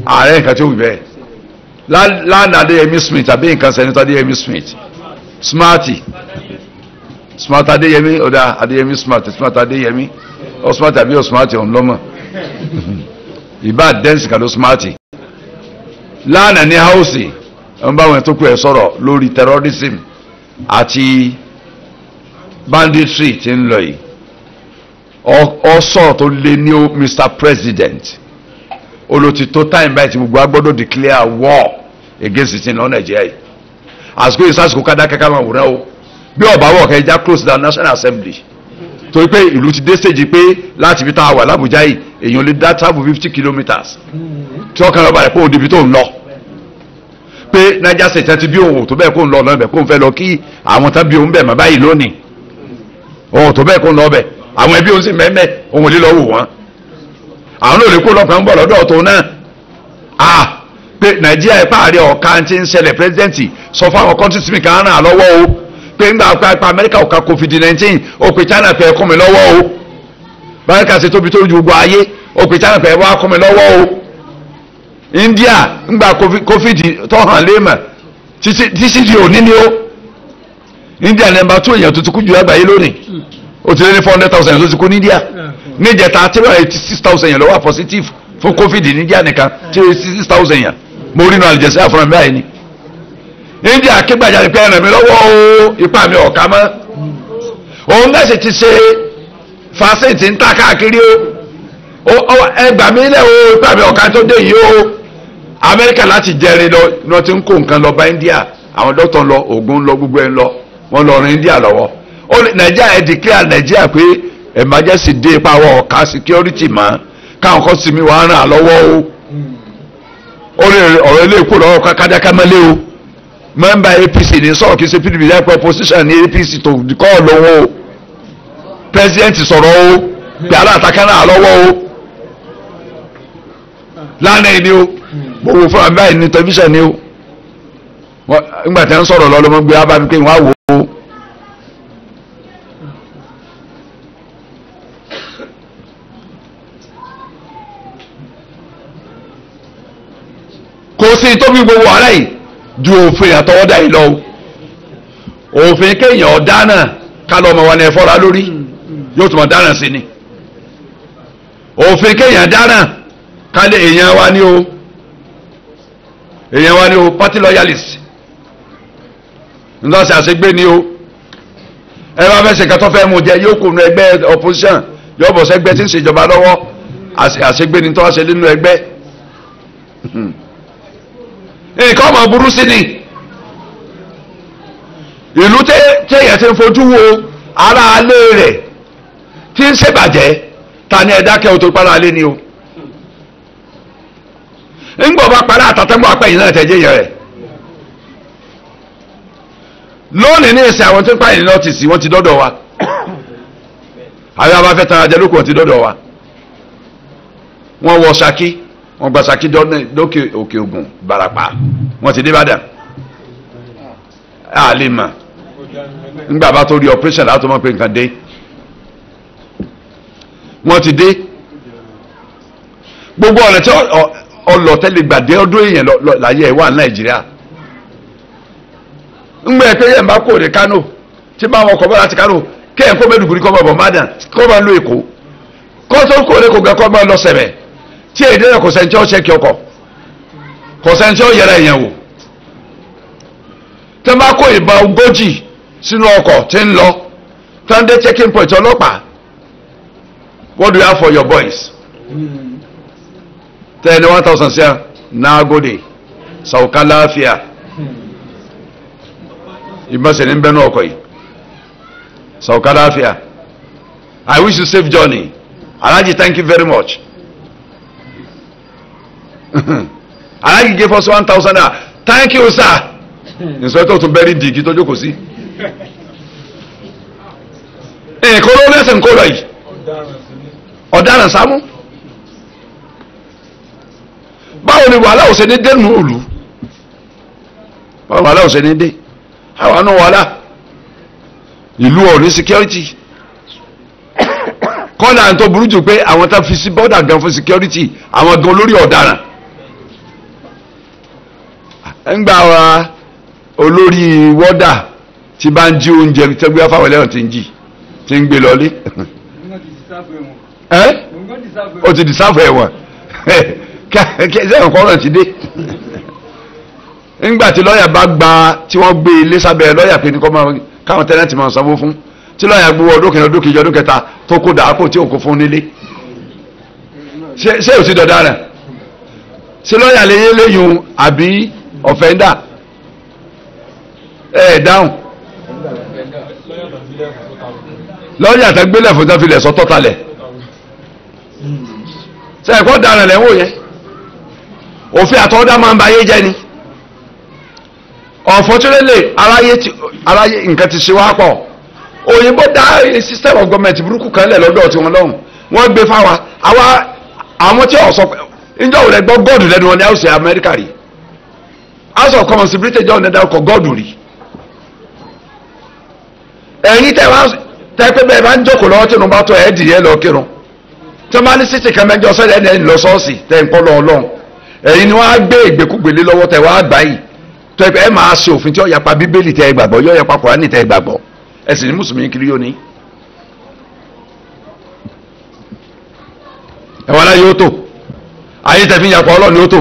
ààrẹ nǹkan tí ó wù bẹ́ẹ̀ lánàá Adéyẹmí Smith àbí nǹkan sẹ́nitọ́ Adéyẹmí Smith smart Adéyẹmí ọ̀dà Adéyẹmí smart Adéyẹmí ọ smart àbí ọ smart ọ̀hún lọ́mọ ìbá dẹ́nsì kan ló smart lánàá ní haúsì wọ́n bá wọn tó kú ẹ̀ sọ̀rọ̀ lórí terrorism àti banditry tí ń lọ yìí ọ sọ̀rọ̀ tó lé ní o Mr. President olótìtó time báyìí tí gbogbo agbọ́dọ̀ declare war against it in Nigeria yìí àsìkò yìí sásìkò ká dákẹ́ ká máa wòrán o bí ọba wọ̀ kẹ́ ẹja close down National Assembly torí pé ìlú ti dé stage pé láti fi tá a wà l'Àbújá yìí èèyàn lè dá travel 50 kilometres tí wọ́n kàn lọ́ọ́ balẹ̀ pé òdibi tó ń lọ pé Niger State ti bí òun tó bẹ́ẹ̀ kó ń lọ ọ̀nà ibẹ̀ kó ń fẹ́ lọ kí àwọn tán bí òun bẹ̀ mọ́ báyìí lónìí òun tó bẹ́ẹ̀ kó ń lọ ọbẹ̀ àwọn ẹbí òun sì mẹ́mẹ́ òun ò lè lọ wò wọ́n àwọn náà lè kó lọ́kàn ń bọ̀ lọ́dọ̀ tó náà pé Nàìjíríà ipá àárẹ̀ ọ̀ka ti ń ṣẹlẹ̀ pírẹsidẹ́ǹtì sọ fún àwọn kọ́ńtì mi kan ràn án lọ́wọ́ o pé ńgbà pa Amẹ́ríkà ọ̀ka COVID-19 ó pe China pé ẹ kún mi lọ́wọ́ o Amẹ́ríkà ṣe tóbi tó ju gbogbo ayé ó pe China pé ẹ wá kún mi lọ́wọ́ o India ńgbà COVID tó hàn léèmọ̀ títí di òní ni ó India nọ́mbà 2 èèyàn tó ti kú ju àgbáyé lónìí ó ti lé ní 400,000 tó ti kú ní India níjẹta 386,000 yẹn ló wà positive fún COVID ní India nìkan 386,000 yẹn mo rí nu àlìjẹsẹ́ àfọ̀nà báyìí ni India kígbàjarè pé ẹ̀ràn mi lọ́wọ́ o ipá mi ọ̀ka mọ́ òun náà sì ti ṣe fásitì ń ta káàkiri o ẹgbà mi lẹ́ o ipá mi ọ̀ka tó dé yìí o Amẹ́ríkà láti jẹrin lọ ní wọ́n ti ń kó nǹkan lọ bá India àwọn dókítà ń lọ oògùn ń lọ gbogbo ẹ̀ ń lọ wọ́n lọ rin India lọ́wọ́ ó ní Nàìjíríà ẹ̀ declare Nàìjíríà pé emergency dé ipa wọ ọ̀ka security mọ́ káwọn kan sì mi wà á ràn án lọ́wọ́ o ó lè ọ̀rọ̀ ilé ìkó lọ́wọ́ kájákámẹ́lé o mẹ́mbà APC ní sọ̀rọ̀ kí n ṣe PDP yẹn pẹ́ position ní APC tó kọ́ lọ́wọ́ o president sọ̀rọ̀ o pé aláàtàkà náà lọ́wọ́ o lánàá yìí ni o gbogbo fún àmì báyìí ní tẹlifíṣàn ni o nígbà tí wọ́n sọ̀rọ̀ lọ́lọ́mọ gbé abámi pé wọ́n á wò ó. kò sí tóbi gbogbo wàhálà yìí ju òfin àtọwọ́dá yìí lọ òfin kéèyàn ọ̀dáná kálọ̀ ọmọ wa ní ẹ̀fọ́ra lórí yóò tún mọ̀ dáná sí ni òfin kéèyàn dáná kálẹ̀ èèyàn wa ní o party loyalist ńlọ́sẹ̀ àṣegbé ni o ẹ bá fẹ́ ṣe kẹtọ́ fẹ́ mú jẹ yóò kùnú ẹgbẹ́ opposition yóò bọ̀ sẹ́gbẹ́ tí ń ṣèjọba lọ́wọ́ àṣegbé ni tó wá ṣe nínú ẹgbẹ́ nǹkan ọmọ burú sí ni ìlú téèyàn ti ń fojú wo ara alẹ́ rẹ̀ tí ń ṣèbàjẹ́ ta ni ẹ̀dá kẹ́ o tó para alẹ́ ni o ńgbọ̀ bá para àtàtẹ́gbọ̀ apẹ̀yìn náà tẹ̀jẹ́ yẹn rẹ̀ lónìí ní ìsìn àwọn tó ń pààyàn nọ́tìsì wọ́n ti dọ́dọ̀ wa àwọn abáfẹ́ tán ajẹ́ lókun ti dọ́dọ̀ wa wọ́n wọ Ṣakí wọ́n gba Ṣakí lókè òkè Ògùn Ìbàràpá wọ́n ti dé Ìbàdàn àlè mà ńgbà bá tó rí operation láti mọ̀ pé nǹkan dé wọ́n ti dé gbogbo ọ̀nà tí ọlọ́tẹ́lẹ̀ gbàdé ọdún èèyàn láyé ẹ̀ wà ní Nàìjíríà ńgbà ẹ̀ pé yẹn bá kó de Kánò tí bá wọn kọ̀ bọ́ láti Kánò kéèyàn kó Mẹ́dùgùrí kọ́ bọ̀ Ìbàdàn kọ́ bá lọ Èkó kọ́ tó kó lè kó gẹ́ kọ́ bá lọ Sẹ̀rẹ̀ tí èdè rẹ̀ kò sẹ́ńtì ọ̀ṣẹ́ kí ọkọ̀ kò sẹ́ńtì ọ̀yẹ̀rẹ̀ èèyàn wò tẹ́ bá kó ìbọn 40 sínú ọkọ̀ tí ń lọ tẹ́ checking point ọlọ́pàá what do you have for your boys tẹ́ ní 1000 sí Nagode Sauka Láfíà ìbọ̀nsẹ̀ ní bẹ́ẹ̀ ní ọkọ̀ yìí Sauka Láfíà I wish you safe journey Alhaji thank you very much Alhaji gave us 1000 naira thank you sir ìsọ́tò tún bẹ́rí dìgí tó jókòó sí nǹkan ló lẹ́sẹ̀ ń kó lọ yìí ọ̀daràn sámú báwo ni wàhálà ò ṣe ní dé nù òlù báwo wàhálà ò ṣe ní dé àwọn àna wàhálà ìlú ọ̀ní security kọ́nà tó burú jù pé àwọn tá fi sí bọ́dà gan fún security àwọn gan olórí ọ̀daràn ń gbà wá olórí wọ́dà tí bá ń jí oúnjẹ tẹ́gbẹ́ fáwọn ẹlẹ́wọ̀n tí ń jí tí ń gbé lọlé ó ti dìsáfù ẹ̀wọ̀n sẹ́wọ̀n kọ́rọ̀ ti dé ńgbà tí lọ́ọ̀yà bá gba tí wọ́n gbé ilé sábẹ́ lọ́ọ̀yà pé ní káwọn tẹ́lẹ̀tì máa sanwó fún tí lọ́ọ̀yà gbowó ọdún kìíní ọdún kejì ọdún kẹta tó kó dàákò tí òkú fún nílé ṣé ò sí dọ̀dá rẹ̀ ṣé lọ́ọ̀yà lè yé léyìn àbí ọ̀fẹ́ndà dáhùn lọ́ọ̀yà àtẹ́gbélẹ̀ fún tẹ́filẹ̀ sọ tọ́talẹ̀ ṣe ẹ̀kọ́ dára lẹ́wọ́ yẹn òfin àtọ́dá máa ń ba ayé jẹ́ ni unfortunately aráyé nǹkan ti ṣe wá pọ̀ òyìnbó dá system of government burúkú kan lẹ̀ lọ́dọ̀ tí wọ́n lọ́hùn wọ́n gbé fáwa àwọn tí ọ̀ sọ pé ìjọ rẹ̀ gbọ́ gọ́ọ̀dù lẹ́nu wọn ní house America rí house of commons Britain jọ ọ̀nà dákọ̀ gọ́ọ̀dù rí ẹ̀yin tẹ́ pé bẹ́ẹ̀ bá ń jókòó lọ́wọ́ tí wọ́n bá tọ́ ẹ̀ẹ́dì yẹn lọ kírun tí wọ́n bá ní sítì kan mẹ́jọ sẹ́lẹ̀ ẹni lọ sọ́ọ̀sì tẹ́ ń kọ́ lọ ọlọ́run ẹ̀yin ni wọ́n á gbé ìgbékúgbélé lọ́wọ́ tẹ́ wọ́n á gbá yìí tó ẹ máa ṣe òfin tí ó yapa bíbélì tẹ́ ẹ gbàgbọ́ yóò yapa kùránì tẹ́ ẹ gbàgbọ́ ẹ sì ní mùsùlùmí kiri yóò ní. ẹ̀wọ̀n aláyé ó tò ayé tẹ́ fi ń yapa ọlọ́run ó tò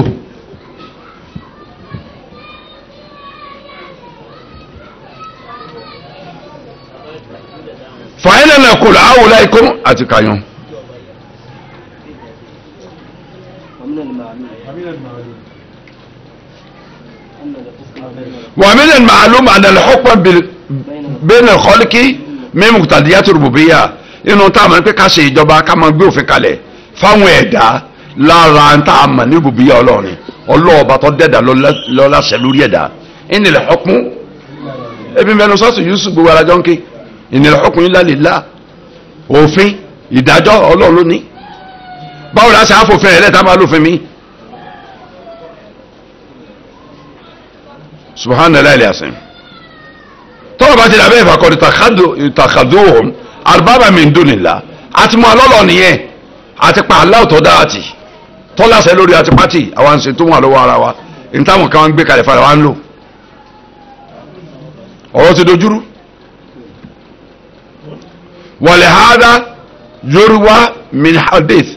naqul awlaikum àti kàyún. ومن المعلوم أن الحكم بين الخلق من مقتضيات الربوبية inú tá a mọ̀ pé ká ṣe ìjọba ká máa gbé òfin kalẹ̀ fáwọn ẹ̀dá lára ń tá a mọ̀ ní rububiyya ọlọ́run ọlọ́ọ̀bá tó dẹ̀dá lọ́láṣẹ lórí ẹ̀dá inil hukmu ebi mẹ́nu sọ́ọ̀sì Yusuf gbogbo ara jọ ń ké inil hukmu illa lillah òfin ìdájọ́ ọlọ́run ló ní báwo la ṣe àfòfin rẹ̀ lẹ́ta máa lófin mi. subhanallah ilasim tọ́wọ́ bá ti dàbẹ́ ìfàkọ́ni takhaduhum arbaba min dunillah àti mọ́ alọ́lọ́ nìyẹn àti pa aláwọ̀ tó dára tì tọ́láṣẹ lórí àti pátì àwọn àṣẹ tó wà lọ́wọ́ ara wa ní táwọn kan ń gbé kalẹ̀ fara wa ń lò ọ̀rọ̀ ti dojúrú walihada yorùwá min hadith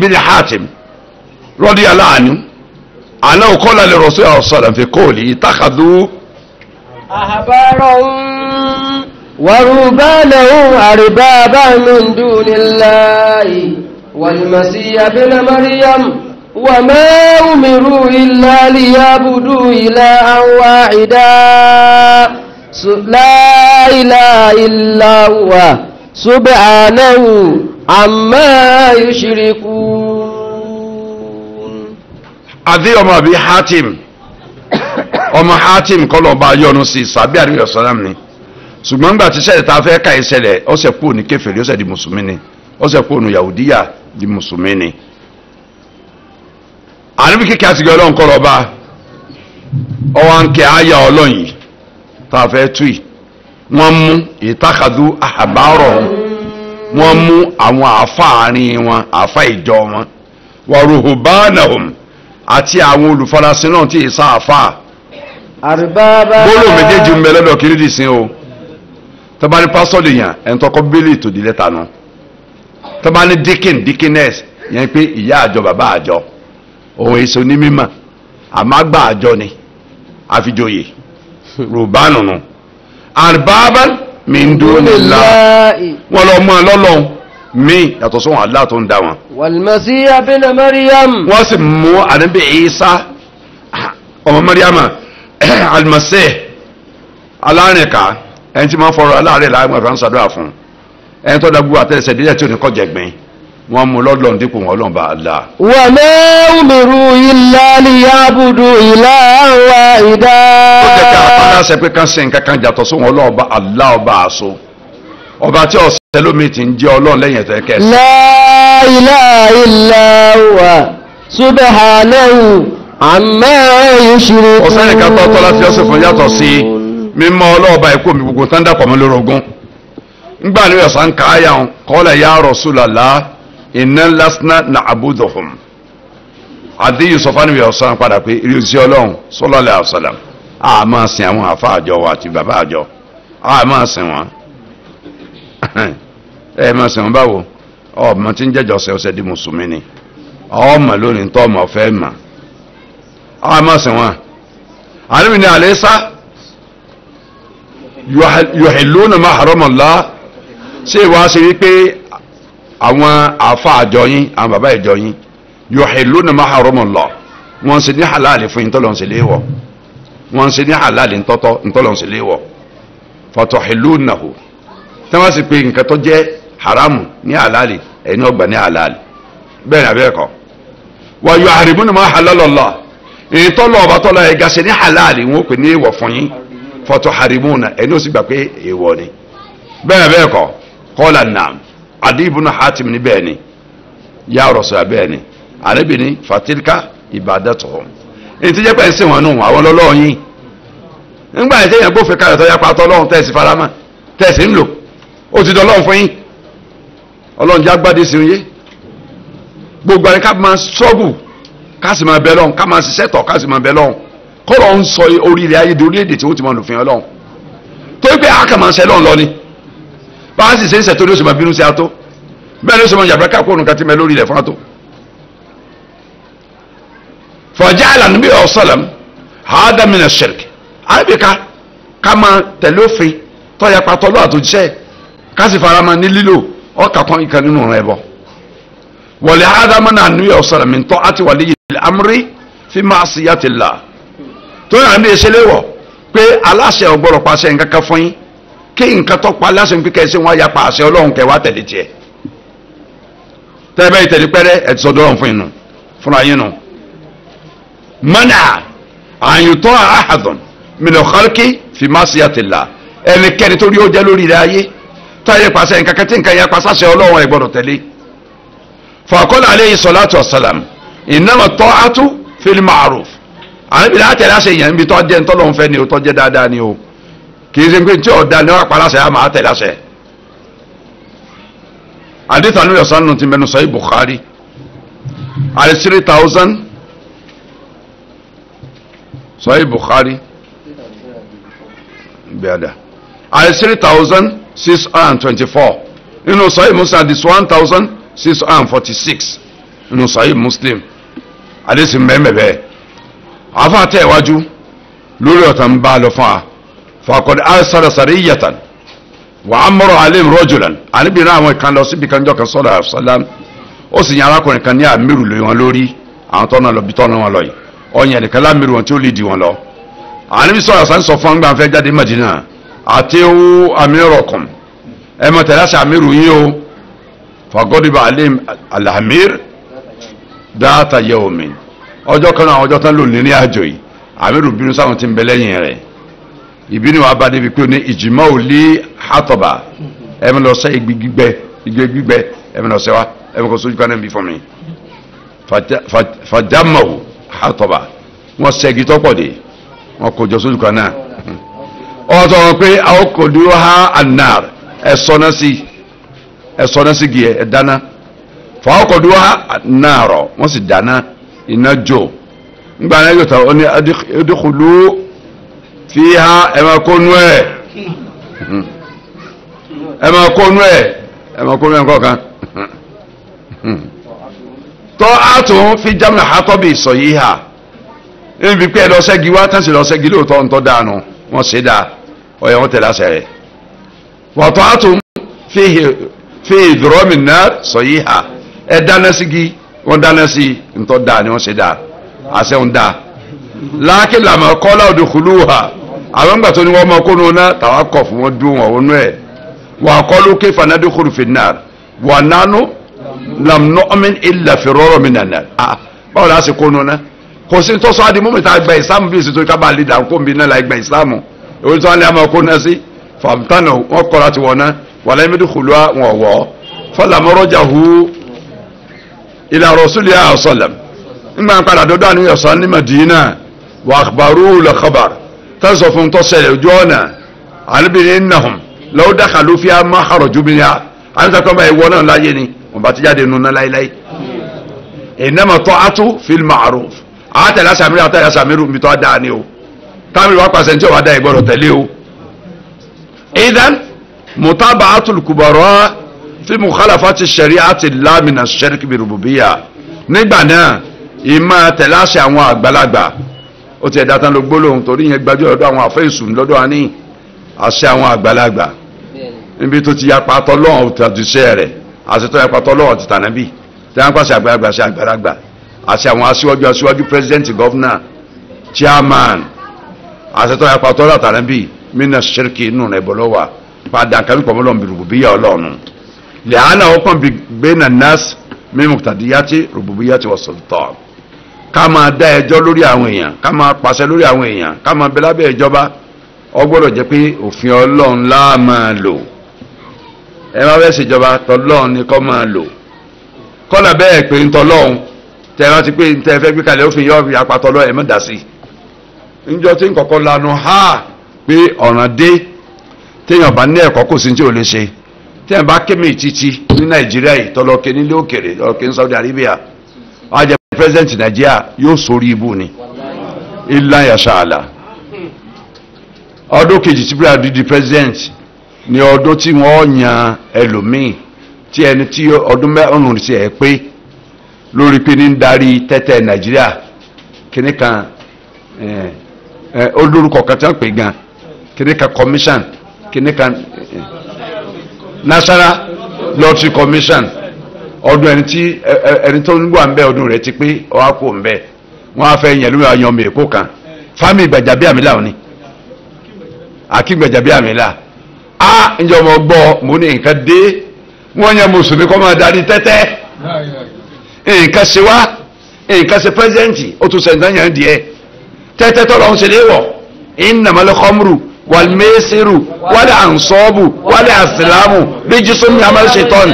bin Hatim radiyallahu anhu أنه قال للرسول صلى الله عليه وسلم في قوله اتخذوا أحبارهم ورهبانهم أربابا من دون الله والمسيح ابن مريم وما أمروا إلا ليعبدوا إلها واحدا لا إله إلا هو سبحانه عما يشركون. àdé ọmọ àbí Hatim ọmọ Hatim kọlọ bá yọ́nú sí sàbí àríwá sàlám ni ṣùgbọ́n gbà tí ṣẹlẹ̀ tá a fẹ́ ká ìṣẹ̀lẹ̀ ọ̀sẹ̀ kúrò ní kèfèrí ọ̀sẹ̀ di mùsùlùmí ni ọ̀sẹ̀ kúrò ní yahudiya di mùsùlùmí ni. àníbi kíkẹ́ àti gẹ́ ọlọ́run kọlọ bá ọwọ́ ń kẹ́ àyà ọlọ́run yìí tá a fẹ́ tú yìí wọ́n mú ìtàkàdú àbárọ̀ wọ́n mú àwọn àfáàrin wọn àfá ìjọ wọn wa ruhbanahum àti àwọn olùfarasìn náà tí ìsá àfá gbólò méjèèjì ń bẹ lọ́dọ̀ kìrìdì sí o tọ́ba ní pásítọ̀ lè yàn ẹni tọ́kọ́ bílì tó di lẹ́ta nu tọ́ba ní dickiness yẹn pé ìyá àjọ bàbá àjọ òun èso ní mímọ̀ àmàgbà àjọ ni àfijoyè rùbánù nù arbaban min dunillah wọn lọ mọ lọ́lọ́run mi yàtọ̀ sóhun Allah tó ń dá wọn. والمسيح ابن مريم wọ́n sì mú ànábì Ìsá ọmọ Mariama Al-Masih alárìnká ẹni tí wọ́n fọ̀rọ̀ aláàrẹ̀ láàrin ẹ̀fọ́ ń ṣàdúrà fún ẹni tó dàgbù àtẹ̀sẹ̀ díẹ̀ tí ò ní kọjá ẹ̀gbìn wọ́n mú lọ́lọ́run dípò wọn Ọlọ́run bá Allah. وما أمروا إلا ليعبدوا إلها واحدا. ó jẹ́ ká apá láṣẹ pé kán ṣe nǹkan kan jàtọ̀ sóhun Ọlọ́run bá Allah ọba àṣọ ọba tí ọ̀sẹ̀ lómi ti ń jẹ́ Ọlọ́run lẹ́yìn ẹ̀tẹ́ kẹsì. لا إله إلا هو سبحانه عما يشركون. ọ̀sẹ̀ nìkan tọ́tọ́ láti ọ̀sẹ̀ fún yàtọ̀ sí mímọ́ ọlọ́ọ̀bá ikú mi gbogbo tán dàpọ̀ mọ́ lórogún. ńgbà ní ọ̀sán ká àyà wọn qala ya Rasulallah inna lasna na'buduhum. àdéhùn sọ fún ọ̀sán padà pé ìrísí Ọlọ́run sallallahu alaihi wasallam a máa sin àwọn àfa àjọ wa àti bàbá àjọ a máa sin wọn. ẹ máa sin wọn báwo ọmọ tí ń jẹjọ ọsẹ di mùsùlùmí ni ọmọ lónìí tó ọmọ fẹ́ mà a máa sin wọn. àníbi ni alaysa yuhilluna ma harama Allah ṣé ìwà ṣe wípé àwọn àfa àjọ yín àwọn bàbá ìjọ yín yuhilluna ma harama Allah wọ́n ṣe ní halali fún yín tọ́lọ́ ń ṣe léèwọ̀ wọ́n ṣe ní halali ntọ́lọ́ ń ṣe léèwọ̀ fatuhillunahu tí wọ́n sì pé nǹkan tó jẹ́ haramu ní halali ẹni ọgbà ní halali bẹ́ẹ̀ ni abẹ́ẹ̀kọ́ wa yuharrimuna ma halala Allah èyí tọ́lọ́ ọba tọ́lọ́ ẹ̀ga ṣe ní halali wọ́n pè ní èèwọ̀ fún yín fatuharrimuna ẹni ó sì gbà pé èèwọ̀ ni bẹ́ẹ̀ ni abẹ́ẹ̀kọ́ qala na'am Adi ibn Hatim ní bẹ́ẹ̀ ni ya Rasul bẹ́ẹ̀ ni àrẹ́bì ní fatilka ibadatuhum èyí tí jẹ́ pẹ́ ń sìn wọn nù àwọn lọ́lọ́ yín nígbà yẹn tẹ́yìn gbófin kalẹ̀ tó yapa tọ́lọ́run tẹ̀sí farama tẹ̀sí ń lò ó ti dọ́lọ́run fún yín ọlọ́run jẹ́ agbádé sí yé gbogbo àyíká máa sọ́gù ká sì máa bẹ lọ́hùn ká máa ṣiṣẹ́ tọ̀ ká sì máa bẹ lọ́hùn kọ́lọ́ ń sọ orílẹ̀ ayé di orílẹ̀-èdè tí wọ́n ti máa lò fún ọlọ́run torí pé a kà máa ṣe lọ́hùn lọ ni bá a sì ṣe ń ṣètò ní oṣù máa bínú sí ató bẹ́ẹ̀ ni oṣù máa yàgbẹ́ ká kóònù kàtí mẹ́ lórí ilẹ̀ fún ató. faja'ala nabi ọ̀sọ́lẹ̀m hada min ash-shirk àbíká ká máa tẹ̀lé òfin tọ́ya patọ́ lọ́wọ́ àtòjíṣẹ́ kásì farama ní lílò ọkà kan ìkan nínú rẹ̀ bọ̀ wọlé ádámù náà nú yọ sọ̀rọ̀ mi tọ́ àti wàlẹ́ yìí amúrí fi máa sì yá ti là tó yàrá ní ìṣẹ̀lẹ̀ wọ̀ pé aláṣẹ ọgbọ́dọ̀ pàṣẹ nǹkan kan fún yín kí nǹkan tó pa aláṣẹ ń pínkẹ́ sí wọn ya pàṣẹ ọlọ́run kẹ́ wá tẹ̀lé tiẹ̀ tẹ́lẹ̀ ìtẹ̀lé pẹ́rẹ́ ẹ̀ ti sọ dọ́rùn fún inú fúnra yín nu mọ́nà àyùtọ́ àhàdùn mìíràn kọ́lùkì fi máa sì yá ti là ẹnikẹ́ni tó rí ó jẹ́ lórí rẹ̀ ayé táyé pàṣẹ nǹkan kan tí nǹkan yẹn pàṣẹ ọlọ́run ẹ̀ gbọ́dọ̀ tẹ̀lé faqala alayhi salatu wassalam innama ta'atu fil ma'ruf àwọn ibi láti ẹ̀dá ṣe yẹn níbi tó jẹ́ ntọ́lọ́run fẹ́ ni o tó jẹ́ dáadáa ni o kì í ṣe pé tí ọ̀dà ni wọ́n pa láṣẹ á máa tẹ̀lé àṣẹ. àdìtà ní ọ̀sán nù ti mẹ́nu sọ yìí Bukhari àti 3000 sọ yìí Bukhari bẹ́ẹ̀dà àti 3624 nínú sọ yìí Muslim àti 1646 nínú sọ yìí Muslim àdìsí mẹ́mẹ́bẹ́ afa tẹ iwájú lórí ọ̀tá ń bá lọ fún wa faqad arsala sariyatan wa amara alayhim rajulan àníbi náà àwọn ìkan lọ síbi kan jọ kan sọ́dọ̀ àṣàlám ó sì yan arákùnrin kan ní àmírù lé wọn lórí àwọn tọ́nà lọ bí tọ́nà wọn lọ yìí ọ̀yàn nìkan lámírù wọn tí ó lè di wọn lọ àníbi sọ̀rọ̀ àṣà ń sọ fún gbà fẹ́ jáde Madina àti ó amirakum ẹ mọ̀ tẹ̀lé àṣà àmírù yín o fagodiba alayhim alhamir dáàtà yawmin ọjọ́ kan náà ọjọ́ tán lò ní àjò yìí àmírù bínú sáwọn tí ń bẹ lẹ́yìn rẹ̀ ìbínú wa bá débi pé ní ìjìmọ́ ò lé hátọ̀bà ẹ̀mí lọ sẹ́ igbe gbígbẹ ẹ̀mí lọ sẹ́ wa ẹ̀mí kò sójú kan náà bí fún mi fàjámọ̀wò hátọ̀bà wọ́n sẹ́gi tọ́pọ̀ dé wọ́n kò jọ sójú kan náà ọ̀tọ̀ wọn pé àwọn kò dúró ha ànàr ẹ̀sọ́nà sí gi ẹ̀ dáná fàwọn kò dúró ha ànàrọ̀ wọ́n sì dáná iná jò ńgbà náà yóò tà ó ní adékòló fi ha ẹ máa kónú ẹ nǹkan tọ́ àtún fi jámẹ́ àtọ́bì sọ yìí ha níbi pé ẹ lọ sẹ́gi wá tẹ́sí lọ sẹ́gi lóòótọ́ ń tọ́ dànù wọ́n ṣe dáa ọ̀yẹ́ wọ́n tẹ̀lé àṣẹ rẹ̀ wọ́tọ́ àtún fi ìdúrọ́mì náà sọ yìí ha ẹ dáná sígi wọ́n dáná sí ntọ́ dáa ni wọ́n ṣe dáa àṣẹ ń dáa láàkì làmọ́ kọ́lá òdòkúlù ha àwọn ńgbà tó ní wọ́n mọ kónú náà tàwa kọ̀ fún wọn dún wọn wọnú ẹ̀ wà á kọ́lù ké fanadé kúrò fi náà wà nánú lamnọ́min ilà fìrọ́rọ̀ mi nàná báwo la ṣe kónú náà kò sí tó sọ adi mú mi ta gba ìsìlámù bí ìsìtò kábàá lè dàn kó mi náà la gba ìsìlámù èyí tó wà ní àmọ́ kónú náà sí fàmtánà wọn kọ́ láti wọ̀ náà wà láyé méjì kùlù wọn wọ̀ fọlámọ́rọ́jà hu ilà rọ̀ṣúlì àṣọlẹ̀m ńgbà padà dọ́dọ̀ àníyàn sọ ní Madina wà àkàbàrú lọ́kàbàr tẹ́sọ̀ fún tọ́sẹ̀lẹ̀ ojú ọ̀nà àníbìnrin innahum law dakhalu fiha ma kharaju minha àníkàtọ́ bá ìwọ náà láyé ni wọ́n bá ti jáde nù náà láíláí innama ta'atu fil ma'ruf àtẹ̀lẹ́ sàmírù àtẹ̀lẹ́ sàmírù mi tọ́ dáa ni o kámírù wá pàṣẹ ní tí o wá dá ìgbọ́dọ̀ tẹ̀lé o idan mutaba'atul kubara fi mukhalafati shari'ati la min ash-shirk bi rububiyyah nígbà náà ìmọ̀ tẹ̀lé àṣẹ àwọn àgbàlagbà ó ti ẹ̀dá tán ló gbólóhùn torí yẹn gbájú ọ̀dọ̀ àwọn àfẹ́sùn lọ́dọ̀ wa ní àṣẹ àwọn àgbàlagbà níbi tó ti yapa tọ́lọ́hún òtàdùsẹ́ rẹ̀ àṣẹ tó yapa tọ́lọ́hún ti tànábì tí wọ́n pàṣẹ àgbàlagbà àṣẹ àgbàlagbà àṣẹ àwọn aṣíwájú president governor chairman àṣẹ tó yapa tọ́lọ́hún tànábì mina ṣẹ́ríkì inú rẹ̀ bọ́ lọ́wọ́ padà kàmí pọ̀ mọ́lọ́mù rùbùbíyà ọlọ́run lẹ́hánà ọkàn bẹ́ẹ̀nà nas mímú tàdíyàtì rùbùbíyàtì wà sultan ká máa dá ẹjọ́ lórí àwọn èèyàn ká máa pàṣẹ lórí àwọn èèyàn ká máa bẹ lábẹ́ ìjọba ó gbọ́dọ̀ jẹ́ pé òfin ọlọ́run la máa lò ẹ máa fẹ́ ṣèjọba tọlọ́run ni kọ́ máa lò kọ́nà bẹ́ẹ̀ pé ń tọlọ́run tẹ ẹ rántí pé ń tẹ ẹ fẹ́ gbé kalẹ̀ òfin yọ apá tọlọ́ ẹ má dá sí i níjọ́ tí ń kọ́kọ́ lanu ha pé ọ̀ràn dé téèyàn bá ní ẹ̀kọ́ kò sí tí ò lè ṣe téèyàn bá kémi títí ní Nàìjíríà yìí tọlọ́kẹ́ nílé òkèrè tọlọ́kẹ́ ní Saudi Arabia wọ́n á jẹ́ president Nàìjíríà yóò sórí ibú ni ilá yasala ọdún kejì tí Buhari di president ní ọdún tí wọ́n yan ẹlòmíì tí ẹni tí ọdún mẹ́rin sí ẹ̀ pé lórí pé ní ń darí tẹ́tẹ́ Nàìjíríà kíní kan olórúkọ kan tí wọ́n pè gan kíní kan commission kíní kan National Lottery Commission ọdún ẹni tó ń wà ń bẹ ọdún rẹ̀ ti pé ọwá kò ń bẹ wọ́n á fẹ́ yẹn lórí àyàn mẹ́kó kan fámì Gbajabiamila òní àkí Gbajabiamila ǹjẹ́ ọmọ gbọ́ mo ní nǹkan dé wọ́n yẹ mùsùlùmí kọ́ máa darí tẹ́tẹ́ nǹkan ṣe wá nǹkan ṣe pẹ́sidẹ́ǹtì ó tún sẹ̀ńtàn yẹn díẹ̀ tẹ́tẹ́ tọ́lọ́ ń ṣe léwọ̀ innamal khamru wal maisiru wal ansabu wal azlamu rijsun min amali shaitan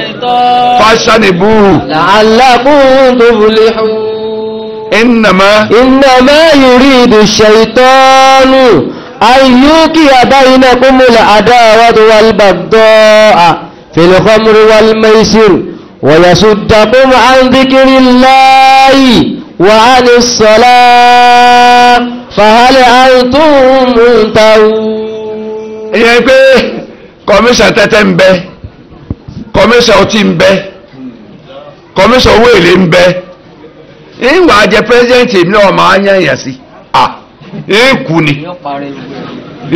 fashanibuhu la'allakum tuflihun. innama yuridu ash-shaytanu an yuqi'a baynakumul adawata wal baghdha'a fil khamri wal maisir wa yasuddakum an dhikrillahi wa 'anis salah fahal antum muntahun. ìyẹn pé kọmíṣà tẹ́tẹ́ ń bẹ kọmíṣà ọtí ń bẹ kọmíṣà owó èlé ń bẹ ìwà jẹ pírẹsidẹ́ǹtì èmi náà máa ń yẹ̀yẹ̀ sí èèkù ni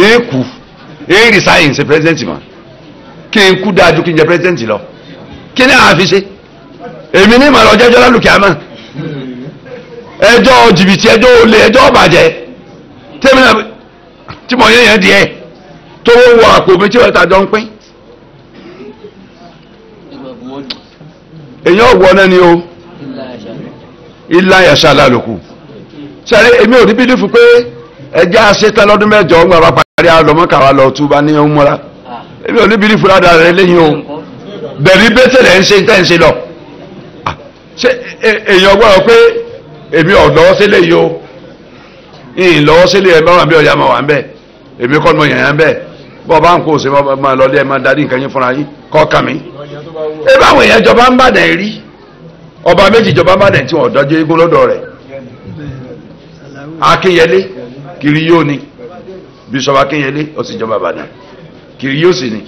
èèkù èèrì sáyẹ̀nsì pírẹsidẹ́ǹtì mọ́ kí n kú dájú kí n jẹ pírẹsidẹ́ǹtì lọ kí ni àá fi ṣe èmi ní ìmọ̀ràn ọjọ́jọ́ lálùkì àmọ́ ẹjọ́ jìbìtì ẹjọ́ olè ẹjọ́ ọ̀bàjẹ́ tẹ́mi náà tí mo yẹ̀yẹ̀ díẹ̀ tó wọ àpò mi tí wọ́n ta jọ ń pín èyàn ọ̀wọ́ náà ni o ilá yàṣà lálòkù sẹ́rí èmi ò ní bílífù pé ẹjẹ́ àṣetán lọ́dún mẹ́jọ ń gbà bá parí àlọ́mọ́kàwá lọ túbá ní ọmọ mọ́ra èmi ò ní bílífù ládàá rẹ lẹ́yìn o bẹ̀rí bẹ́tẹ̀lẹ̀ ń ṣe tẹ́ ń ṣe lọ ṣé èyàn gbọ́dọ̀ pé èmi ò lọ́wọ́ sílé yìí o ìyìn lọ́wọ́ sílé ẹ̀ bá wà bí ọ̀yà máa wà ń bẹ̀ èmi kọ́ ni mo yàn yàn bẹ́ẹ̀ bọ́ bá ń kó o ṣe máa lọ lé ẹ máa darí nǹkan yín fúnra yín kọ́ kàn mí. ẹ báwọn èèyàn jọba ń bàdàn rí ọba méjì jọba ń bàdàn tí wọn dọjọ eégún lọ́dọ̀ rẹ̀ Akínyẹlé kiri yóò ní bíṣọba Akínyẹlé ó sì jọba Ìbàdàn kiri yóò sì ní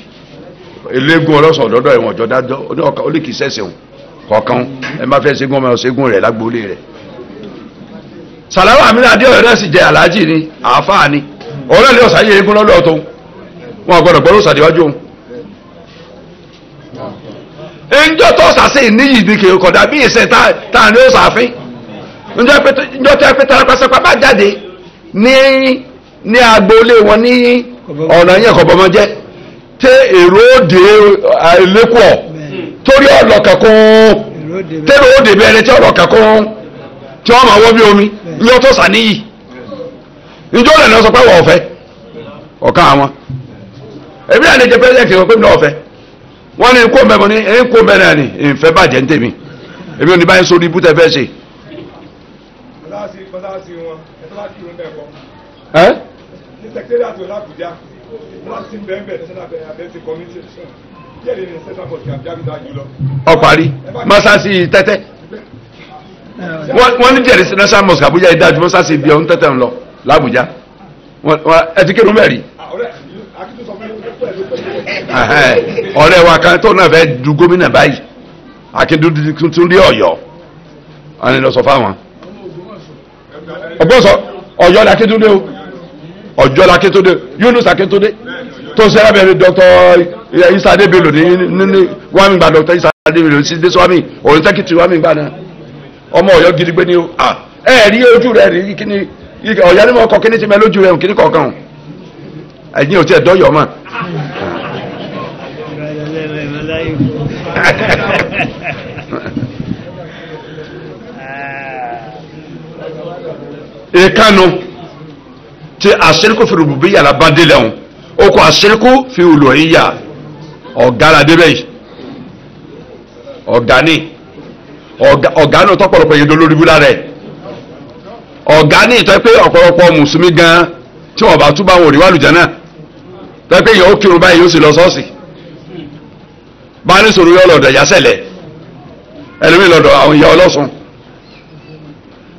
eléégún ọlọ́sọ̀ ọ̀dọ́dọ̀ ẹ̀wọ̀n ọ̀jọ́ dájọ́ ó ní kì í sẹ́sẹ̀ òun kọ̀ọ̀kan ẹ má fẹ́ ṣẹ́gun ọmọ ọ̀ṣẹ́gun rẹ̀ lágbóolé rẹ̀. Sàláwà Àmínà Adéọ̀yọ́ náà sì jẹ aláàjì ni àáfàá ni ọ̀rẹ́ lè ọ̀sáyé eégún lọ́dọ̀ tó wọn gbọ́dọ̀ gbọ́dọ̀ sàdéwájú òun. ǹjọ́ tó sàṣe níyì ní kèrè kọ̀dà bí ìṣẹ̀ tá à ní ó sàfin ǹjọ́ tó pé tarapasapa bá jáde ní agboolé wọn ní ọ̀nà yẹn kọ̀ bọ́mọ jẹ́ tẹ èrò òde ẹlẹ́kọ̀ọ́ torí ọlọ́kẹ̀kún tẹ́lẹ̀ òde bẹ̀rẹ̀ tí ọlọ́kẹ̀kún tí wọ́n máa wọ́ bí omi ǹjọ́ tó sàníyì ǹjọ́ lẹ́nu sọ pé wọ́n ọ̀fẹ́ ọ̀kan àwọn èmi náà ní jẹ pẹ́sẹ̀ntì wọn pé mi náà ọ̀fẹ́ wọ́n ní kó mẹ́mọ́ ní ẹ̀yìn kó mẹ́rin náà ní ìfẹ́ bàjẹ́ ń tèmi èmi ò ní báyìí sórí ibú tẹ́ fẹ́ ṣe. ọ̀parí mọ́sáàsì tẹ́tẹ́ wọ́n ní jẹ̀rìsì national mosque Àbújá ìdájú mọ́sáàsì ibi ọ̀hún tẹ́tẹ́ ń lọ l'Àbújá ẹ ti kírun mẹ́rin ọ̀rẹ́ wa kan tó náà fẹ́ du gómìnà báyìí Akíntúndé Ọ̀yọ́ wọn ni lọ sọ fáwọn ọgbọ́n sọ Ọ̀yọ́ la Akíntúndé o Ọ̀yọ́ la Akíntúndé Yunus Akíntúndé tó sẹ́yà bẹ̀rẹ̀ Dr. Isa Adébélò ní wàmí gba Dr. Isa Adébélò sí désọ́wámí òun sẹ́kìtì wàmí gba náà ọmọ Ọ̀yọ́ gidi gbé ní o ẹ rí ojú rẹ rí kíní Ọ̀yọ́ ni mo kọ kíní ti mẹ lójú rẹ kíní kọ̀ọ̀kan o ẹ̀yin ò tí ẹ̀ dọ́yọ̀ mọ́. ìkànnù tí àṣírikù fi rububiyya la bá délẹ̀ ọ̀hún ó kọ àṣírikù fi uluhiyya ọ̀gá la débẹ̀ yìí ọ̀gá ní ọ̀gá ní tọ́pọ̀lọpọ̀ yẹn lórí búlá rẹ̀ ọ̀gá ní ìtọ́ pé ọ̀pọ̀lọpọ̀ mùsùlùmí gan tí wọ́n bá túbọ̀ àwọn òrìwá lùjẹ́ náà tọ́ pé yẹn ó kírun báyìí yóò sì lọ sọ́ọ̀sì bá ní sọ̀rọ̀ yọ lọ́dọ̀ ìyá sẹ̀lẹ̀ ẹlòmíì lọ́dọ̀ àwọn ìyá ọlọ́sùn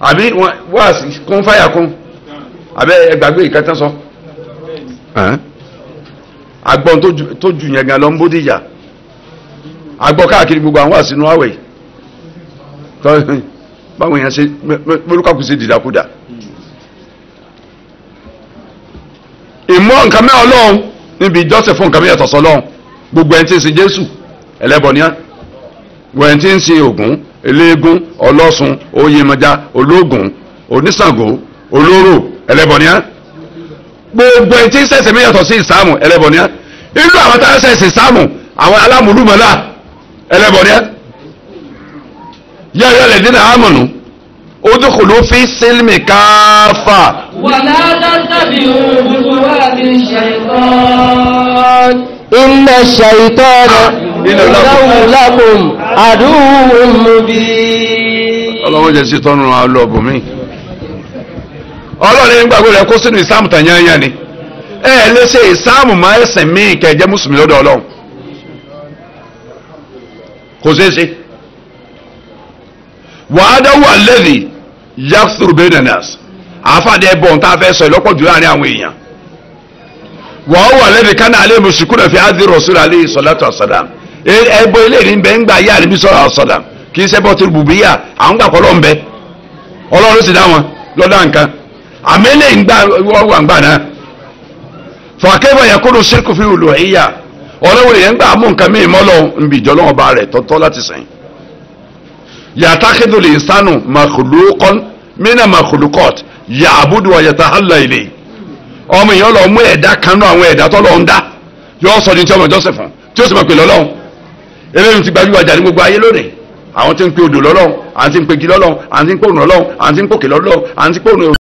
àbí wá sí kún fáyà kún àbẹ́ ẹgbàgbé ìkẹtẹ́ sọ agbọ́n tó jù yẹn gan lọ ń bóde ìyà agbọ́ káàkiri gbogbo àwọn àsínú àwẹ̀ báwọn èèyàn ṣe mọ́lúkàkù sí dìdàkudà ìmọ̀ nǹkan mẹ́ ọlọ́run níbi ìjọsìn fún nǹkan mẹ́yàtọ̀ sọlọ́run gbogbo ẹni tí ń sin Jésù ẹlẹ́bọ ni á gbogbo ẹni tí ń sin Ògún eléégún ọlọ́sùn oyèmọ̀já ológun oníṣàngó olóró ẹlẹ́bọ ni á gbogbo ẹni tí ń ṣẹ̀sìn mí yàtọ̀ sí ìsáàmù ẹlẹ́bọ ni á inú àwọn tá a ṣẹ̀sìn ìsáàmù àwọn alámùlùmọ́lá ẹlẹ́bọ ni á yá ayọ́ lẹ́dínà ámọ̀nù udkhulu fi sílmì káfà. ولا تتبعوا خطوات الشيطان إن الشيطان لكم عدو مبين. ọlọ́wọ́n jẹ́ sí tọ́nu alọ́bù mi ọlọ́run gbàgbọ́ rẹ̀ kó sínú ìsáàmù tàyányá ni ẹ lè ṣe ìsáàmù máa ẹ̀sìn míì kẹjẹ́ mùsùlùmí lọ́dọ̀ ọlọ́run kò ṣeé ṣe wàhádàwù alladhi yakthuru bayna nas àáfàdé ẹbọ tá a fẹ́ sọ ìlọ́pọ̀ jù láàrin àwọn èèyàn wàhádàwù alladhi kana alayhi mushrikuna fi hadhi rasul alayhi salatu wassalam ẹbọ eléyìí ń bẹ ń gbà yá àníbí sọ̀rọ̀ àṣọ̀dàm kì í ṣe bọ́ tó bùbíyà àwọn gbà kọ́ ló ń bẹ ọlọ́run sì dá wọn lọ́dọ̀ nǹkan àmẹ́lẹ̀ ń gbà wọ́n wà ń gbà náà fàkẹ́fà yakunu shirku fi uluhiyya ọlọ́run yẹn ń gbà mú nǹkan mìíràn mọ́lọ́ nbí ìjọlọ́wọ́ bá rẹ̀ tọ́tọ́ láti sìn yàtàkìdù linsanu makhluqan mina makhluqat ya'budu wa yatahalla ilayhi ọmọ èèyàn lọ mú ẹ̀dá kanú àwọn ẹ̀dá tọ́lọ́ ń dá yọ sọ ní tí ọmọ ìjọsìn fún tí ó sì máa pè lọ́lọ́run eléyìí ti gbajúgbajà ní gbogbo ayé lónìí àwọn tí ń pe odò lọ́lọ́run àwọn tí ń pe igi lọ́lọ́run àwọn tí ń pe òrùn lọ́lọ́run àwọn tí ń pòkè lọ́lọ́run àwọn tí ń pe òrùn